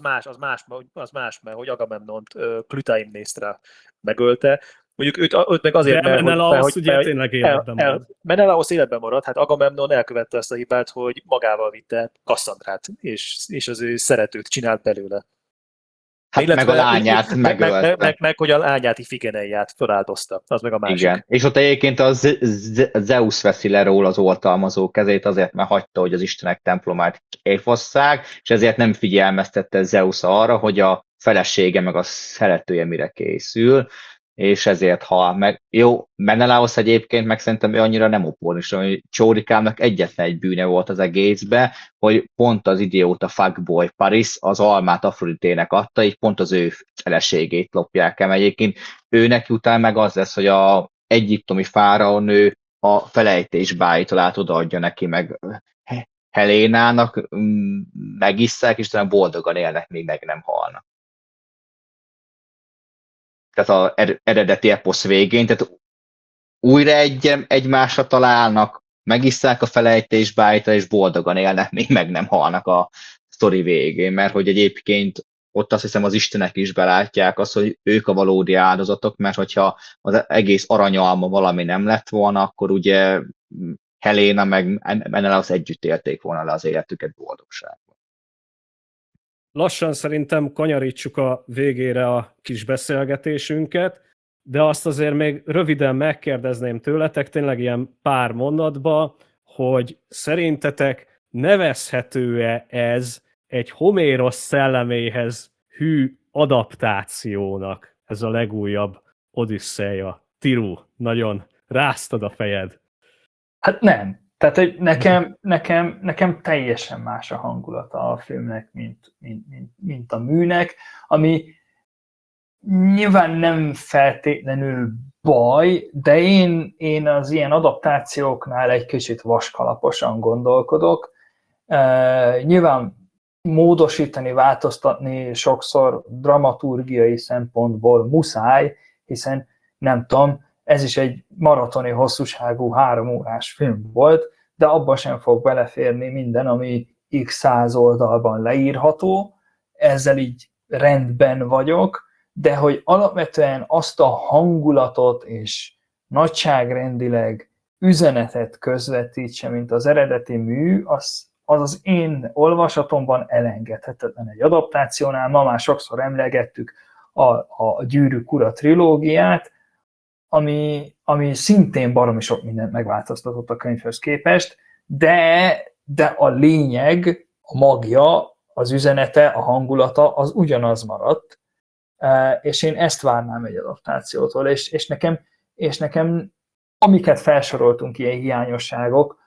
más, mert hogy Agamemnont Klytaimnésztra megölte. Mondjuk őt meg azért, mert Menelaos ugye tényleg életben marad. Menelaos életben marad, hát Agamemnon elkövette ezt a hibát, hogy magával vitte Kasszandrát, és az ő szeretőt csinált belőle. Hát meg a lányát megölte. Meg hogy a lányát Ifigeneiát feláldozta, az meg a másik. Igen, és ott egyébként a Zeus veszi le róla az oltalmazó kezét azért, mert hagyta, hogy az istenek templomát elfosszák, és ezért nem figyelmeztette Zeus arra, hogy a felesége meg a szeretője mire készül, és ezért hal meg. Jó, Menelaos egyébként meg szerintem ő annyira nem opportunista, hogy Csórikámnak egyetlen egy bűne volt az egészbe, hogy pont az idióta fuckboy Paris az almát Afroditének adta, így pont az ő feleségét lopják el. Egyébként ő neki utána meg az lesz, hogy egyiptomi fáraónő a felejtésbájtól át odaadja neki, meg Helénának, megisszák, és talán boldogan élnek, még meg nem halnak. Tehát az eredeti eposz végén, tehát újra egymásra találnak, megisszák a felejtésbájtól, és boldogan élnek, még meg nem halnak a sztori végén, mert hogy egyébként ott azt hiszem az istenek is belátják azt, hogy ők a valódi áldozatok, mert hogyha az egész aranyalma valami nem lett volna, akkor ugye Heléna meg Menelaos együtt élték volna le az életüket boldogságban. Lassan szerintem kanyarítsuk a végére a kis beszélgetésünket, de azt azért még röviden megkérdezném tőletek, tényleg ilyen pár mondatba, hogy szerintetek nevezhető-e ez egy Homérosz szelleméhez hű adaptációnak, ez a legújabb Odüsszeia? Tiru, nagyon ráztad a fejed. Hát nem. Tehát, hogy nekem teljesen más a hangulata a filmnek, mint a műnek, ami nyilván nem feltétlenül baj, de én az ilyen adaptációknál egy kicsit vaskalaposan gondolkodok. Nyilván módosítani, változtatni sokszor dramaturgiai szempontból muszáj, hiszen nem tudom, ez is egy maratoni hosszúságú 3 órás film volt, de abba sem fog beleférni minden, ami x 100 oldalban leírható, ezzel így rendben vagyok, de hogy alapvetően azt a hangulatot és nagyságrendileg üzenetet közvetítse, mint az eredeti mű, az én olvasatomban elengedhetetlen egy adaptációnál. Ma már sokszor emlegettük a Gyűrűk ura trilógiát, ami szintén baromi sok mindent megváltoztatott a könyvhöz képest, de a lényeg, a magja, az üzenete, a hangulata az ugyanaz maradt, és én ezt várnám egy adaptációtól, és nekem amiket felsoroltunk, ilyen hiányosságok,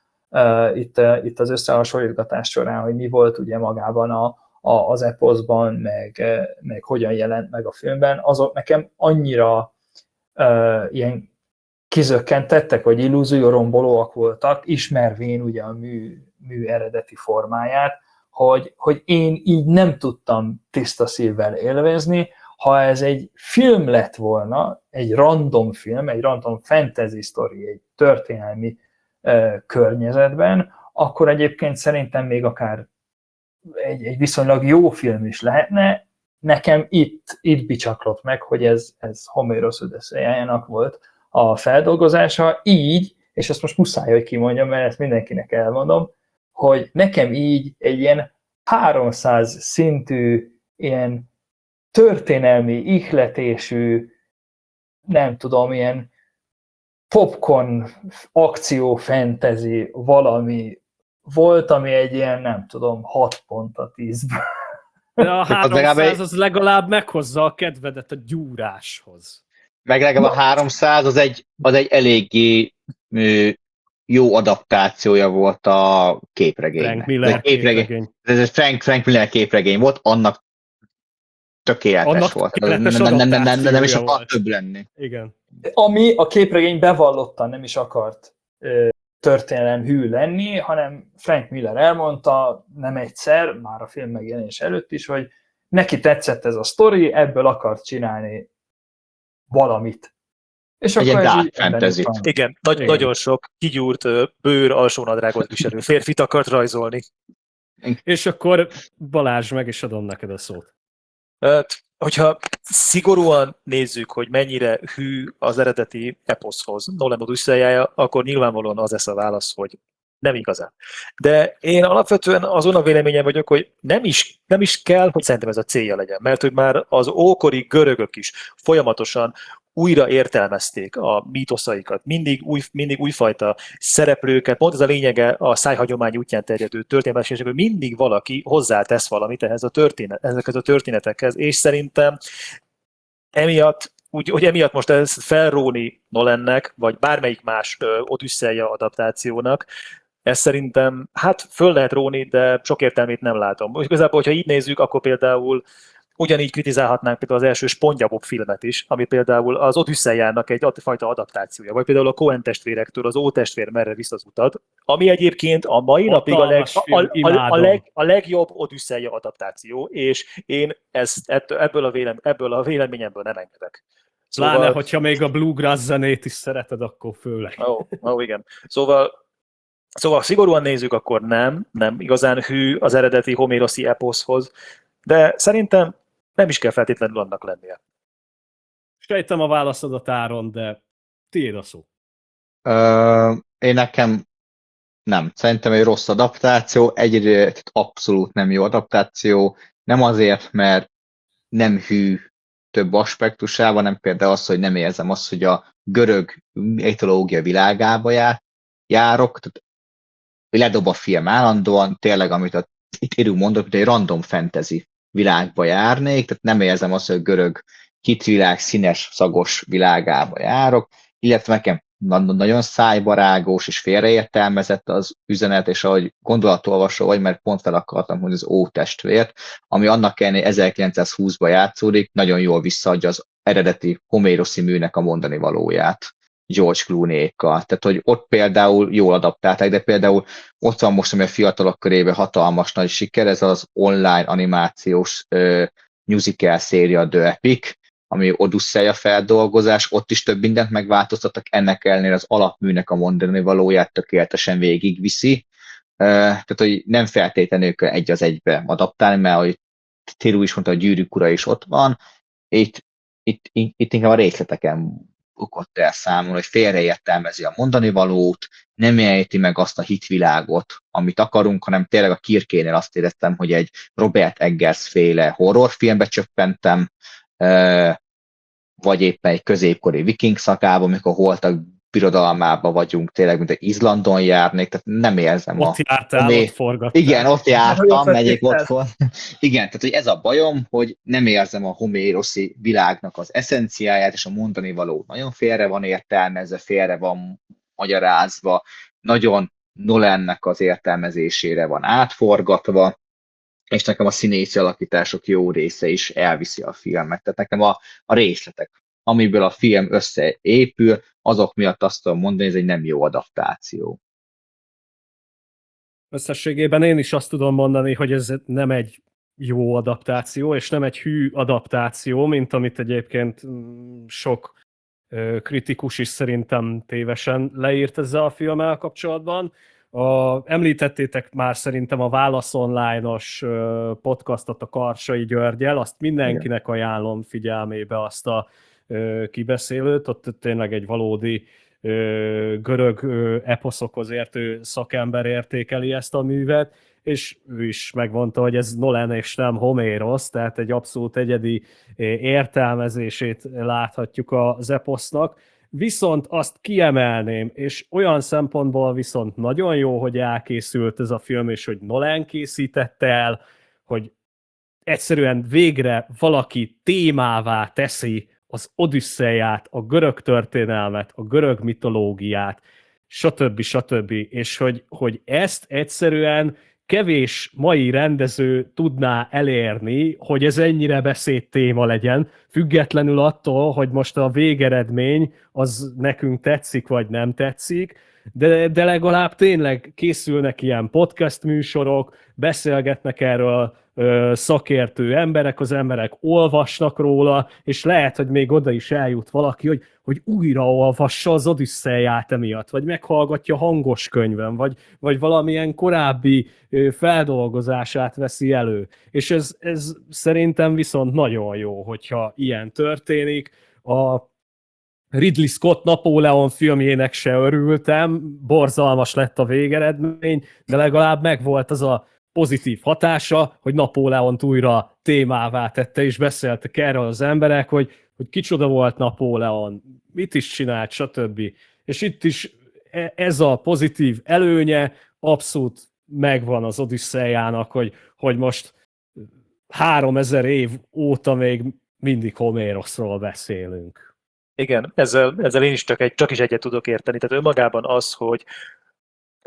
itt az összehasonlítgatás során, hogy mi volt ugye magában az eposzban, meg hogyan jelent meg a filmben, azok nekem annyira ilyen kizökkentettek, vagy illúziórombolóak voltak, ismervén ugye a mű eredeti formáját, hogy én így nem tudtam tiszta szívvel élvezni. Ha ez egy film lett volna, egy random film, egy random fantasy story, egy történelmi környezetben, akkor egyébként szerintem még akár egy viszonylag jó film is lehetne. Nekem itt bicsaklott meg, hogy ez Homérosz Odüsszeiájának volt a feldolgozása, így, és ezt most muszáj, hogy kimondjam, mert ezt mindenkinek elmondom, hogy nekem így egy ilyen 300 szintű, ilyen történelmi ihletésű, nem tudom, ilyen popcorn akció fantasy valami volt, ami egy ilyen, nem tudom, 6 pont a 10-ből. De a 300 az legalább meghozza a kedvedet a gyúráshoz. Meg legalább a 300 az egy eléggé jó adaptációja volt a képregénynek. Frank Miller képregény. Ez egy Frank Miller képregény volt, annak tökéletes annak volt. Nem is akart több lenni. Igen. Ami a képregény bevallottan nem is akart történelem hű lenni, hanem Frank Miller elmondta nem egyszer, már a film megjelenés előtt is, hogy neki tetszett ez a sztori, ebből akart csinálni valamit. És egy akkor dark fantasy. Igen, nagyon sok kigyúrt bőr alsónadrágot viselő férfit akart rajzolni. És akkor Balázs, meg is adom neked a szót. Hogyha szigorúan nézzük, hogy mennyire hű az eredeti eposzhoz Nolan Odüsszeiája, akkor nyilvánvalóan az lesz a válasz, hogy nem igazán. De én alapvetően azon a véleményen vagyok, hogy nem is kell, hogy szerintem ez a célja legyen, mert hogy már az ókori görögök is folyamatosan újra értelmezték a mítoszaikat, mindig újfajta szereplőket, pont ez a lényege a szájhagyomány útján terjedő történetmesélésnek, hogy mindig valaki hozzátesz valamit ezekhez a történetekhez, és szerintem emiatt, hogy emiatt most ezt felróni Nolannek, vagy bármelyik más Odüsszeia adaptációnak, ezt szerintem, hát föl lehet róni, de sok értelmét nem látom. Igazából, hogyha így nézzük, akkor például Ugyanígy kritizálhatnánk például az első SpongeBob filmet is, ami például az Odüsszejának egy fajta adaptációja, vagy például a Coen testvérektől az Ótestvér merre visz az utat, ami egyébként a mai napig Hatalmas film, imádom. a legjobb Odüsszeja adaptáció, és én ebből a véleményemből nem engedek. Pláne, hogyha még a bluegrass zenét is szereted, akkor főleg. Igen. Szóval szigorúan nézzük, akkor nem igazán hű az eredeti homéroszi eposzhoz, de szerintem nem is kell feltétlenül annak lennie. Sejtem a válaszodat, Áron, de tiéd a szó. Én nekem nem. Szerintem egy rossz adaptáció, egyrészt abszolút nem jó adaptáció, nem azért, mert nem hű több aspektusában, hanem például az, hogy nem érzem azt, hogy a görög mitológia világába járok, tehát ledob a film állandóan, tényleg, amit a Tiru mondott, hogy egy random fantasy világba járnék, tehát nem érzem azt, hogy a görög hitvilág színes, szagos világába járok, illetve nekem nagyon szájbarágos és félreértelmezett az üzenet, és ahogy gondolatolvasó vagy, mert pont fel akartam, hogy az Ótestvért, ami annak ellenére 1920-ban játszódik, nagyon jól visszaadja az eredeti homéroszi műnek a mondani valóját George Clooney-ékkal. Tehát, hogy ott például jól adaptálták, de például ott van most, ami a fiatalok körében hatalmas nagy siker, ez az online animációs musical széria The Epic, ami Odüsszeja feldolgozás, ott is több mindent megváltoztattak, ennek ellenére az alapműnek a mondani valóját tökéletesen végigviszi. Tehát, hogy nem feltétlenül kell egy az egybe adaptálni, mert ahogy Tiru is mondta, a Gyűrűk ura is ott van, itt inkább a részleteken bukott el számomra, hogy félreértelmezi a mondani valót, nem jelenti meg azt a hitvilágot, amit akarunk, hanem tényleg a Kirkénél azt éreztem, hogy egy Robert Eggers féle horrorfilmbe csöppentem, vagy éppen egy középkori viking szakában, amikor holtak birodalmában vagyunk, tényleg, mint egy Izlandon járnék, tehát nem érzem ott jártál, ott forgattál. Igen, ott jártam, megyek otthon. Igen, tehát hogy ez a bajom, hogy nem érzem a homéroszi világnak az eszenciáját, és a mondani való nagyon félre van értelmezve, félre van magyarázva, nagyon Nolannek az értelmezésére van átforgatva, és nekem a színészi alakítások jó része is elviszi a filmet. Tehát nekem a részletek, amiből a film összeépül, azok miatt azt tudom mondani, ez egy nem jó adaptáció. Összességében én is azt tudom mondani, hogy ez nem egy jó adaptáció, és nem egy hű adaptáció, mint amit egyébként sok kritikus is szerintem tévesen leírt ezzel a filmmel kapcsolatban. Említettétek már szerintem a Válasz Online-os podcastot a Karsai Györgyel, azt mindenkinek ajánlom figyelmébe azt a kibeszélőt, ott tényleg egy valódi görög eposzokhoz értő szakember értékeli ezt a művet, és ő is megmondta, hogy ez Nolan és nem Homérosz, tehát egy abszolút egyedi értelmezését láthatjuk az eposznak. Viszont azt kiemelném, és olyan szempontból viszont nagyon jó, hogy elkészült ez a film, és hogy Nolan készítette el, hogy egyszerűen végre valaki témává teszi az Odüsszeiát, a görög történelmet, a görög mitológiát, stb. És hogy ezt egyszerűen kevés mai rendező tudná elérni, hogy ez ennyire beszédtéma legyen, függetlenül attól, hogy most a végeredmény az nekünk tetszik, vagy nem tetszik, de legalább tényleg készülnek ilyen podcast műsorok, beszélgetnek erről szakértő emberek, az emberek olvasnak róla, és lehet, hogy még oda is eljut valaki, hogy újraolvassa az Odüsszeiát emiatt, vagy meghallgatja hangos könyvön, vagy valamilyen korábbi feldolgozását veszi elő. És ez szerintem viszont nagyon jó, hogyha ilyen történik. A Ridley Scott Napóleon filmjének se örültem, borzalmas lett a végeredmény, de legalább megvolt az a pozitív hatása, hogy Napóleont újra témává tette, és beszéltek erről az emberek, hogy kicsoda volt Napóleon, mit is csinált, stb. És itt is ez a pozitív előnye abszolút megvan az Odüsszeiának, hogy most 3000 év óta még mindig Homéroszról beszélünk. Igen, ezzel én is csak is egyet tudok érteni. Tehát önmagában az, hogy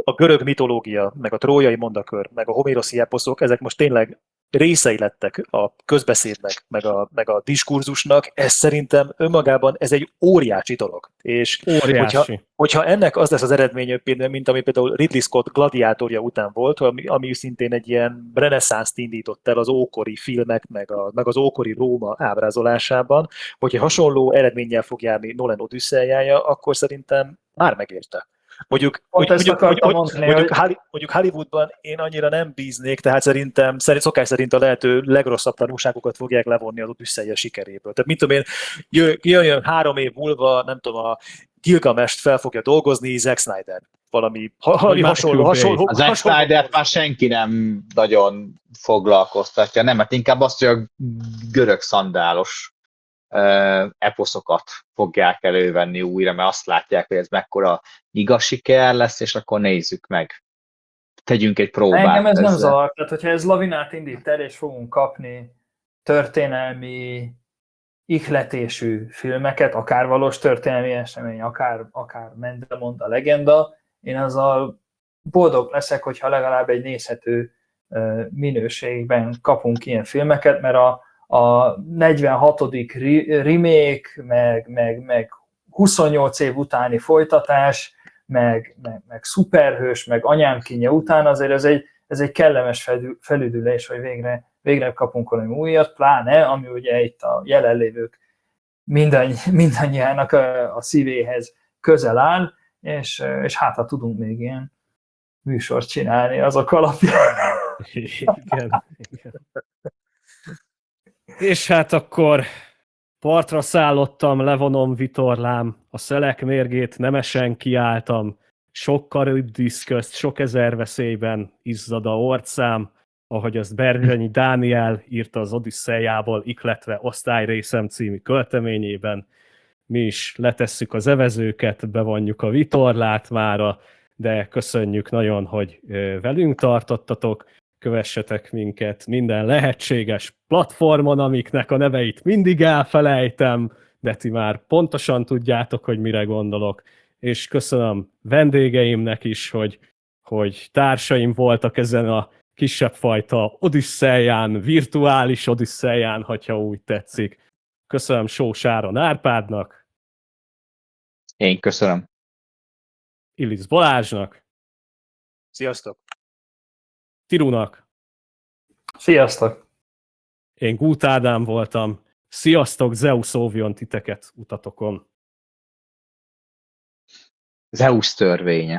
a görög mitológia, meg a trójai mondakör, meg a homéroszi eposzok, ezek most tényleg részei lettek a közbeszédnek, meg a diskurzusnak, ez szerintem önmagában ez egy óriási dolog. És Óriási. hogyha ennek az lesz az eredménye, mint ami például Ridley Scott gladiátorja után volt, ami szintén egy ilyen reneszánszt indított el az ókori filmek, meg az ókori Róma ábrázolásában, hogyha hasonló eredménnyel fog járni Nolan Odüsszejája, akkor szerintem már megérte. Mondjuk Hollywoodban én annyira nem bíznék, tehát szerintem szokás szerint a lehető legrosszabb tanulságokat fogják levonni az Odüsszeia sikeréből. Tehát mit tudom én, jön 3 év múlva, nem tudom, a Gilgamest fel fogja dolgozni Zack Snyder. Valami hasonló. A Zack Snyder-t már senki nem nagyon foglalkoztatja, nem, mert inkább azt, hogy a görög szandálos eposzokat fogják elővenni újra, mert azt látják, hogy ez mekkora igaz siker lesz, és akkor nézzük meg. Tegyünk egy próbát. Engem ez ezzel. nem zavar, tehát hogyha ez lavinát indít el, és fogunk kapni történelmi ihletésű filmeket, akár valós történelmi esemény, akár Mendemond a legenda, én azzal boldog leszek, hogyha legalább egy nézhető minőségben kapunk ilyen filmeket, mert a 46. remake, meg 28 év utáni folytatás, meg szuperhős, meg anyám kínja után, azért ez egy kellemes felüdülés, hogy végre kapunk valami újat, pláne, ami ugye itt a jelenlévők mindannyiának a szívéhez közel áll, és hát ha tudunk még ilyen műsort csinálni azok alapján. Igen. És hát akkor partra szállottam, levonom vitorlám, a szelek mérgét nemesen kiálltam, sok karibdísz közt, sok ezer veszélyben izzad a orcám, ahogy azt Bergényi Dániel írta az Odüsszejából ihletve Osztályrészem című költeményében. Mi is letesszük az evezőket, bevonjuk a vitorlát mára, de köszönjük nagyon, hogy velünk tartottatok, kövessetek minket minden lehetséges platformon, amiknek a neveit mindig elfelejtem, de ti már pontosan tudjátok, hogy mire gondolok, és köszönöm vendégeimnek is, hogy társaim voltak ezen a kisebb fajta Odüsszeján, virtuális Odüsszeján, hogyha úgy tetszik. Köszönöm Sós Áron Árpádnak. Én köszönöm. Illisz Balázsnak. Sziasztok! Tirunak. Sziasztok! Én Gút Ádám voltam. Sziasztok, Zeus óvjon titeket utatokon. Zeus törvénye.